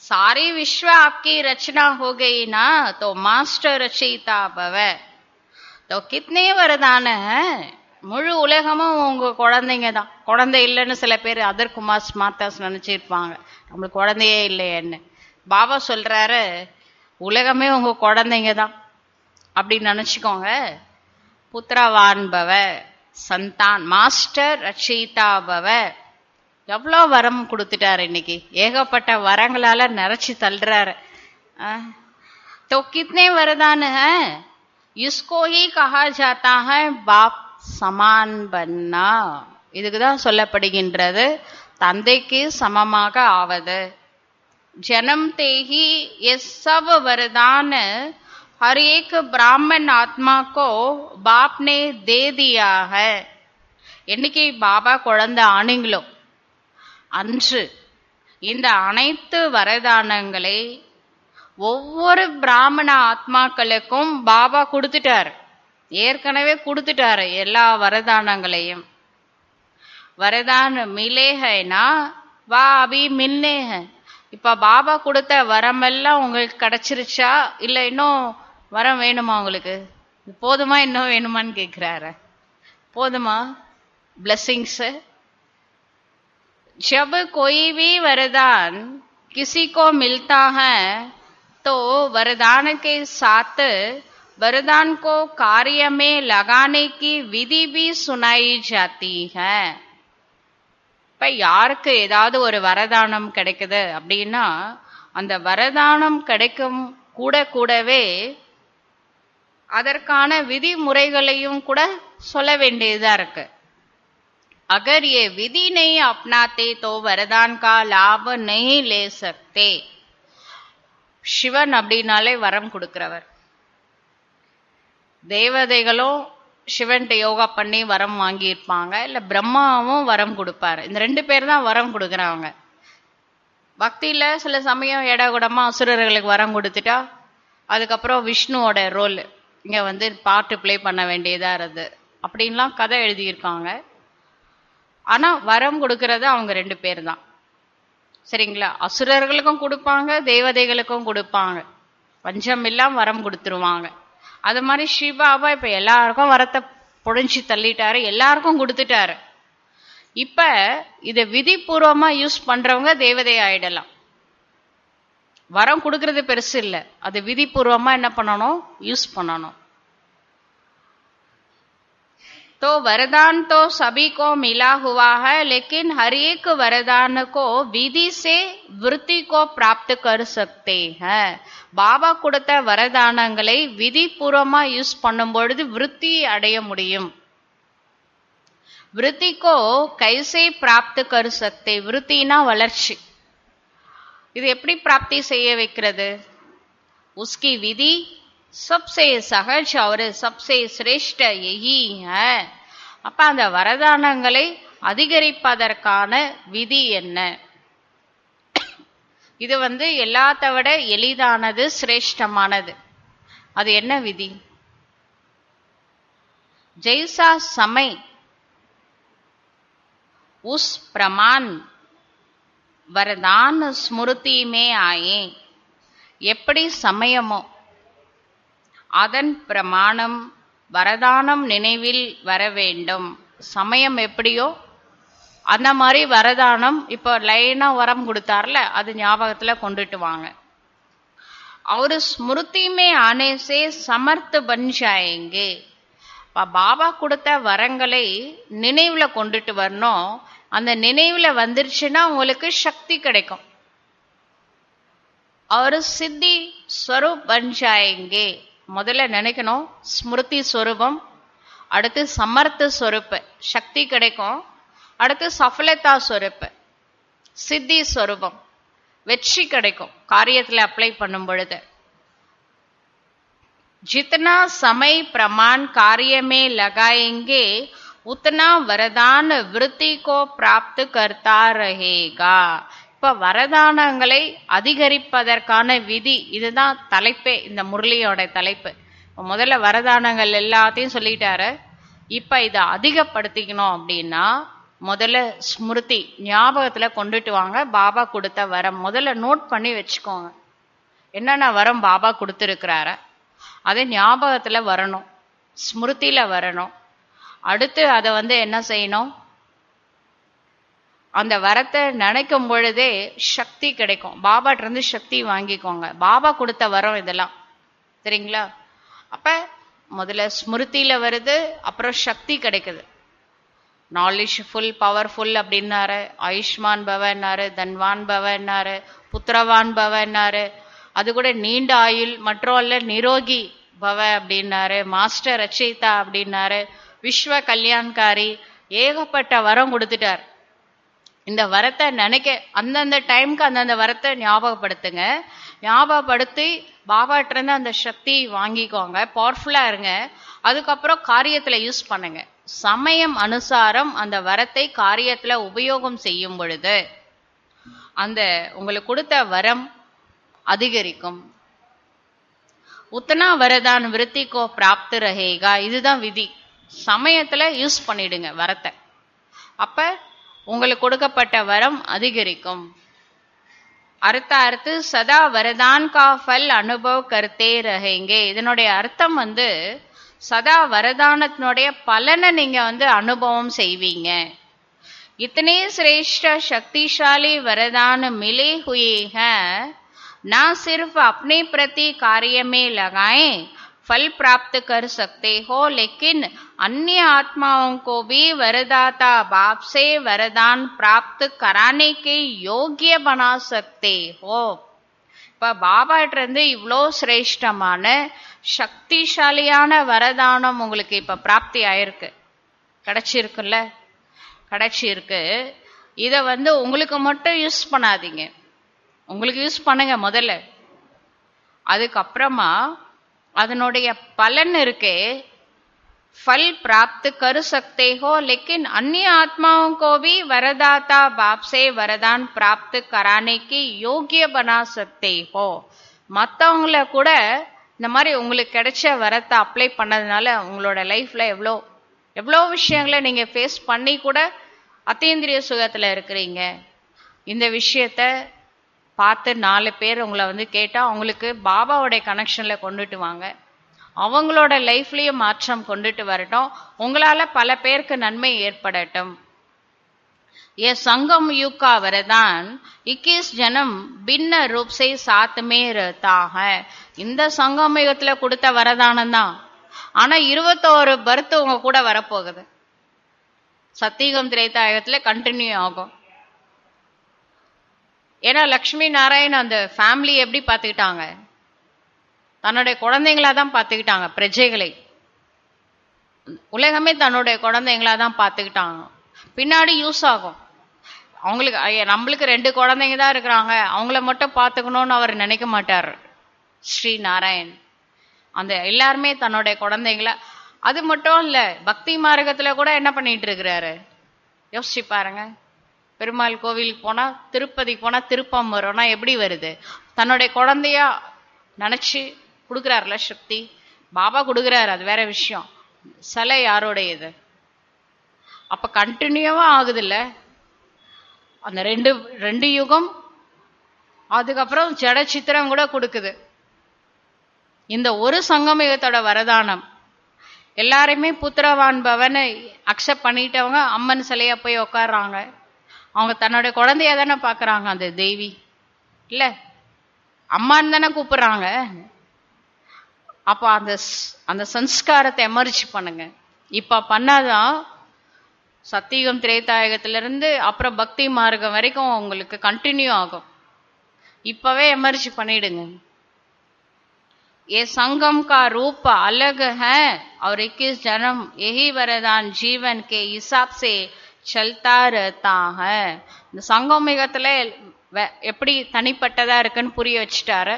सारी विश्व आपकी रचना हो गई ना, तो मास्टर रचयिता भव. तो कितने वरदान है? முழு உலகமும் உங்க குழந்தைங்க தான். குழந்தை இல்லைன்னு சில பேர் அதர் குமார்ஸ் மாதாஸ் நினைச்சிருப்பாங்க, நம்மளுக்கு குழந்தையே இல்லையன்னு. பாபா சொல்றாரு, உலகமே உங்க குழந்தைங்க தான் அப்படின்னு நினைச்சுக்கோங்க. புத்திரவான் பவ, சந்தான், மாஸ்டர் ரச்சயிதா பவ. எவ்வளோ வரம் கொடுத்துட்டாரு இன்னைக்கு. ஏகப்பட்ட வரங்களால நிறைச்சி தள்ளுறாரு. तो कितने वरदान है? इसको ही कहा जाता है बाप समान बनना. இதுக்குதான் சொல்லப்படுகின்றது தந்தைக்கு சமமாக ஆவது. जन्मते ही ये सब वरदान हर एक ब्राह्मण आत्मा को बाप ने दे दिया है. என்னைக்கு பாபா குழந்தை ஆனீங்களோ அன்று இந்த அனைத்து வரதானங்களை ஒவ்வொரு பிராமண ஆத்மாக்களுக்கும் பாபா கொடுத்துட்டார். ஏற்கனவே கொடுத்துட்டாரு எல்லா வரதானங்களையும். வரதான மிலே ஹை நா வா அபி மில்னே ஹை. இப்ப பாபா கொடுத்த வரமெல்லாம் உங்களுக்கு கிடைச்சிருச்சா, இல்ல இன்னும் வரம் வேணுமா உங்களுக்கு? போதுமா, இன்னும் வேணுமான்னு கேக்குறாரு. போதுமா ब्लेसिंग्स? जब कोई भी वरदान किसी को मिलता है तो वरदान के साथ वरदान को कार्य में लगाने की विधि भी सुनाई जाती है. இப்ப யாருக்கு ஏதாவது ஒரு வரதானம் கிடைக்குது அப்படின்னா அந்த வரதானம் கிடைக்கும் கூடவே அதற்கான விதிமுறைகளையும் கூட சொல்ல வேண்டியதா இருக்கு. अगर ये विधि नहीं अपनाते तो वरदान का लाभ नहीं ले सकते. சிவன் அப்படின்னாலே வரம் கொடுக்கிறவர். தேவதைகளும் சிவன்கிட்ட யோகா பண்ணி வரம் வாங்கியிருப்பாங்க, இல்ல பிரம்மாவும் வரம் கொடுப்பாரு. இந்த 2 பேர் தான் வரம் கொடுக்குறாங்க. பக்தியில சில சமயம் இடகுடமா அசுரர்களுக்கு வரம் கொடுத்துட்டா அதுக்கப்புறம் விஷ்ணுவோட ரோல் இங்க வந்து பாட்டு பிளே பண்ண வேண்டியதா இருது அப்படின்லாம் கதை எழுதியிருக்காங்க. ஆனா வரம் கொடுக்கறது அவங்க 2 பேர் தான். சரிங்களா? அசுரர்களுக்கும் கொடுப்பாங்க, தேவதைகளுக்கும் கொடுப்பாங்க. பஞ்சம் இல்லாம வரம் கொடுத்துருவாங்க. அது மாதிரி சிவாபா இப்ப எல்லாருக்கும் வரத்தை பொழிஞ்சு தள்ளிட்டாரு, எல்லாருக்கும் கொடுத்துட்டாரு. இப்ப இத விதிபூர்வமா யூஸ் பண்றவங்க தேவதை ஆயிடலாம். வரம் கொடுக்கறது பெருசு இல்ல, அது விதிபூர்வமா என்ன பண்ணணும், யூஸ் பண்ணணும். तो वरदान तो सभी को मिला हुआ है, लेकिन हर एक वरदान को विधि से वृत्ति को प्राप्त कर सकते हैं. பாபா கொடுத்த வரதானங்களை விதிபூர்வமா யூஸ் பண்ணும் பொழுது விருத்தி அடைய முடியும். விருத்தி को कैसे प्राप्त कर सकते? விருத்தினா வளர்ச்சி. இது எப்படி பிராப்தி செய்ய வைக்கிறது? उसकी विधि सबसे सहज और सबसे श्रेष्ठ यही है. அப்ப அந்த வரதானங்களை அதிகரிப்பதற்கான விதி என்ன? இது வந்து எல்லாத்த விட எளிதானது, சிரேஷ்டமானது. அது என்ன விதி? जैसा समय उस प्रमाण वरदान स्मृति में आए. எப்படி சமயமோ அதன் பிரமாணம் வரதானம் நினைவில் வர வேண்டும். சமயம் எப்படியோ அந்த மாதிரி வரதானம் இப்போ லைனா வரம் கொடுத்தார்ல, அது ஞாபகத்துல கொண்டுட்டு வாங்க. और स्मृति में आने से समर्थ बन जाएंगे. பாபா கொடுத்த வரங்களை நினைவுல கொண்டுட்டு வரணும். அந்த நினைவுல வந்துருச்சுன்னா உங்களுக்கு சக்தி கிடைக்கும். और सिद्धि स्वरूप बन जाएंगे. முதல்ல நினைக்கணும் ஸ்மிருதி ஸ்வரூபம், அடுத்து சமர்த்த ஸ்வரூப் சக்தி கிடைக்கும், அடுத்து சஃலதா ஸ்வரூப் சித்தி ஸ்வரூபம் வெற்றி கிடைக்கும் காரியத்துல அப்ளை பண்ணும் பொழுது. जितना समय प्रमाण कार्य में लगाएंगे उतना वरदान वृत्ति को प्राप्त करता रहेगा. இப்ப வரதானங்களை அதிகரிப்பதற்கான விதி, இதுதான் தலைப்பே, இந்த முரளியோட தலைப்பு. முதல்ல வரதானங்கள் எல்லாத்தையும் சொல்லிட்டாரு. இப்ப இதை அதிகப்படுத்திக்கணும் அப்படின்னா முதல்ல ஸ்மிருதி ஞாபகத்துல கொண்டுட்டு வாங்க. பாபா கொடுத்த வரம் முதல்ல நோட் பண்ணி வச்சுக்கோங்க. என்னென்ன வரம் பாபா கொடுத்துருக்கிறார அதை ஞாபகத்துல வரணும், ஸ்மிருதியில வரணும். அடுத்து அதை வந்து என்ன செய்யணும், அந்த வரத்தை நினைக்கும் பொழுதே சக்தி கிடைக்கும். பாபாட்ட இருந்து சக்தி வாங்கிக்கோங்க. பாபா கொடுத்த வரம் இதெல்லாம், சரிங்களா? அப்ப முதல்ல ஸ்மிருதியில வருது, அப்புறம் சக்தி கிடைக்குது. நாலேஜ் ஃபுல், பவர்ஃபுல் அப்படின்னாரு, ஆயுஷ்மான் பவன்னாரு, தன்வான் பவன்னாரு, புத்திரவான் பவன்னாரு, அது கூட நீண்ட ஆயுள் மற்றும் அல்ல நிரோகி பவ அப்படின்னாரு, மாஸ்டர் ரச்சயிதா அப்படின்னாரு, விஸ்வ கல்யாண்காரி, ஏகப்பட்ட வரம் கொடுத்துட்டார். இந்த வரத்தை நினைக்க அந்தந்த டைமுக்கு அந்தந்த வரத்தை ஞாபகப்படுத்துங்க. ஞாபகப்படுத்தி பாபாட்ட இருந்து அந்த சக்தி வாங்கிக்கோங்க, பவர்ஃபுல்லா இருங்க. அதுக்கப்புறம் காரியத்துல யூஸ் பண்ணுங்க. சமயம் அனுசாரம் அந்த வரத்தை காரியத்துல உபயோகம் செய்யும் பொழுது அந்த உங்களுக்கு கொடுத்த வரம் அதிகரிக்கும். உத்தனா வரதான் விருத்திக்கோ பிராப்து ரஹேகா. இதுதான் விதி. சமயத்துல யூஸ் பண்ணிடுங்க வரத்தை. அப்ப உங்களுக்கு கொடுக்கப்பட்ட வரம் அதிகரிக்கும். அர்த்தார்த்து சதா வரதான் கா ஃபல் அனுபவ கர்த்தே ரஹேங்கே. இதனுடைய அர்த்தம் வந்து சதா வரதானத்தினுடைய பலனை நீங்க வந்து அனுபவம் செய்வீங்க. इतने श्रेष्ठ शक्तिशाली वरदान मिले हुए हैं, ना सिर्फ अपने प्रति कार्य में लगाएं फल प्राप्त कर सकते हो, लेकिन अन्य आत्माओं को भी वरदाता बाप से वरदान प्राप्त कराने के योग्य बना सकते हो. இப்ப பாபாட்ட இருந்து இவ்வளோ சிரேஷ்டமான சக்திசாலியான வரதானம் உங்களுக்கு இப்ப பிராப்தி ஆயிருக்கு, கிடைச்சிருக்குல்ல, கிடைச்சிருக்கு. இதை வந்து உங்களுக்கு மட்டும் யூஸ் பண்ணாதீங்க, உங்களுக்கு யூஸ் பண்ணுங்க முதல்ல. அதுக்கப்புறமா அதனுடைய பலன் இருக்கே, फल प्राप्त कर सकते हो, लेकिन अन्य आत्माओं को भी वरदाता बाप से वरदान प्राप्त कराने की योग्य बना सकते हो. மற்றவங்கள கூட இந்த மாதிரி உங்களுக்கு கிடைச்ச வரத்தை அப்ளை பண்ணதுனால உங்களோட லைஃப்ல எவ்வளோ விஷயங்களை நீங்க ஃபேஸ் பண்ணி கூட அத்தீந்திரிய சுகத்துல இருக்கிறீங்க. இந்த விஷயத்த பார்த்து 4 பேர் உங்களை வந்து கேட்டா அவங்களுக்கு பாபாவோடைய கனெக்ஷன்ல கொண்டுட்டு வாங்க, அவங்களோட லைஃப்லயும் மாற்றம் கொண்டுட்டு வரட்டும், உங்களால பல பேருக்கு நன்மை ஏற்படட்டும். ये संगम युग का वरदान 21 जन्म भिन्न रूप से साथ में रहता है. இந்த சங்கம யுகத்துல கொடுத்த வரதானம் தான், ஆனா 21 பர்த் உங்க கூட வரப்போகுது. சத்தியுகம் திரேதாயுகத்துல கண்டினியூ ஆகும். ஏன்னா லக்ஷ்மி நாராயண் அந்த ஃபேமிலி எப்படி பார்த்துக்கிட்டாங்க, தன்னுடைய குழந்தைங்களா தான் பார்த்துக்கிட்டாங்க. பிரஜைகளை உலகமே தன்னுடைய குழந்தைங்களா தான் பார்த்துக்கிட்டாங்க. பின்னாடி யூஸ் ஆகும் அவங்களுக்கு. நம்மளுக்கு 2 குழந்தைங்க தான் இருக்கிறாங்க, அவங்கள மட்டும் பார்த்துக்கணும்னு அவர் நினைக்க மாட்டார் ஸ்ரீ நாராயண். அந்த எல்லாருமே தன்னுடைய குழந்தைங்கள. அது மட்டும் இல்ல, பக்தி மார்க்கத்துல கூட என்ன பண்ணிட்டு இருக்கிறாரு யோசிச்சு பாருங்க. பெருமாள் கோவிலுக்கு போனா, திருப்பதி போனா திருப்பம் வரும்னா எப்படி வருது? தன்னுடைய குழந்தையா நினைச்சு கொடுக்குறாருல சக்தி. பாபா கொடுக்குறாரு, அது வேற விஷயம். சிலை யாரோடையது? அப்ப கண்டினியூவா ஆகுது இல்ல அந்த ரெண்டு யுகம். அதுக்கப்புறம் ஜட சித்திரம் கூட கொடுக்குது. இந்த ஒரு சங்கம யுகத்தோட வரதானம் எல்லாருமே புத்திரவான் பவனை அக்செப்ட் பண்ணிட்டவங்க அம்மன் சிலையா போய் உட்கார்றாங்க. அவங்க தன்னுடைய குழந்தைய தானே பாக்குறாங்க, அந்த தேவி இல்ல அம்மான்னு தானே கூப்பிடுறாங்க. அப்ப அந்த சன்ஸ்காரத்தை எமர்ஜ் பண்ணுங்க. இப்ப பண்ணாதான் சத்தியுகம் திரேதாயுகத்திலிருந்து அப்புறம் பக்தி மார்க்கம் வரைக்கும் உங்களுக்கு கண்டினியூ ஆகும். இப்பவே எமர்ஜ் பண்ணிடுங்க. ये संगम का रूप अलग है और 21 जन्म यही वरदान जीवन के हिसाब से चलता रहता है. இந்த சங்கமயுகத்துல எப்படி தனிப்பட்டதா இருக்குன்னு புரிய வச்சுட்டாரு.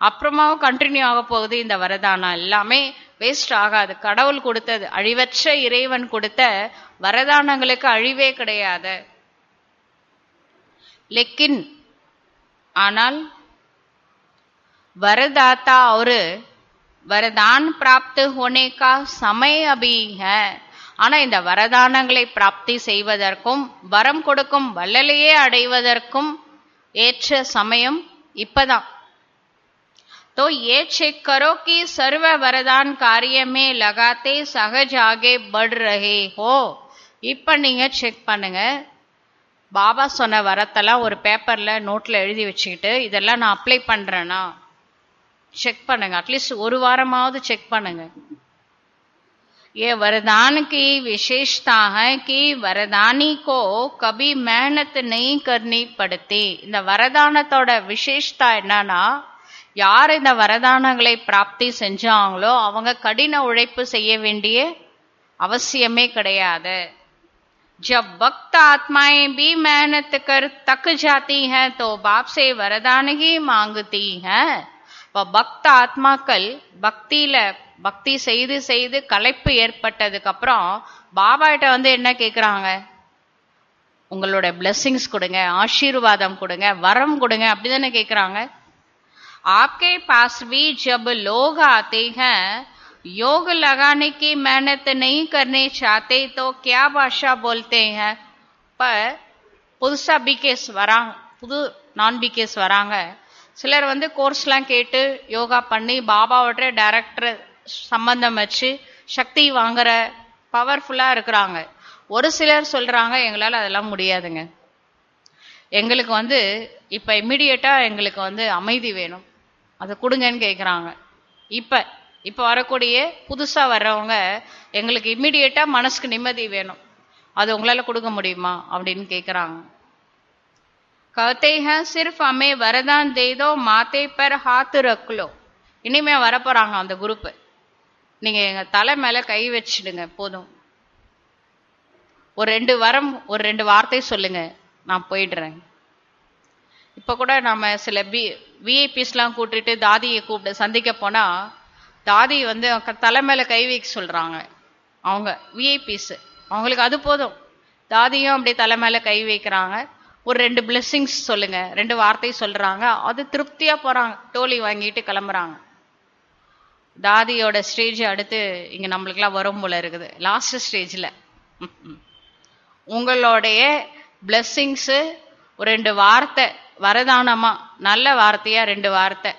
அப்புறமாவும் கண்டினியூ ஆக போகுது. இந்த வரதானம் எல்லாமே வேஸ்ட் ஆகாது. கடவுள் கொடுத்தது, அழிவற்ற இறைவன் கொடுத்த வரதானங்களுக்கு அழிவே கிடையாது. लेकिन ஆனால் वरदाता और वरदान प्राप्त होने का समय अभी है. ஆனா இந்த வரதானங்களை பிராப்தி செய்வதற்கும் வரம் கொடுக்கும் வல்லலையே அடைவதற்கும் ஏற்ற சமயம் இப்பதான். तो ये चेक करो कि सर्व वरदान कार्य में लगाते सहज आगे बढ़ रहे हो. இப்ப நீங்க செக் பண்ணுங்க. பாபா சொன்ன வரத்தெல்லாம் ஒரு பேப்பர்ல நோட்ல எழுதி வச்சுக்கிட்டு இதெல்லாம் நான் அப்ளை பண்றேன்னா செக் பண்ணுங்க. அட்லீஸ்ட் ஒரு வாரமாவது செக் பண்ணுங்க. ये वरदान की विशेषता है कि वरदानी को कभी मेहनत नहीं करनी पड़ती. இந்த வரதானத்தோட விசேஷதா என்னன்னா, யார் இந்த வரதானங்களை பிராப்தி செஞ்சாங்களோ அவங்க கடின உழைப்பு செய்ய வேண்டிய அவசியமே கிடையாது. जब भक्त आत्माएं भी मेहनत कर तक जाती हैं तो बाप से वरदान ही मांगती हैं. இப்போ பக்த ஆத்மாக்கள் பக்தி செய்து செய்து களைப்பு ஏற்பட்டதுக்கு அப்புறம் பாபா கிட்ட வந்து என்ன கேட்குறாங்க? உங்களோட பிளெஸிங்ஸ் கொடுங்க, ஆசீர்வாதம் கொடுங்க, வரம் கொடுங்க, அப்படிதானே கேட்குறாங்க. आपके पास भी जब लोग आते हैं योग लगाने की मेहनत नहीं करने चाहते तो क्या भाषा बोलते हैं? पर புதுசா பிகேஸ் வராங்க, நான்-பிகேஸ் வராங்க. சிலர் வந்து கோர்ஸ்லாம் கேட்டு யோகா பண்ணி பாபாவோட டைரக்டர் சம்பந்தம் வச்சு சக்தி வாங்குற பவர்ஃபுல்லா இருக்கிறாங்க. ஒரு சிலர் சொல்றாங்க எங்களால் அதெல்லாம் முடியாதுங்க, எங்களுக்கு வந்து இப்ப இம்மிடியட்டா எங்களுக்கு வந்து அமைதி வேணும், அதை கொடுங்கன்னு கேட்குறாங்க. இப்ப வரக்கூடிய புதுசா வர்றவங்க எங்களுக்கு இம்மிடியட்டா மனசுக்கு நிம்மதி வேணும், அது உங்களால கொடுக்க முடியுமா அப்படின்னு கேட்குறாங்க. कहते हैं सिर्फ हमें वरदान दे दो, माथे पर हाथ रख लो. இனிமே வரப்போறாங்க அந்த குரூப். நீங்க எங்க தலை மேல கை வச்சிடுங்க போதும், ஒரு 2 வரம், ஒரு 2 வார்த்தை சொல்லுங்க, நான் போயிடுறேன். இப்ப கூட நம்ம சில விஐபிஸ்லாம் கூட்டிட்டு தாதியை கூப்பிட்டு சந்திக்க போனா தாதி வந்து தலை மேல கை வைக்க சொல்றாங்க. அவங்க விஐபிஸ், அவங்களுக்கு அது போதும். தாதியும் அப்படி தலை மேல கை வைக்கிறாங்க, ஒரு 2 பிளெஸிங்ஸ் சொல்லுங்க, 2 வார்த்தை சொல்றாங்க, அது திருப்தியா போறாங்க, டோலி வாங்கிட்டு கிளம்புறாங்க. தாதியோட ஸ்டேஜ் அடுத்து இங்க நம்மளுக்குலாம் வரும் போல இருக்குது, லாஸ்ட் ஸ்டேஜ்ல. உங்களுடைய பிளெஸிங்ஸ் ஒரு 2 வார்த்தை வரதானமா, நல்ல வார்த்தையா 2 வார்த்தை,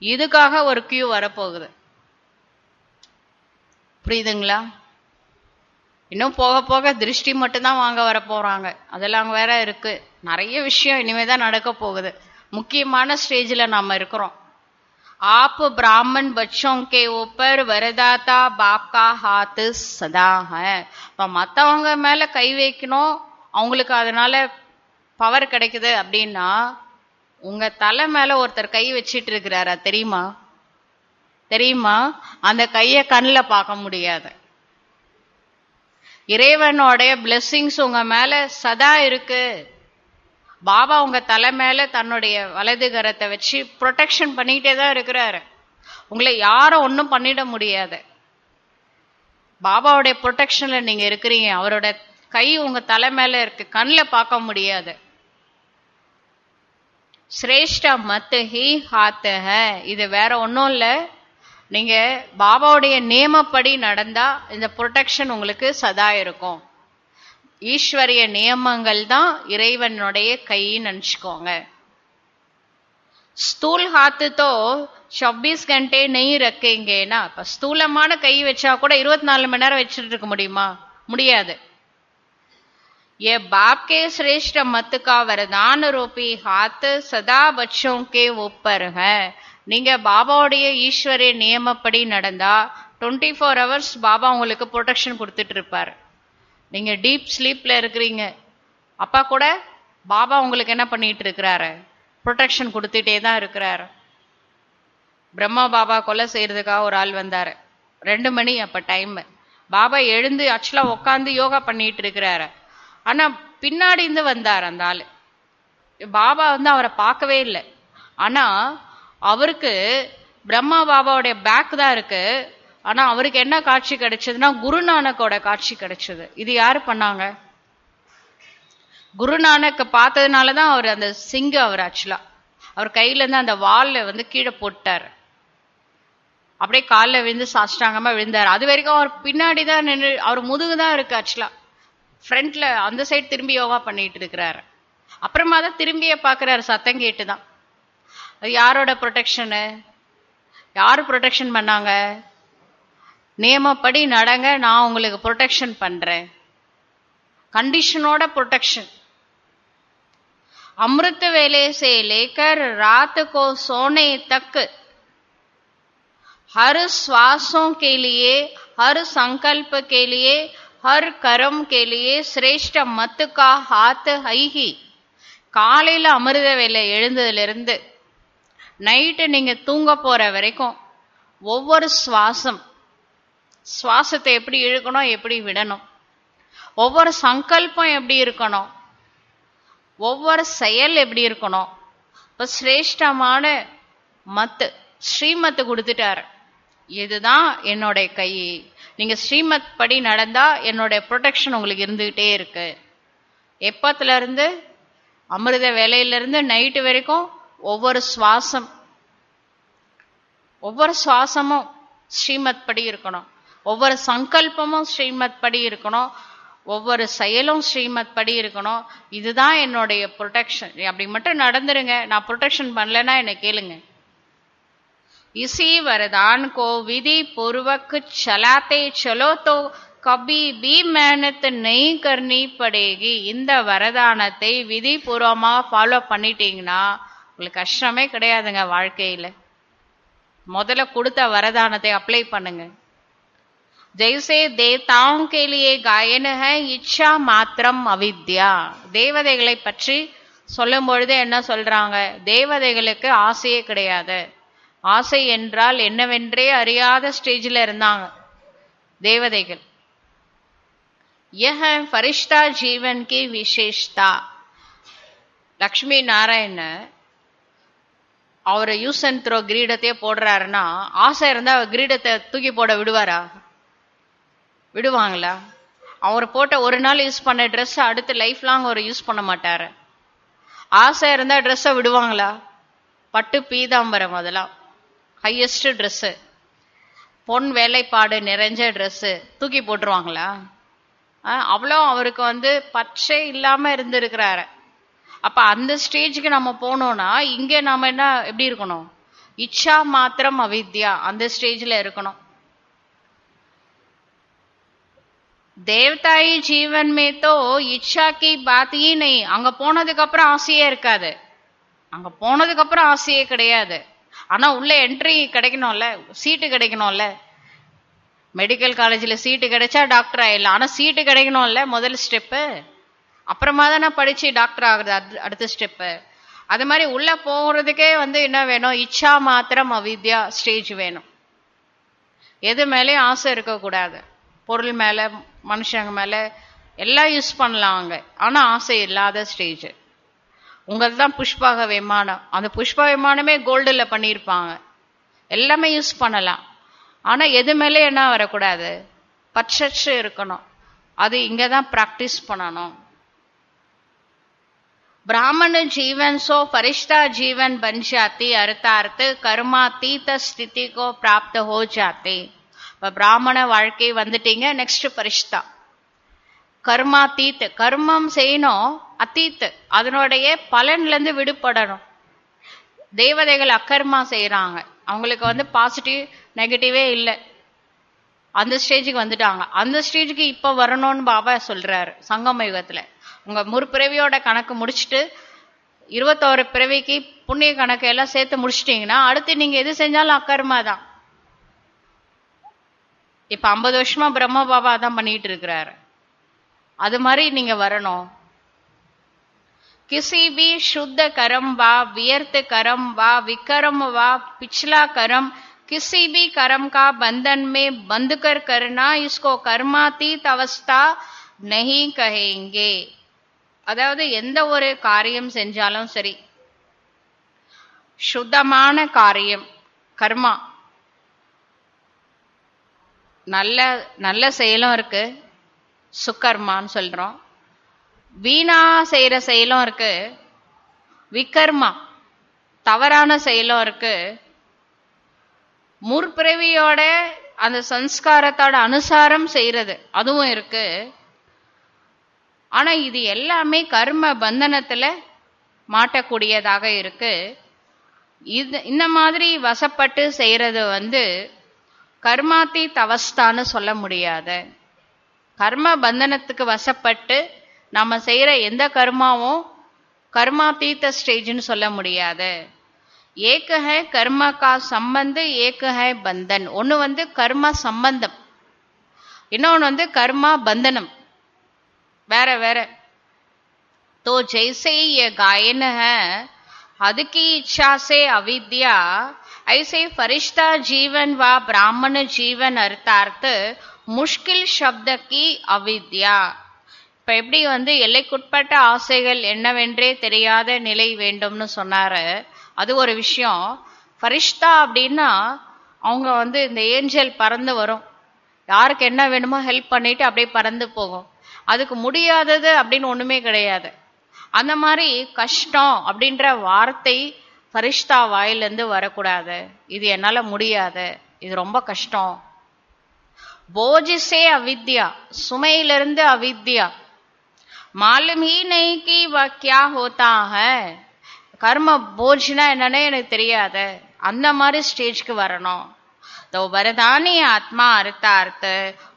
இதுக்காக ஒரு கியூ வரப்போகுது. புரியுதுங்களா? இன்னும் போக போக திருஷ்டி மட்டும்தான் வாங்க வர போறாங்க, அதெல்லாம் வேற இருக்கு, நிறைய விஷயம் இனிமேதான் நடக்க போகுது. முக்கியமான ஸ்டேஜ்ல நாம இருக்கிறோம். आप ब्राह्मण बच्चों के ऊपर वरदाता बाप का हाथ सदा है. மத்தவங்க மேல கை வைக்கணும், அவங்களுக்கு அதனால பவர் கிடைக்குது அப்படின்னா உங்க தலை மேல ஒருத்தர் கை வச்சிட்டு இருக்கிறாரா தெரியுமா? தெரியுமா? அந்த கைய கண்ணில் பார்க்க முடியாது. இறைவனோடைய பிளெஸிங்ஸ் உங்க மேல சதா இருக்கு. பாபா உங்க தலை மேல தன்னுடைய வலது கரத்தை வச்சு ப்ரொடெக்ஷன் பண்ணிக்கிட்டே தான் இருக்கிறாரு. உங்களை யாரும் ஒன்றும் பண்ணிட முடியாது. பாபாவுடைய ப்ரொடெக்ஷன்ல நீங்க இருக்கிறீங்க, அவரோட கை உங்க தலை மேல இருக்கு, கண்ணில் பார்க்க முடியாது. சிரேஷ்ட மத் ஹி ஹாத் ஹை, இது வேற ஒன்றும் இல்லை. நீங்க பாபாவுடைய நியமப்படி நடந்தா இந்த ப்ரொடெக்ஷன் உங்களுக்கு சதா இருக்கும். ஈஸ்வரிய நியமங்கள் தான் இறைவனுடைய கைன்னு நினைச்சுக்கோங்க. ஸ்தூல் ஹாத்து தோ 24 घंटे नहीं रखेंगेனா, இப்ப ஸ்தூலமான கை வச்சா கூட 24 மணி நேரம் வச்சுட்டு இருக்க முடியுமா? முடியாது. ये बाप के श्रेष्ठ मत का वरदान रूपी हाथ सदा बच्चों के ऊपर है. நீங்க பாபாவுடைய ஈஸ்வரிய நியமப்படி நடந்தா 24 hours பாபா உங்களுக்கு ப்ரொடெக்ஷன் கொடுத்துட்டு இருப்பாரு. நீங்க டீப் ஸ்லீப்ல இருக்கிறீங்க, அப்பா கூட பாபா உங்களுக்கு என்ன பண்ணிட்டு இருக்கிறாரு? ப்ரொடெக்ஷன் கொடுத்துட்டே தான் இருக்கிறாரு. பிரம்மா பாபா கொலை செய்யறதுக்காக ஒரு ஆள் வந்தாரு, 2 மணி அப்ப டைம். பாபா எழுந்து ஆக்சுவலா உட்காந்து யோகா பண்ணிட்டு இருக்கிறாரு. ஆனா பின்னாடி இருந்து வந்தார் அந்த ஆளு. பாபா வந்து அவரை பார்க்கவே இல்லை. ஆனா அவருக்கு பிரம்மா பாபாவுடைய பேக் தான் இருக்கு. ஆனா அவருக்கு என்ன காட்சி கிடைச்சதுன்னா குருநானக்கோட காட்சி கிடைச்சது. இது யாரு பண்ணாங்க? குருநானக் பார்த்ததுனாலதான் அவர் அந்த சிங்கு, அவர் ஆக்சுவலா அவர் கையில இருந்து அந்த வால்ல வந்து கீழே போட்டார். அப்படியே காலில் விழுந்து சாஷ்டாங்கமா விழுந்தார். அது வரைக்கும் அவர் பின்னாடி தான் நின்று, அவர் முதுகு தான் இருக்கு ஆக்சுவலா, ஃப்ரண்ட்ல அந்த சைடு திரும்பி யோகா பண்ணிட்டு இருக்கிறாரு. அப்புறமா தான் திரும்பியே பார்க்கிறாரு, சத்தம் கேட்டுதான். அது யாரோட ப்ரொடெக்ஷனு? யாரு ப்ரொடெக்ஷன் பண்ணாங்க? நியமப்படி நடங்க, நான் உங்களுக்கு ப்ரொடெக்ஷன் பண்றேன், कंडीशनोட प्रोटेक्शन। अमृत वेले से लेकर रात को सोने तक हर श्वासों के लिए, हर संकल्प के लिए, हर कर्म के लिए श्रेष्ठ मत का हाथ है ही। காலையில அமிர்த வேலை எழுந்ததுல இருந்து நைட்டு நீங்க தூங்க போற வரைக்கும் ஒவ்வொரு சுவாசத்தை எப்படி இழுக்கணும், எப்படி விடணும், ஒவ்வொரு சங்கல்பம் எப்படி இருக்கணும், ஒவ்வொரு செயல் எப்படி இருக்கணும். இப்ப சிரேஷ்டமான மத்து ஸ்ரீமத் கொடுத்துட்டாரு. இதுதான் என்னுடைய கை, நீங்க ஸ்ரீமத் படி நடந்தா என்னுடைய ப்ரொடெக்ஷன் உங்களுக்கு இருந்துகிட்டே இருக்கு. எப்பத்துல இருந்து? அமிர்த வேலையிலிருந்து நைட்டு வரைக்கும் ஒவ்வொரு சுவாசமும் ஸ்ரீமத் படி இருக்கணும், ஒவ்வொரு சங்கல்பமும் ஸ்ரீமத் படி இருக்கணும், ஒவ்வொரு செயலும் ஸ்ரீமத் படி இருக்கணும். இதுதான் என்னுடைய ப்ரொடெக்ஷன். அப்படி மட்டும் நடந்துருங்க, நான் ப்ரொடெக்ஷன் பண்ணலன்னா என்ன கேளுங்க. इसी वरदान को विधि पूर्वक चलाते चलो तो कभी भी मेहनत नहीं करनी पड़ेगी. இந்த வரதானத்தை விதி பூர்வமா ஃபாலோ பண்ணிட்டீங்கன்னா உங்களுக்கு கஷ்டமே கிடையாதுங்க வாழ்க்கையில. முதல்ல கொடுத்த வரதானத்தை அப்ளை பண்ணுங்க. जैसे देवताओं के लिए गायन है इच्छा मात्रम अविद्या. தேவதைகளை பற்றி சொல்லும் பொழுது என்ன சொல்றாங்க? தேவதைகளுக்கு ஆசையே கிடையாது. ஆசை என்றால் என்னவென்றே அறியாத ஸ்டேஜில் இருந்தாங்க தேவதைகள். यह फरिश्ता जीवन की विशेषता. லக்ஷ்மி நாராயண அவரை யூஸ் அண்ட் த்ரோ கிரீடத்தையே போடுறாருன்னா, ஆசை இருந்தா கிரீடத்தை தூக்கி போட விடுவாரா? விடுவாங்களா? அவர் போட்ட ஒரு நாள் யூஸ் பண்ண ட்ரெஸ் அடுத்து லைஃப் லாங் அவர் யூஸ் பண்ண மாட்டாரு. ஆசை இருந்தா ட்ரெஸ்ஸை விடுவாங்களா? பட்டு பீதாம்பரம் அதெல்லாம் ஹையஸ்ட் ட்ரெஸ்ஸு, பொன் வேலைப்பாடு நிறைஞ்ச ட்ரெஸ்ஸு தூக்கி போட்டுருவாங்களா? அவ்வளோ அவருக்கு வந்து பச்சை இல்லாம இருந்திருக்கிறாரு. அப்ப அந்த ஸ்டேஜுக்கு நம்ம போனோம்னா இங்க நாம என்ன எப்படி இருக்கணும்? இச்சா மாத்திரம் அவித்யா, அந்த ஸ்டேஜ்ல இருக்கணும். தேவதாயி ஜீவன் மே தோ இச்சா கி பாத் ஹி நஹி. அங்க போனதுக்கு அப்புறம் ஆசையே இருக்காது. அங்க போனதுக்கு அப்புறம் ஆசையே கிடையாது. ஆனா உள்ள என்ட்ரி கிடைக்கணும்ல, சீட்டு கிடைக்கணும்ல. மெடிக்கல் காலேஜில் சீட்டு கிடைச்சா டாக்டர் ஆயிடலாம். ஆனா சீட்டு கிடைக்கணும்ல, முதல் ஸ்டெப்பு. அப்புறமா தானே படிச்சு டாக்டர் ஆகுறது அடுத்த ஸ்டெப்பு. அது மாதிரி உள்ள போகிறதுக்கே வந்து என்ன வேணும்? இச்சா மாத்திரம் அவித்யா ஸ்டேஜ் வேணும். எது மேலேயும் ஆசை இருக்கக்கூடாது. பொருள் மேல, மனுஷங்க மேல எல்லாம் யூஸ் பண்ணலாம் அங்க. ஆனா ஆசை இல்லாத ஸ்டேஜ். உங்களுக்கு தான் புஷ்பக விமானம், அந்த புஷ்ப விமானமே கோல்டுல பண்ணியிருப்பாங்க. எல்லாமே யூஸ் பண்ணலாம். ஆனா எது மேலே என்ன வரக்கூடாது? பற்றற்று இருக்கணும். அது இங்க தான் பிராக்டிஸ் பண்ணணும். ब्राह्मण जीवन सो फरिश्ता जीवन बन जाती, अर्थात कर्मातीत स्थिति को प्राप्त हो जाते. பிராமண வாழ்க்கை வந்துட்டீங்க, நெக்ஸ்ட் பரிஷ்தா. கர்மாத்தீத், கர்மம் செய்யணும், அத்தீத் அதனுடைய பலன்ல இருந்து விடுபடணும். தேவதைகள் அக்கர்மா செய்யறாங்க, அவங்களுக்கு வந்து பாசிட்டிவ் நெகட்டிவே இல்லை. அந்த ஸ்டேஜுக்கு வந்துட்டாங்க. அந்த ஸ்டேஜுக்கு இப்ப வரணும்னு பாபா சொல்றாரு சங்கம யுகத்துல. உங்க முற்பிறவியோட கணக்கு முடிச்சுட்டு 21 பிறவிக்கு புண்ணிய கணக்கு எல்லாம் சேர்த்து முடிச்சிட்டீங்கன்னா அடுத்து நீங்க எது செஞ்சாலும் அக்கர்மா தான். இப்ப 50 வருஷமா பிரம்ம பாபா தான் பண்ணிட்டு இருக்கிறாரு. அது மாதிரி நீங்க வரணும். किसी भी शुद्ध कर्म व व्यर्थ कर्म व विकर्म व पिछला कर्म किसी भी कर्म का बंधन में बंध कर करना, इसको कर्मातीत अवस्था नहीं कहेंगे. அதாவது எந்த ஒரு காரியம் செஞ்சாலும் சரி, சுத்தமான காரியம் கர்மா, நல்ல நல்ல செயலும் இருக்கு, சுக்கர்மான்னு சொல்றோம். வீணா செய்யற செயலும் இருக்கு, விகர்மா தவறான செயலும் இருக்கு. முற்பிறவியோட அந்த சம்ஸ்காரத்தோட அனுசாரம் செய்யறது அதுவும் இருக்கு. ஆனா இது எல்லாமே கர்ம பந்தனத்துல மாட்டக்கூடியதாக இருக்கு. இந்த மாதிரி வசப்பட்டு செய்யறது வந்து கர்மாத்தீத் அவஸ்தான்னு சொல்ல முடியாது. கர்ம பந்தனத்துக்கு வசப்பட்டு நம்ம செய்யற எந்த கர்மாவும் கர்மாத்தீத்த ஸ்டேஜ்னு சொல்ல முடியாது. ஏக ஹை கர்மா கா சம்பந்த, ஏக ஹை பந்தன். ஒன்னு வந்து கர்மா சம்பந்தம், இன்னொன்னு வந்து கர்மா பந்தனம், வேற வேற. तो जैसे ये गायन है हद की इच्छा से अविद्या, ऐसे फरिश्ता जीवन व ब्राह्मण जीवन अर्थात मुश्किल शब्द की अविद्या. இப்ப எப்படி வந்து எல்லைக்குட்பட்ட ஆசைகள் என்னவென்றே தெரியாத நிலை வேண்டும்னு சொன்னாரு, அது ஒரு விஷயம். ஃபரிஷ்தா அப்படின்னா அவங்க வந்து இந்த ஏஞ்சல் பறந்து வரும், யாருக்கு என்ன வேணுமோ ஹெல்ப் பண்ணிட்டு அப்படியே பறந்து போகும். அதுக்கு முடியாதது அப்படின்னு ஒண்ணுமே கிடையாது. அந்த மாதிரி கஷ்டம் அப்படின்ற வார்த்தை ஃபரிஷ்தா வாயிலிருந்து வரக்கூடாது. இது என்னால முடியாது, இது ரொம்ப கஷ்டம். बोझ से अविद्या, சுமையிலிருந்து அவித்யா. मालूम ही नहीं कि वह क्या होता है. கர்ம போஜ்னா என்னன்னே எனக்கு தெரியாது, அந்த மாதிரி ஸ்டேஜ்க்கு வரணும். तो वरदानी आत्मा अर्थार्थ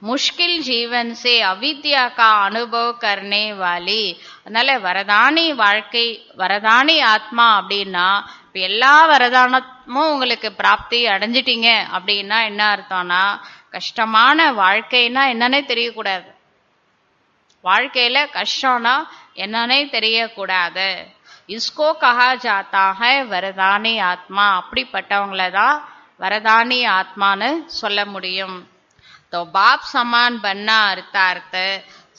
मुश्किल जीवन से अविद्या का अनुभव करने वाली. அதனால வரதானி வாழ்க்கை, வரதானி ஆத்மா அப்படின்னா இப்ப எல்லா வரதானமும் உங்களுக்கு பிராப்தி அடைஞ்சிட்டீங்க அப்படின்னா என்ன அர்த்தம்னா, கஷ்டமான வாழ்க்கைன்னா என்னன்னே தெரியக்கூடாது. வாழ்க்கையில கஷ்டம்னா என்னன்னே தெரியக்கூடாது. इसको कहा जाता है वरदानी आत्मा. அப்படிப்பட்டவங்கள தான் वरदानी आत्माன்னு சொல்ல முடியும். तो बाप समान बनना अर्थार्थ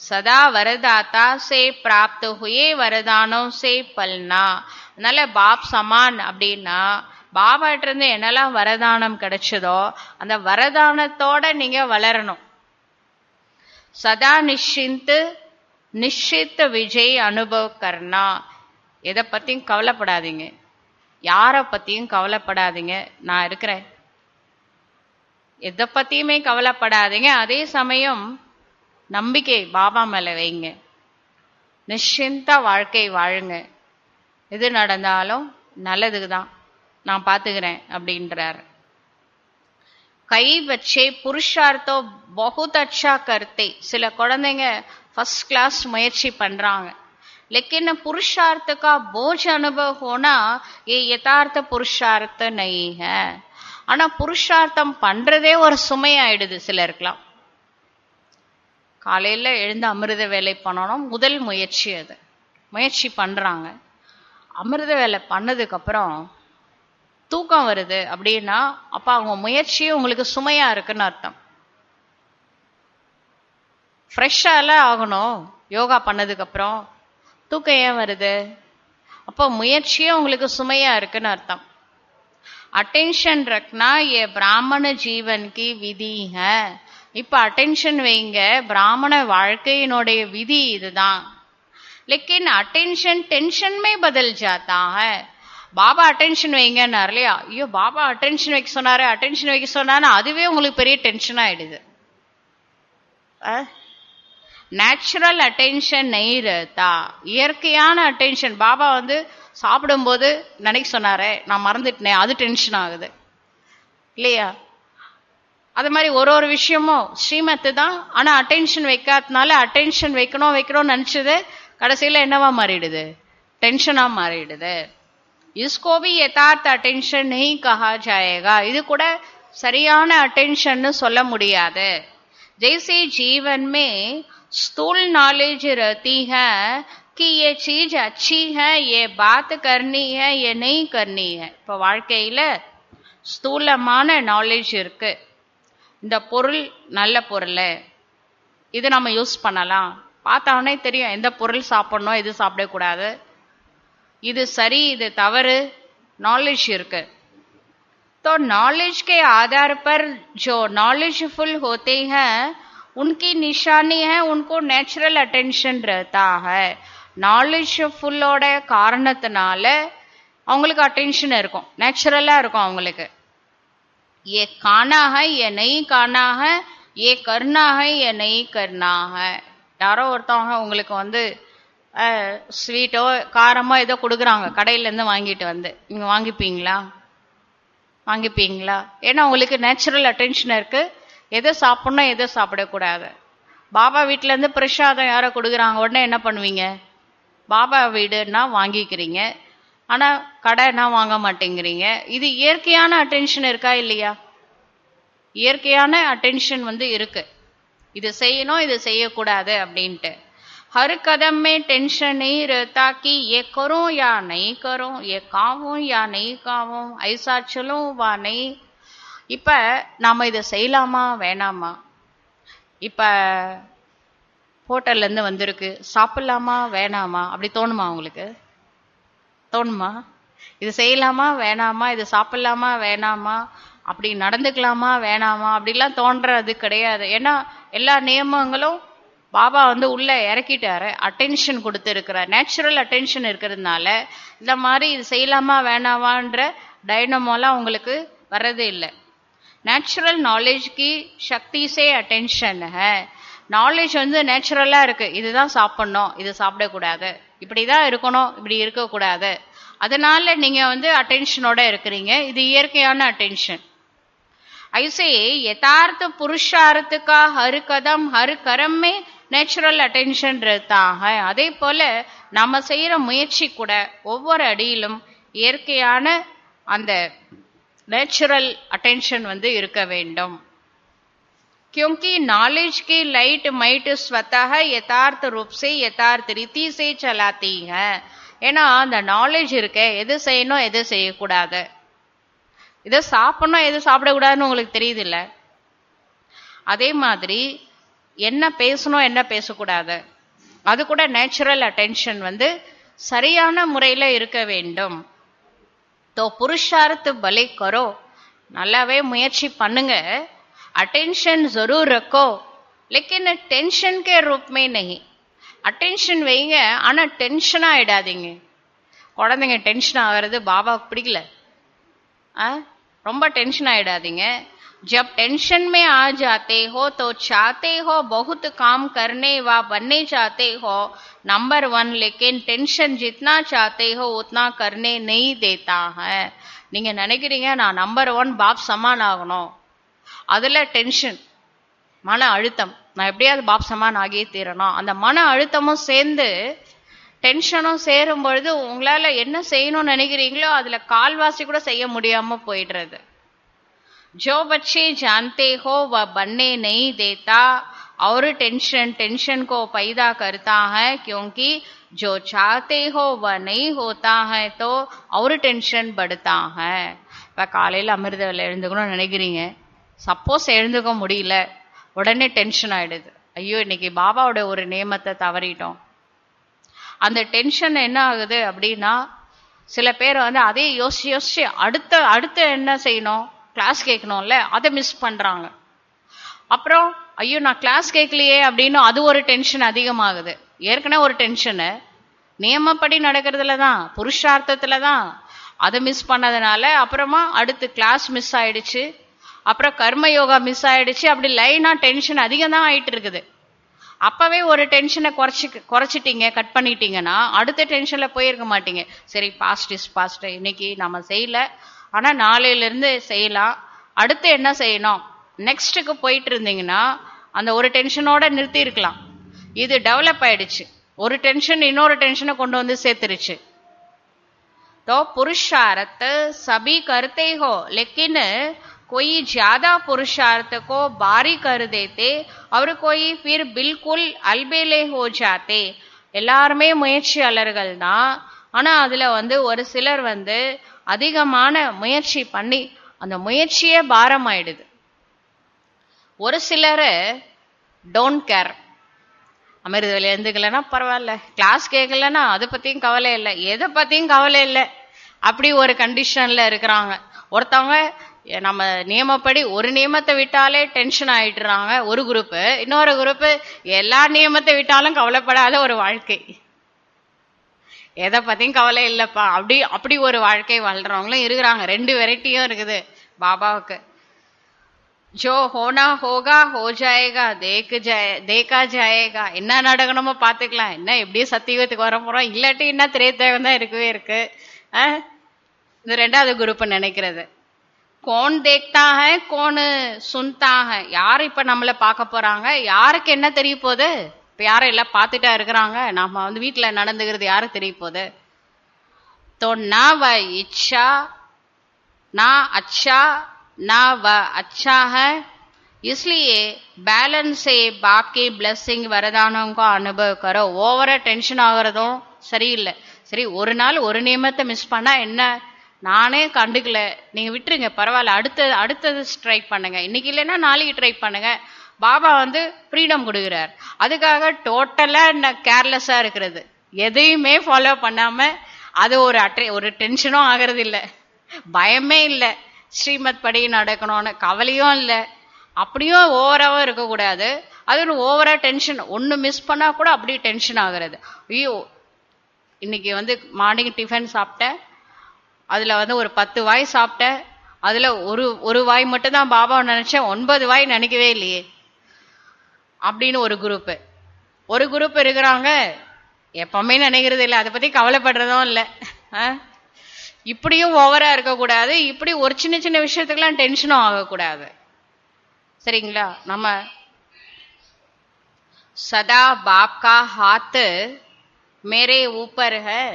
सदा वरदाता से प्राप्त हुए वरदानों से पलना. அதனால பாப் சமான் அப்படின்னா பாபாட்ட இருந்து என்னெல்லாம் வரதானம் கிடைச்சதோ அந்த வரதானத்தோட நீங்க வளரணும். சதா நிश्चित विजय अनुभव करना. எதை பத்தியும் கவலைப்படாதீங்க, யாரை பத்தியும் கவலைப்படாதீங்க, நான் இருக்கிறேன். எதை பத்தியுமே கவலைப்படாதீங்க. அதே சமயம் நம்பிக்கை பாபா மேல வைங்க. நிश्चिंत வாழ்க்கை வாழுங்க. எது நடந்தாலும் நல்லதுக்கு தான், நான் பாத்துக்கிறேன் அப்படின்றார். கை வச்சே புருஷார்த்தோ बहुत अच्छा करते. சில குழந்தைங்க फर्स्ट क्लास முயற்சி பண்றாங்க, लेकिन पुरुषार्थ का बोझ अनुभव होना ये यथार्थ पुरुषार्थ नहीं है. ஆனா புருஷார்த்தம் பண்றதே ஒரு சுமையாயிடுது சிலருக்குலாம். காலையில எழுந்து அமிர்த வேலை பண்ணணும், முதல் முயற்சி அது. முயற்சி பண்றாங்க, அமிர்த வேலை பண்ணதுக்கு அப்புறம் தூக்கம் வருது அப்படின்னா அப்ப அவங்க முயற்சியே உங்களுக்கு சுமையா இருக்குன்னு அர்த்தம். ஃப்ரெஷ்ஷால ஆகணும் யோகா பண்ணதுக்கு அப்புறம், தூக்கம் ஏன் வருது? அப்போ முயற்சியே உங்களுக்கு சுமையா இருக்குன்னு அர்த்தம். अटेंशन रखना ये ब्राह्मण जीवन की विधि है. இப்ப अटेंशन வைங்க, பிராமண வாழ்க்கையினுடைய விதி இதுதான். लेकिन अटेंशन टेंशन में बदल जाता है. பாபா அட்டென்ஷன் வைங்கன்னார் இல்லையா, ஐயோ பாபா அட்டென்ஷன் வைக்க சொன்னாரு, அட்டென்ஷன் வைக்க சொன்னாரு, அதுவே உங்களுக்கு பெரிய டென்ஷன் ஆயிடுது. நேச்சுரல் அட்டென்ஷன் நெய் रहता. இயற்கையான அட்டென்ஷன். பாபா சாப்பிடும்போது நினைக்க சொன்னாரே, நான் மறந்துட்டேன், அது டென்ஷன் ஆகுது இல்லையா? அது மாதிரி ஒரு விஷயமும் ஸ்ரீமத்து தான். ஆனா அட்டென்ஷன் வைக்காதனால அட்டென்ஷன் வைக்கணும்னு நினைச்சது கடைசியில என்னவா மாறிடுது? டென்ஷனா மாறிடுது. इसको भी यथार्थ अटेंशन नहीं कहा जाएगा. இது கூட சரியான அட்டென்ஷன் சொல்ல முடியாது. जैसे जीवन में स्थूल नॉलेज रहती है कि ये चीज अच्छी है, ये बात करनी है, ये नहीं करनी है. இப்போ வாழ்க்கையில ஸ்தூலமான நாலேஜ் இருக்கு, இந்த பொருள் நல்ல பொருள், இது நம்ம யூஸ் பண்ணலாம், பார்த்தானே தெரியும் எந்த பொருள் சாப்பிடணும் எது சாப்பிடக்கூடாது, இது சரி இது தவறு, नॉलेज இருக்கு. तो नॉलेज के आधार पर जो नॉलेजफुल होते हैं उनकी निशानी है, उनको नेचुरल अटेंशन रहता है. நாலேஜ்ஃபுல்லோட காரணத்தினால அவங்களுக்கு அட்டென்ஷன் இருக்கும், நேச்சுரலா இருக்கும் அவங்களுக்கு. ये खाना है ये नहीं खाना है, ये करना है ये नहीं करना है. யாரோ ஒருத்தவங்க உங்களுக்கு ஸ்வீட்டோ காரமோ ஏதோ கொடுக்குறாங்க, கடையிலேருந்து வாங்கிட்டு நீங்க வாங்கிப்பீங்களா? ஏன்னா உங்களுக்கு நேச்சுரல் அட்டென்ஷன் இருக்கு, எதை சாப்பிடணும் எதை சாப்பிடக்கூடாது. பாபா வீட்டிலேருந்து பிரசாதம் யாரோ கொடுக்குறாங்க, உடனே என்ன பண்ணுவீங்க? பாபா வீடுன்னா வாங்கிக்கிறீங்க, ஆனா கடைன்னா வாங்க மாட்டேங்கிறீங்க. இது இயற்கையான அட்டென்ஷன் இருக்கா இல்லையா? இயற்கையான அட்டென்ஷன் இருக்கு, இது செய்யணும் இது செய்யக்கூடாது அப்படின்ட்டு. हर कदम में टेंशन नहीं रहता कि ये करूं या नहीं करूं, ये खाऊं या नहीं खाऊं, ऐसा चलूं वा नहीं. இப்ப நாம இதை செய்யலாமா வேணாமா, இப்ப ஹோட்டல்ல இருந்து வந்திருக்கு, சாப்பிடலாமா வேணாமா, அப்படி தோணுமா உங்களுக்கு? தோணுமா? இது செய்யலாமா வேணாமா, இது சாப்பிடலாமா வேணாமா, அப்படி நடந்துக்கலாமா வேணாமா, அப்படிலாம் தோன்றது கிடையாது. ஏன்னா எல்லா நியமங்களும் பாபா உள்ள இறக்கிட்டாரு, அட்டென்ஷன் கொடுத்து இருக்கிறார், நேச்சுரல் அட்டென்ஷன் இருக்கிறதுனால இந்த மாதிரி இது செய்யலாமா வேணாமான்ற டைனமோலாம் உங்களுக்கு வர்றது இல்லை. नेचुरल नॉलेज की शक्ति से अटेंशन है. நாலேஜ் வந்து நேச்சுரலா இருக்கு, இதுதான் சாப்பிடணும், இது சாப்பிடக்கூடாது, இப்படிதான் இருக்கணும், இப்படி இருக்கக்கூடாது. அதனால நீங்க வந்து அட்டென்ஷனோட இருக்கிறீங்க. இது இயற்கையான அட்டென்ஷன். ऐसे यथार्थ पुरुषार्थ का हर कदम हर कर्म में நேச்சுரல் அட்டென்ஷன் रहता है. அதே போல நாம செய்யற முயற்சி கூட ஒவ்வொரு அடியிலும் இயற்கையான அந்த நேச்சுரல் அட்டென்ஷன் வந்து இருக்க வேண்டும். क्योंकि नॉलेज की लाइट माइट स्वतः यथार्थ रूप से यथार्थ रीति से चलाती है. ஏன்னா அந்த நாலேஜ் இருக்க, எது செய்யணும் எது செய்யக்கூடாது, இதை சாப்பிடணும் எது சாப்பிடக்கூடாதுன்னு உங்களுக்கு தெரியுது இல்ல. அதே மாதிரி என்ன பேசணும் என்ன பேசக்கூடாது, அது கூட நேச்சுரல் அட்டென்ஷன் வந்து சரியான முறையில இருக்க வேண்டும். तो पुरुषार्थ भले करो, நல்லாவே முயற்சி பண்ணுங்க, अटेंशन जरूर रखो, लेकिन टेंशन के रूप में नहीं. अटेंशन வைங்க, ஆனா டென்ஷனா ஆயிடாதீங்க. குழந்தைங்க டென்ஷன் ஆகிறது பாபாவுக்கு பிடிக்கல. ரொம்ப டென்ஷன் ஆயிடாதீங்க. जब टेंशन में आ जाते हो तो चाहते हो बहुत काम करने व बनने चाहते हो नंबर 1, लेकिन टेंशन जितना चाहते हो उतना करने नहीं देता है. நீங்க நினைக்கிறீங்க நான் நம்பர் 1 பாப் சமான் ஆகணும், அதுல டென்ஷன் மன அழுத்தம், நான் எப்படியாவது பாப் சமான் ஆகியே தீரணும். அந்த மன அழுத்தமும் சேர்ந்து டென்ஷனும் சேரும் பொழுது உங்களால என்ன செய்யணும்னு நினைக்கிறீங்களோ அதுல கால்வாசி கூட செய்ய முடியாம போயிடுறது. जो बच्चे जानते हो वह बनने नहीं देता और टेंशन को पैदा करता है, क्योंकि जो चाहते हो वह नहीं होता है तो और टेंशन बढ़ता है. இப்போ காலையில் அமிர்தவில் எழுந்துக்கணும்னு நினைக்கிறீங்க, சப்போஸ் எழுந்துக்க முடியல, உடனே டென்ஷன் ஆயிடுது. ஐயோ இன்னைக்கு பாபாவோட ஒரு நியமத்தை தவறிட்டோம். அந்த டென்ஷன் என்ன ஆகுது அப்படின்னா, சில பேர் வந்து அதே யோசிச்சு அடுத்த என்ன செய்யணும், கிளாஸ் கேட்கணும்ல, அதை மிஸ் பண்றாங்க. அப்புறம் ஐயோ நான் கிளாஸ் கேட்கலையே அப்படின்னு அது ஒரு டென்ஷன் அதிகமாகுது. ஏற்கனவே ஒரு டென்ஷனு நியமப்படி நடக்கிறதுல தான், புருஷார்த்தத்துல தான், அதை மிஸ் பண்ணதுனால அப்புறமா அடுத்து கிளாஸ் மிஸ் ஆயிடுச்சு, அப்புறம் கர்ம யோகா மிஸ் ஆயிடுச்சு. அப்படி லைனா டென்ஷன் அதிகம் தான் ஆயிட்டு இருக்குது. அப்பவே ஒரு டென்ஷனை குறைச்சிட்டீங்க, கட் பண்ணிட்டீங்கன்னா அடுத்த டென்ஷன்ல போயிருக்க மாட்டீங்க. சரி பாஸ்ட் இஸ் பாஸ்ட், இன்னைக்கு நம்ம செய்யல, ஆனா நாளையில இருந்து செய்யலாம், அடுத்து என்ன செய்யணும் நெக்ஸ்ட்டுக்கு போயிட்டு இருந்தீங்கன்னா அந்த ஒரு டென்ஷனோட நிறுத்தி இருக்கலாம். இது டெவலப் ஆயிடுச்சு, ஒரு டென்ஷன் இன்னொரு டென்ஷனை கொண்டு வந்து சேர்த்துருச்சு. तो पुरुषार्थ सभी करते हो, लेकिन कोई ज्यादा पुरुषार्थ को बारी कर देते और कोई फिर बिल्कुल अलबेले हो जाते. எல்லாருமே முயற்சியாளர்கள் தான், ஆனா அதுல வந்து ஒரு சிலர் வந்து அதிகமான முயற்சி பண்ணி அந்த முயற்சியே பாரம் ஆயிடுது. ஒரு சிலர் டோன்ட் கேர், அமிர்தவில் எழுந்துக்கலன்னா பரவாயில்ல, கிளாஸ் கேட்கலன்னா அதை பத்தியும் கவலை இல்லை, எதை பத்தியும் கவலை இல்லை, அப்படி ஒரு கண்டிஷன்ல இருக்கிறாங்க. ஒருத்தவங்க நம்ம நியமப்படி ஒரு நியமத்தை விட்டாலே டென்ஷன் ஆயிடுறாங்க ஒரு குரூப்பு, இன்னொரு குரூப்பு எல்லா நியமத்தை விட்டாலும் கவலைப்படாத ஒரு வாழ்க்கை, எதை பத்தியும் கவலை இல்லப்பா, அப்படி ஒரு வாழ்க்கை வாழ்றவங்களும் இருக்கிறாங்க. 2 வெரைட்டியும் இருக்குது பாபாவுக்கு. जो होना होगा हो जाएगा, देखा जाएगा, என்ன நடக்கணுமோ பாத்துக்கலாம், என்ன எப்படியும் சத்தியுகத்துக்கு வர போறோம், இல்லாட்டி என்ன திரேதாயுகம் தான் இருக்கவே இருக்கு. இந்த 2வது குரூப் நினைக்கிறது. கோன் தேக்தா ஹை கோன் சுன்தா ஹை, யார் இப்ப நம்மள பார்க்க போறாங்க, யாருக்கு என்ன தெரிய போகுது, இப்ப யாரும் எல்லாம் பார்த்துட்டா இருக்கிறாங்க, நாம வந்து வீட்டுல நடந்துக்கிறது யாருக்கு தெரிய போகுது. तो ना वह इच्छा ना अच्छा ना वह अच्छा है, इसलिए बैलेंस से बाप की ब्लेसिंग वरदानों का अनुभव करो. ஓவரா டென்ஷன் ஆகுறதும் சரியில்லை. சரி ஒரு நாள் ஒரு நியமத்தை மிஸ் பண்ணா என்ன, நானே கண்டுக்கல, நீங்க விட்டுருங்க பரவாயில்ல, அடுத்தது ட்ரை பண்ணுங்க, இன்னைக்கு இல்லைன்னா நாளைக்கு ட்ரை பண்ணுங்க. பாபா வந்து ஃப்ரீடம் கொடுக்குறார். அதுக்காக டோட்டலா கேர்லெஸ்ஸா இருக்கிறது, எதையுமே ஃபாலோ பண்ணாம அது ஒரு டென்ஷனும் ஆகிறது இல்லை, பயமே இல்லை, ஸ்ரீமத் படி நடக்கணும்னு கவலையும் இல்லை, அப்படியும் ஓவராவும் இருக்கக்கூடாது. அது ஓவரா டென்ஷன், ஒன்று மிஸ் பண்ணா கூட அப்படி டென்ஷன் ஆகுறது. ஐயோ இன்னைக்கு வந்து மார்னிங் டிஃபன் சாப்பிட்டேன், அதுல வந்து ஒரு 10 வாய் சாப்பிட்டேன், அதுல ஒரு வாய் மட்டும் தான் பாபாவை நினைச்சேன், 9 வாய் நினைக்கவே இல்லையே அப்படின்னு ஒரு குரூப் இருக்கிறாங்க. எப்பவுமே நினைக்கிறது இல்லை, அதை பத்தி கவலைப்படுறதும் இல்லை. இப்படியும் ஓவரா இருக்கக்கூடாது, இப்படி ஒரு சின்ன சின்ன விஷயத்துக்கெல்லாம் டென்ஷனும் ஆகக்கூடாது. சரிங்களா? நம்ம சதா பாப் கா ஹாத் மேரே ஊப்பர் ஹை.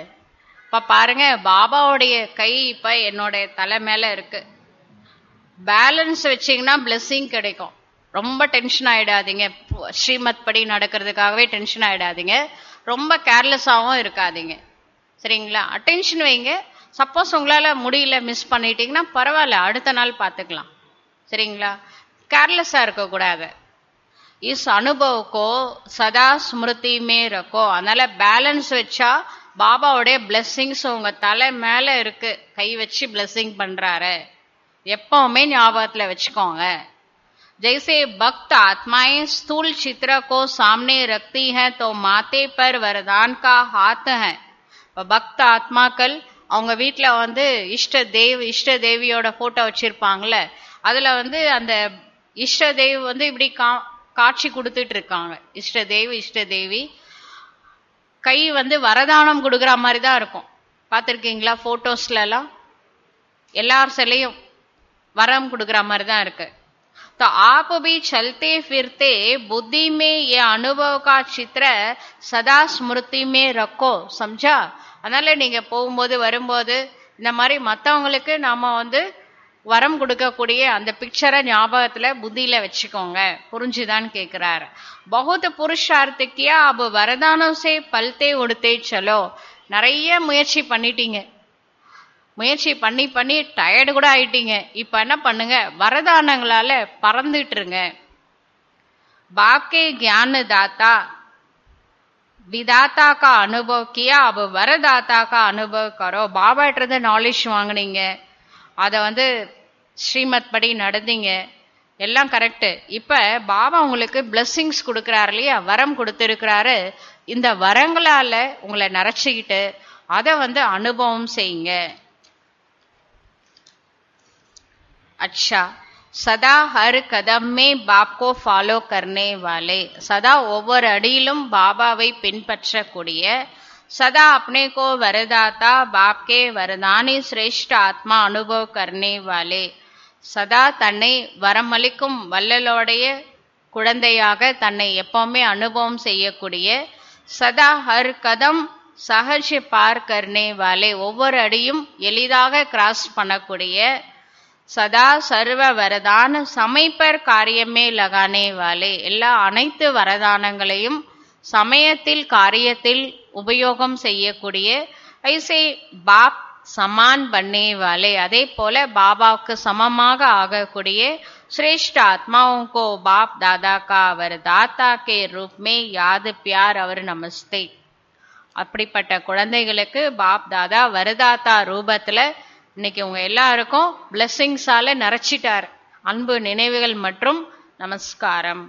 இப்ப பாருங்க, பாபாவுடைய கை இப்ப என்னோட தலை மேல இருக்கு. பேலன்ஸ் வச்சீங்கன்னா பிளெஸிங் கிடைக்கும். ரொம்ப டென்ஷன் ஆயிடாதீங்க, ஸ்ரீமத் படி நடக்கிறதுக்காகவே டென்ஷன் ஆயிடாதீங்க, ரொம்ப கேர்லெஸ்ஸாகவும் இருக்காதீங்க. சரிங்களா? அட்டென்ஷன் வைங்க. சப்போஸ் உங்களால முடியல, மிஸ் பண்ணிட்டீங்கன்னா பரவாயில்ல, அடுத்த நாள் பார்த்துக்கலாம். சரிங்களா? கேர்லெஸ்ஸா இருக்கக்கூடாது. இஸ் அனுபவக்கோ சதா ஸ்மிருதி மே ரக்கோ. அதனால பேலன்ஸ் வச்சா பாபாவுடைய பிளெஸிங்ஸ் உங்க தலை மேல இருக்கு, கை வச்சு பிளெஸிங் பண்றாரு, எப்பவுமே ஞாபகத்துல வச்சுக்கோங்க. जैसे भक्त आत्माएं स्थूल चित्र को सामने रखती हैं तो माथे पर वरदान का हाथ है. பக்த ஆத்மாக்கள் அவங்க வீட்டுல இஷ்ட தேவியோட போட்டோ வச்சிருப்பாங்கல்ல, அதுல அந்த இஷ்ட தேவி இப்படி காட்சி கொடுத்துட்டு இருக்காங்க. இஷ்ட தேவி கை வரதானம் கொடுக்குற மாதிரி தான் இருக்கும். பார்த்துருக்கீங்களா? போட்டோஸ்ல எல்லாம் எல்லார் சிலையும் வரம் கொடுக்குற மாதிரி தான் இருக்கு. तो आप भी चलते फिरते बुद्धि में ये अनुभव का चित्र सदा स्मृति में रखो. समझा? அதனால நீங்க போகும்போது வரும்போது இந்த மாதிரி மற்றவங்களுக்கு நாம வரம் கொடுக்கக்கூடிய அந்த பிக்சரை ஞாபகத்துல புத்தியில வச்சுக்கோங்க. புரிஞ்சுதான்னு கேட்கிறாரு. बहुत पुरुषार्थ किया, अब वरदानों से पलते उड़ते चलो. நிறைய முயற்சி பண்ணிட்டீங்க, முயற்சி பண்ணி பண்ணி டயர்டு கூட ஆயிட்டீங்க. இப்ப என்ன பண்ணுங்க, வரதானங்களால பறந்துட்டுருங்க. பாப்கே ज्ञान दाता विदाता का अनुभव किया, अब वरदाता का अनुभव करो. பாபாட்ட நாலேஜ் வாங்கினீங்க, அதை ஸ்ரீமத் படி நடந்தீங்க, எல்லாம் கரெக்ட். இப்ப பாபா உங்களுக்கு பிளெஸிங்ஸ் கொடுக்கிறாரு இல்லையா, வரம் கொடுத்திருக்கிறாரு. இந்த வரங்களால உங்களை நிறைச்சிக்கிட்டு அதை அனுபவம் செய்யுங்க. अच्छा, सदा हर कदम में बाप को फॉलो करने वाले, सदा ஒவ்வொரு அடியிலும் பாபாவை பின்பற்றக்கூடிய, सदा अपने को वरदाता बाप के वरदानी श्रेष्ठ आत्मा अनुभव करने वाले, சதா தன்னை வரமளிக்கும் வல்லலோடைய குழந்தையாக தன்னை எப்பவுமே அனுபவம் செய்யக்கூடிய, சதா ஹர் கதம் சஹஜ் பார் கர்னே வாலே, ஒவ்வொரு அடியும் எளிதாக கிராஸ் பண்ணக்கூடிய, சதா சர்வ வரதான சமைப்பர் காரியமே லகானே வாலே, எல்லா அனைத்து வரதானங்களையும் சமயத்தில் காரியத்தில் உபயோகம் செய்யக்கூடிய, ஐசே பாப் சமான் பண்ணே வாலே, அதே போல பாபாவுக்கு சமமாக ஆகக்கூடிய श्रेष्ठ आत्माओं को बाप दादा का वरदाता के रूप में याद प्यार और नमस्ते. அப்படிப்பட்ட குழந்தைகளுக்கு பாப் தாதா வரதாத்தா ரூபத்துல இன்னைக்கு உங்க எல்லாருக்கும் பிளெஸிங்ஸால நிறைச்சிட்டார். அன்பு நினைவுகள் மற்றும் நமஸ்காரம்.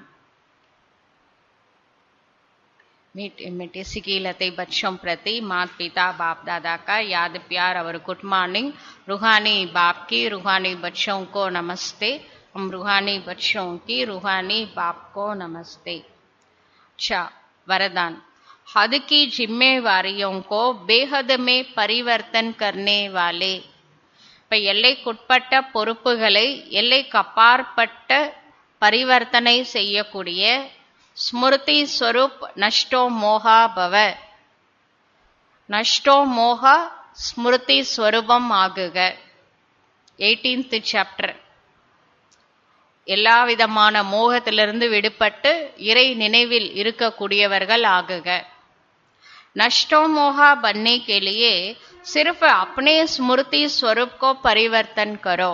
मीठे सिकीलते बच्चों प्रति माता पिता बाप दादा का याद प्यार और गुड मॉर्निंग. रूहानी बाप की रूहानी बच्चों को नमस्ते. हम रूहानी बच्चों की रूहानी बाप को नमस्ते. अच्छा, वरदान. हद की जिम्मेवारियों को बेहद में परिवर्तन करने वाले. இப்ப எல்லைக்குட்பட்ட பொறுப்புகளை எல்லைக்கப்பாற்பட்ட பரிவர்த்தனை செய்யக்கூடிய, ஸ்மிருதி ஸ்வரூப் நஷ்டோ மோகா பவ, நஷ்டோ மோகா ஸ்மிருதி ஸ்வரூபம் ஆகுக. 18th chapter. எல்லா விதமான மோகத்திலிருந்து விடுபட்டு இறை நினைவில் இருக்கக்கூடியவர்கள் ஆகுக. नष्टो मोहा बनने के लिए सिर्फ अपने स्मृति स्वरूप को परिवर्तन करो.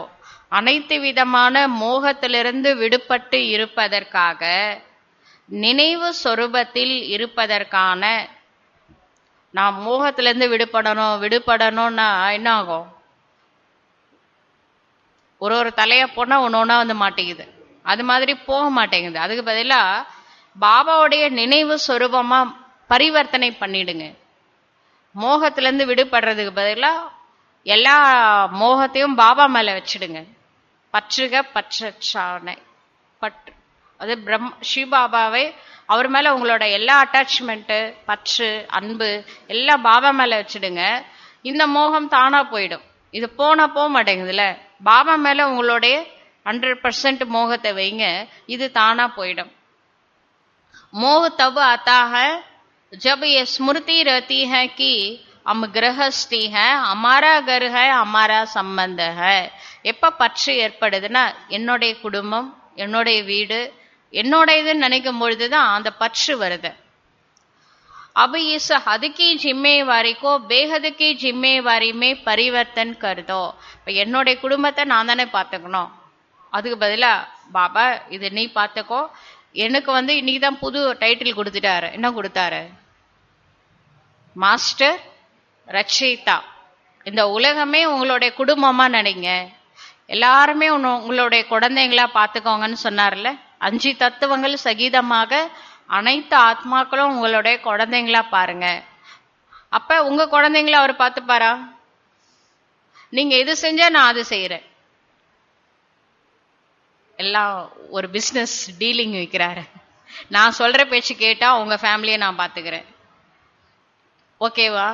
அனைத்து விதமான மோகத்திலிருந்து விடுபட்டு இருப்பதற்காக, நினைவு சொரூபத்தில் இருப்பதற்கான, நாம் மோகத்திலிருந்து விடுபடணும்னா என்ன ஆகும்? ஒரு தலைய போனா ஒன்னொன்னா மாட்டேங்குது, அது மாதிரி போக மாட்டேங்குது. அதுக்கு பதிலா பாபாவுடைய நினைவு சொரூபமா பரிவர்த்தனை பண்ணிடுங்க. மோகத்திலிருந்து விடுபடுறதுக்கு பதிலா எல்லா மோகத்தையும் பாபா மேல வச்சிடுங்க. பற்றுக பற்றற்றானை பற்று. அது சிவபாபாவை அவர் மேல உங்களோட எல்லா அட்டாச்மெண்ட்டு, பற்று, அன்பு எல்லாம் பாபா மேல வச்சிடுங்க. இந்த மோகம் தானா போயிடும். இது போக மாட்டேங்குதுல, பாபா மேல உங்களுடைய 100% மோகத்தை வைங்க, இது தானா போயிடும். मोह तब आता है जब ये स्मृति रहती है कि हम गृहस्थी है, हमारा घर है, हमारा संबंध है. எப்ப பற்று ஏற்படுதுன்னா என்னுடைய குடும்பம், என்னுடைய வீடு, என்னோட இதுன்னு நினைக்கும் பொழுதுதான் அந்த பற்று வருது. अब इस हद की जिम्मेवारी को बेहद की जिम्मेवारी में परिवर्तन कर दो. இப்ப என்னுடைய குடும்பத்தை நான் தானே பார்த்துக்கணும், அதுக்கு பதிலா பாபா இது நீ பார்த்துக்கோ. எனக்கு இன்னைக்கு தான் புது டைட்டில் கொடுத்துட்டாரு. என்ன கொடுத்தாரு? மாஸ்டர் ரட்சிதா. இந்த உலகமே உங்களுடைய குடும்பமா நினைங்க, எல்லாருமே உங்களுடைய குழந்தைங்களா பார்த்துக்கோங்கன்னு சொன்னார்ல. 5 தத்துவங்கள் சகிதமாக அனைத்து ஆத்மாக்களும் உங்களுடைய குழந்தைங்களா பாருங்க. அப்ப உங்க குழந்தைங்கள அவர் பார்த்துப்பாரா? நீங்க எது செஞ்சா நான் அது செய்யறேன். எல்லாம் ஒரு பிசினஸ் டீலிங் வைக்கிறாரு. நான் சொல்ற பேச்சு கேட்டா உங்க ஃபேமிலியை நான் பாத்துக்கிறேன், ஓகேவா?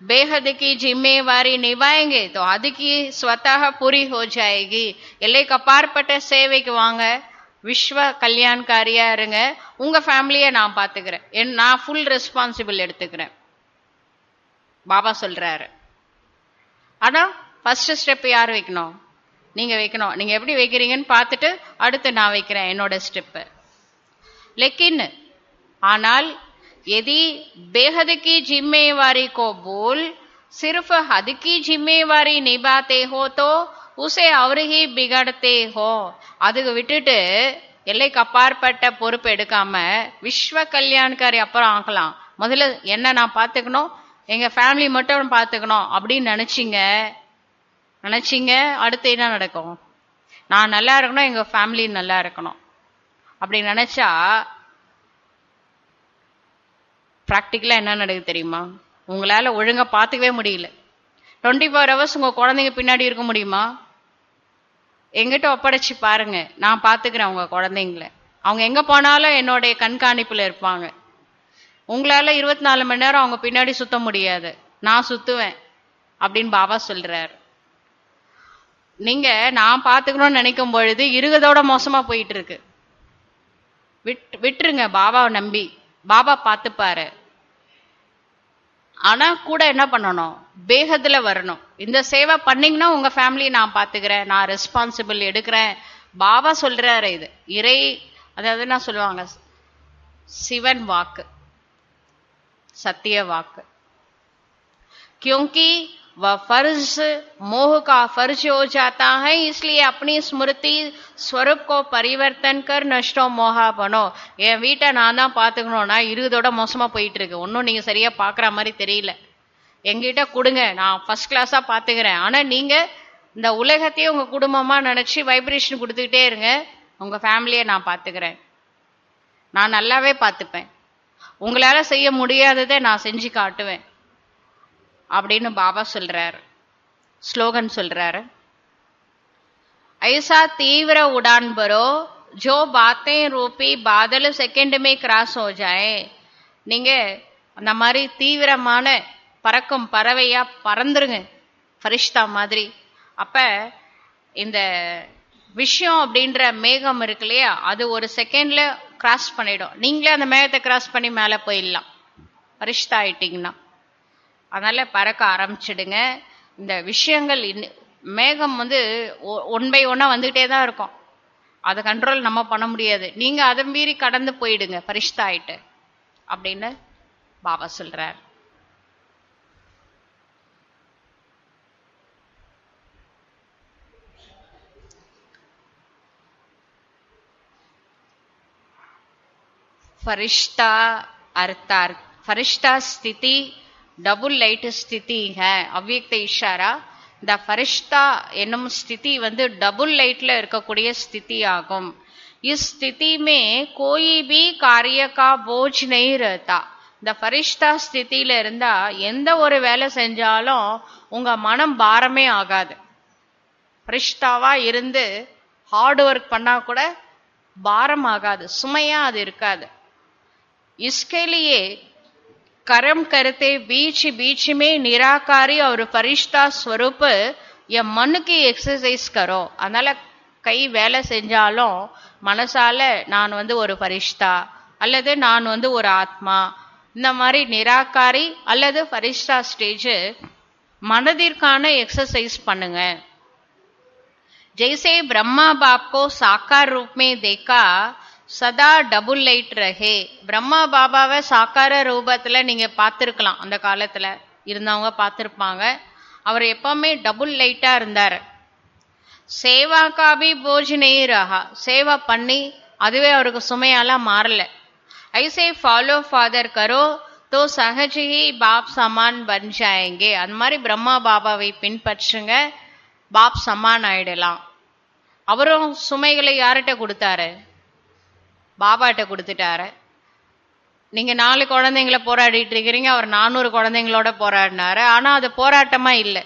बेहद की जिम्मेवारी निभाएंगे तो हद की स्वतः पूरी हो जाएगी. எல்லைக்கு அப்பாற்பட்ட சேவைக்கு வாங்க, விஸ்வ கல்யாண்காரியா இருங்க, உங்க ஃபேமிலியை நான் பாத்துக்கிறேன், நான் ஃபுல் ரெஸ்பான்சிபிள் எடுத்துக்கிறேன் பாபா சொல்றாரு. ஆனா ஃபர்ஸ்ட் ஸ்டெப் யார் வைக்கணும்? நீங்க வைக்கணும். நீங்க எப்படி வைக்கிறீங்கன்னு பார்த்துட்டு அடுத்து நான் வைக்கிறேன் என்னோட ஸ்டெப். लेकिन ஆனால் यदि बेहद की जिम्मेवारी को बोल सिर्फ हद की जिम्मेवारी निभाते हो तो उसे और ही बिगड़ते हो. அதுக்கு விட்டுட்டு எல்லைக்கு அப்பாற்பட்ட பொறுப்பு எடுக்காம விஸ்வ கல்யாண்காரி அப்புறம் ஆக்கலாம், முதல்ல என்ன நான் பார்த்துக்கணும், எங்க ஃபேமிலி மட்டும் பார்த்துக்கணும் அப்படின்னு நினைச்சீங்க அடுத்து என்ன நடக்கும்? நான் நல்லா இருக்கணும், எங்க ஃபேமிலி நல்லா இருக்கணும் அப்படி நினைச்சா பிராக்டிக்கலா என்ன நடக்குது தெரியுமா? உங்களால ஒழுங்கா பார்த்துக்கவே முடியல. 24 hours உங்க குழந்தைங்க பின்னாடி இருக்க முடியுமா? எங்கிட்ட ஒப்படைச்சு பாருங்க, நான் பார்த்துக்கிறேன் உங்க குழந்தைங்கள. அவங்க எங்க போனாலும் என்னுடைய கண்காணிப்புல இருப்பாங்க. உங்களால 24 மணி நேரம் அவங்க பின்னாடி சுத்த முடியாது, நான் சுத்துவேன் அப்படின்னு பாபா சொல்றாரு. நீங்க நான் பார்த்துக்கணும்னு நினைக்கும் பொழுது இருகதோட மோசமா போயிட்டு இருக்கு. விட்டுருங்க, பாபாவை நம்பி, பாபா பார்த்துப்பாரு. ஆனா கூட என்ன பண்ணணும்? பேகத்துல வரணும். இந்த சேவை பண்ணீங்கன்னா உங்க ஃபேமிலியை நான் பார்த்துக்கிறேன், நான் ரெஸ்பான்சிபிள் எடுக்கிறேன். பாபா சொல்றாரு, இது இறை, அதாவது என்ன சொல்லுவாங்க, சிவன் வாக்கு, சத்திய வாக்கு. क्योंकि वह फर्ज मोह का फर्ज हो जाता है, इसलिए अपनी स्मृति स्वरूप को परिवर्तन कर नष्टो मोहा बनो. என் வீட்டை நான் தான் பார்த்துக்கணும்னா இருதோட மோசமா போயிட்டு இருக்கு, ஒன்றும் நீங்க சரியா பார்க்குற மாதிரி தெரியல. எங்கிட்ட கொடுங்க, நான் ஃபர்ஸ்ட் கிளாஸா பார்த்துக்கிறேன். ஆனா நீங்க இந்த உலகத்தையே உங்க குடும்பமா நினைச்சு வைப்ரேஷன் கொடுத்துக்கிட்டே இருங்க, உங்க ஃபேமிலியை நான் பார்த்துக்கிறேன், நான் நல்லாவே பார்த்துப்பேன், உங்களால செய்ய முடியாததை நான் செஞ்சு காட்டுவேன் அப்படின்னு பாபா சொல்றாரு. ஸ்லோகன் சொல்றாரு, ऐसा तीव्र उड़ान भरो जो बातें रूपी बादल सेकंड में क्रॉस हो जाए. நீங்க அந்த மாதிரி தீவிரமான பறக்கும் பறவையா பறந்துருங்க, ஃபரிஷ்தா மாதிரி. அப்ப இந்த விஷயம் அப்படின்ற மேகம் இருக்கு இல்லையா, அது ஒரு செகண்ட்ல கிராஸ் பண்ணிடும். நீங்களே அந்த மேகத்தை கிராஸ் பண்ணி மேல போயிடலாம் ஃபரிஷ்தா ஆயிட்டீங்கன்னா. அதனால பறக்க ஆரம்பிச்சிடுங்க. இந்த விஷயங்கள் மேகம் ஒன் பை ஒன்னா வந்துகிட்டே தான் இருக்கும், அதை கண்ட்ரோல் நம்ம பண்ண முடியாது. நீங்க அதை மீறி கடந்து போயிடுங்க பரிஷ்தா ஆயிட்டு அப்படின்னு பாபா சொல்றார். फरिश्ता अर्थात फरिश्ता स्थिति डबल लाइट स्थिति है. अव्यक्त इशारा. இந்த ஃபரிஷ்தா என்னும் ஸ்திதி டபுள் லைட்ல இருக்கக்கூடிய ஸ்திதி ஆகும். इस स्थिति में कोई भी कार्य का बोझ नहीं रहता. இந்த ஃபரிஷ்தா ஸ்திதியில இருந்தா எந்த ஒரு வேலை செஞ்சாலும் உங்க மனம் பாரமே ஆகாது. பரிஷ்தாவா இருந்து ஹார்ட் ஒர்க் பண்ணா கூட பாரம் ஆகாது, சுமையா அது இருக்காது. इसके लिए कर्म करते बीच बीच में निराकारी और फरिश्ता स्वरूप या मन की एक्सरसाइज करो. அதனால கை வேலை செஞ்சாலும் மனசால நான் ஒரு ஃபரிஷ்தா அல்லது நான் ஒரு ஆத்மா, இந்த மாதிரி நிராகாரி அல்லது ஃபரிஷ்தா ஸ்டேஜ் மனதிற்கான எக்ஸசைஸ் பண்ணுங்க. जैसे ब्रह्मा बाप को साकार रूप में देखा சதா டபுள் லைட் ரஹே. பிரம்மா பாபாவை சாக்கார ரூபத்துல நீங்க பார்த்திருக்கலாம், அந்த காலத்துல இருந்தவங்க பார்த்திருப்பாங்க. அவர் எப்பவுமே டபுள் லைட்டா இருந்தார். சேவா காபி போஜ் நெய் ரஹா, சேவா பண்ணி அதுவே அவருக்கு சுமையாலாம் மாறல. ஐசே ஃபாலோ ஃபாதர் கரோ தோ சஹஜ் ஹி பாப் சமான் பன் ஜாயேங்கே. அந்த மாதிரி பிரம்மா பாபாவை பின்பற்றுங்க, பாப் சமான் ஆயிடலாம். அவரும் சுமைகளை யார்கிட்ட கொடுத்தாரு? பாபாட்ட கொடுத்துட்டாரு. நீங்க 4 குழந்தைங்களை போராடிட்டு இருக்கிறீங்க, அவர் 400 குழந்தைங்களோட போராடினாரு. ஆனா அது போராட்டமா இல்லை,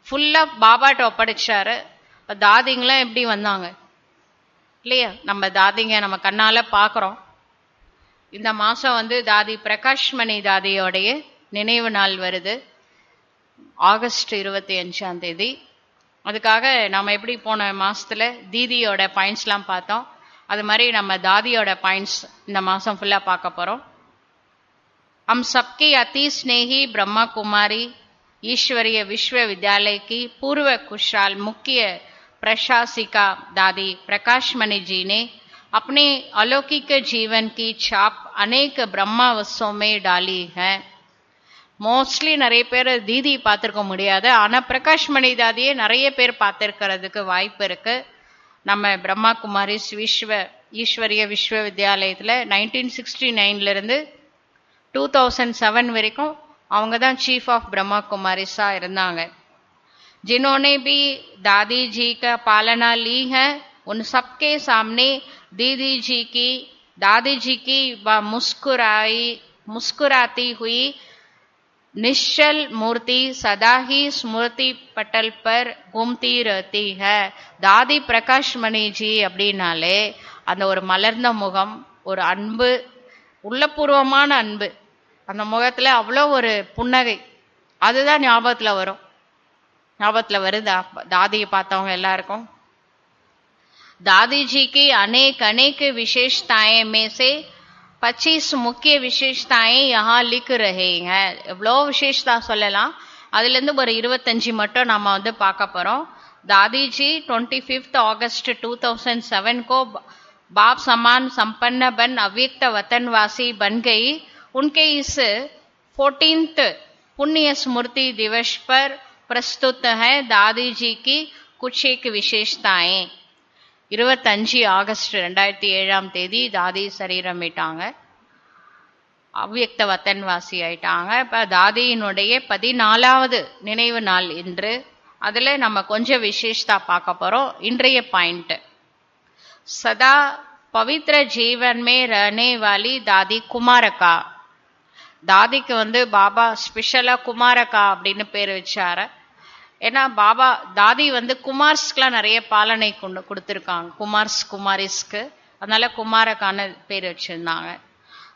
ஃபுல்லா பாபாட்ட ஒப்படைச்சாரு. தாதிங்களாம் எப்படி வந்தாங்க இல்லையா? நம்ம தாதிங்க நம்ம கண்ணால பாக்குறோம். இந்த மாசம் தாதி பிரகாஷ்மணி தாதியோடைய நினைவு நாள் வருது, ஆகஸ்ட் 25ஆம் தேதி. அதுக்காக நம்ம எப்படி போன மாசத்துல தீதியோட பாயிண்ட்ஸ்லாம் பார்த்தோம், அது மாதிரி நம்ம தாதியோட பாயிண்ட்ஸ் இந்த மாசம் ஃபுல்லா பார்க்க போறோம். हम सबके अति स्नेही ब्रह्मा कुमारी ईश्वरीय विश्वविद्यालय की पूर्व कुशल मुख्य प्रशासिका दादी प्रकाशमणि जी ने अपने अलौकिक जीवन की छाप अनेक ब्रह्मावसों में डाली है. மோஸ்ட்லி நிறைய பேர் தீதி பார்த்துருக்க முடியாது, ஆனா பிரகாஷ்மணி தாதியை நிறைய பேர் பார்த்திருக்கிறதுக்கு வாய்ப்பு இருக்கு. நம்ம பிரம்மா குமாரிஸ் ஈஸ்வரிய விஸ்வவித்யாலயத்தில் 1969 இருந்து 2007 வரைக்கும் அவங்க தான் சீஃப் ஆஃப் பிரம்மா குமாரிஸா இருந்தாங்க. जिन्होंने भी दादी जी का पालना ली है, उन सबके सामने दादी जी की मुस्कुराती हुई निश्चल मूर्ति सदा ही स्मृति पटल पर घूमती रहती है. दादी பிரகாஷ்மணி ஜி அப்படின்னாலே அந்த ஒரு மலர்ந்த முகம், ஒரு அன்பு, உள்ளபூர்வமான அன்பு, அந்த முகத்துல அவ்வளோ ஒரு புன்னகை, அதுதான் ஞாபகத்துல வரும். ஞாபகத்துல வருதா தாதியை பார்த்தவங்க எல்லாருக்கும்? दादी जी की अनेक विशेषताएं में से 25 முக்கிய விசேஷத்தாயை यहाँ लिख रहे हैं. எவ்வளோ விசேஷதா சொல்லலாம், அதுல இருந்து ஒரு 25 மட்டும் நாம பார்க்க போறோம். दादी जी 25 अगस्त 2007 को बाप समान संपन्न बन अव्यक्त वतनवासी बन गई. उनके इस 14th पुण्य स्मृति दिवस पर प्रस्तुत है दादी जी की कुछ एक विशेषताएं. 25 ஆகஸ்ட் 2007ஆம் தேதி தாதி சரீரம் விட்டாங்க, அவ்வியக்த வத்தன்வாசி ஆயிட்டாங்க. இப்ப தாதியினுடைய 14வது நினைவு நாள் இன்று. அதுல நம்ம கொஞ்சம் விசேஷதா பார்க்க போறோம். இன்றைய பாயிண்ட், சதா பவித்ர ஜீவன் மே रहने वाली दादी குமாரகா. தாதிக்கு பாபா ஸ்பெஷலா குமாரகா அப்படின்னு பேர் வச்சாரு. ஏன்னா பாபா தாதி குமார்ஸ்க்குலாம் நிறைய பாலனை கொடுத்துருக்காங்க, குமார்ஸ் குமாரிஸ்க்கு, அதனால குமாரக்கான பேர் வச்சிருந்தாங்க.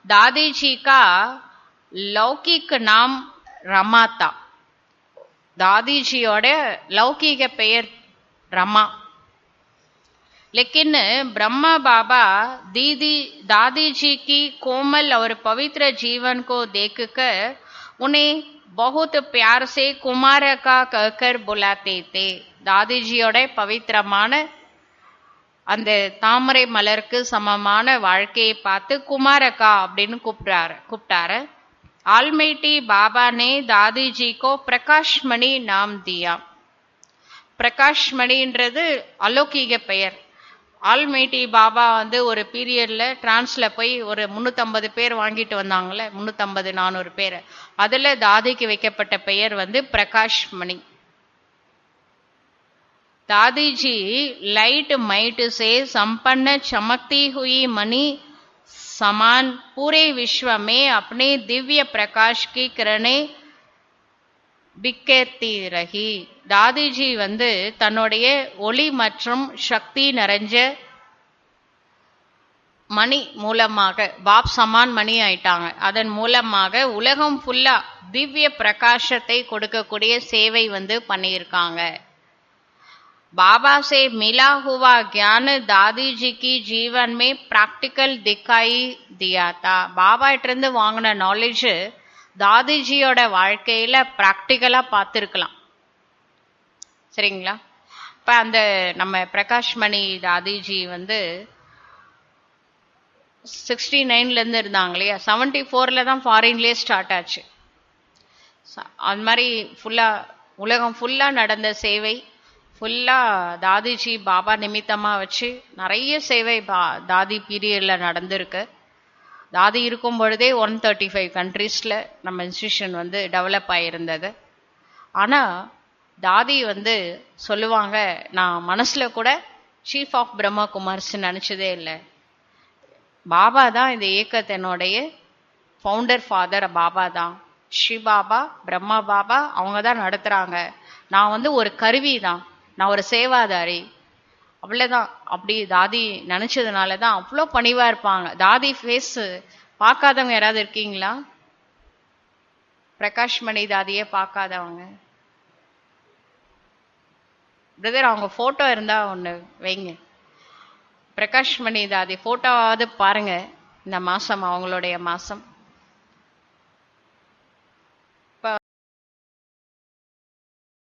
दादी जी का लौकिक नाम रमाता. दादी जीயோட लौकिक பெயர் रमा. लेकिन ब्रह्मा बाबा दादी जी की कोमल और पवित्र जीवन को देखकर उन्हें बहुत प्यार से कुमारका कहकर बुलाते थे. दादी जीயோட பவித்திரமான அந்த தாமரை மலருக்கு சமமான வாழ்க்கையை பார்த்து குமாரக்கா அப்படின்னு கூப்பிட்டாரு. ஆல்மைட்டி பாபா ने दादी जी को பிரகாஷ்மணி நாம் दिया. பிரகாஷ்மணின்றது அலௌகிக பெயர். ஆல்மைட்டி பாபா ஒரு பீரியட்ல டிரான்ஸ்ல போய் ஒரு 350 பேர் வாங்கிட்டு வந்தாங்கல்ல, 350-400 பேர், அதுல தாதிக்கு வைக்கப்பட்ட பெயர் பிரகாஷ்மணி. दादी जी लाइट माइट से संपन्न चमकती हुई मणि समान पूरे विश्व में अपने दिव्य प्रकाश की किरणें பிக்கேர்த்தி ரஹி. தாதிஜி வந்து தன்னுடைய ஒளி மற்றும் சக்தி நிறைஞ்ச மணி மூலமாக பாப் சமான் மணி ஆயிட்டாங்க. அதன் மூலமாக உலகம் ஃபுல்லா திவ்ய பிரகாசத்தை கொடுக்கக்கூடிய சேவை வந்து பண்ணியிருக்காங்க. बाबा से मिला हुआ ज्ञान दादी जी की जीवन में प्रैक्टिकल दिखाई दिया था. பாபா கிட்ட இருந்து வாங்கின நாலேஜ் தாதிஜியோட வாழ்க்கையில பிராக்டிக்கலா பார்த்துருக்கலாம். சரிங்களா? இப்ப அந்த நம்ம பிரகாஷ் மணி தாதிஜி வந்து 69 இருந்து இருந்தாங்க இல்லையா, 74 தான் ஃபாரின்லேயே ஸ்டார்ட் ஆச்சு. அந்த மாதிரி ஃபுல்லா உலகம் ஃபுல்லா நடந்த சேவை ஃபுல்லா தாதிஜி பாபா நிமித்தமா வச்சு நிறைய சேவை தாதி பீரியட்ல நடந்திருக்கு. தாதி இருக்கும் பொழுதே 135 கண்ட்ரீஸ்ல நம்ம இன்ஸ்டிடியூஷன் வந்து டெவலப் ஆகியிருந்தது. ஆனா தாதி வந்து சொல்லுவாங்க, நான் மனசுல கூட சீஃப் ஆஃப் பிரம்மா குமார்ஸ் நினைச்சதே இல்லை. பாபா தான் இந்த இயக்கத்தினுடைய ஃபவுண்டர் ஃபாதர். பாபா தான், ஸ்ரீ பாபா பிரம்மா பாபா அவங்க தான் நடத்துறாங்க. நான் வந்து ஒரு கருவி தான், நான் ஒரு சேவாதாரி, அவ்வளோதான். அப்படி தாதி நினைச்சதுனால தான் அவ்வளோ பணிவா இருப்பாங்க. தாதி ஃபேஸ் பார்க்காதவங்க யாராவது இருக்கீங்களா? பிரகாஷ் மணி தாதியே பார்க்காதவங்க பிரதர், அவங்க போட்டோ இருந்தா ஒன்று வைங்க. பிரகாஷ் மணி தாதி போட்டோவாவது பாருங்க. இந்த மாசம் அவங்களுடைய மாசம்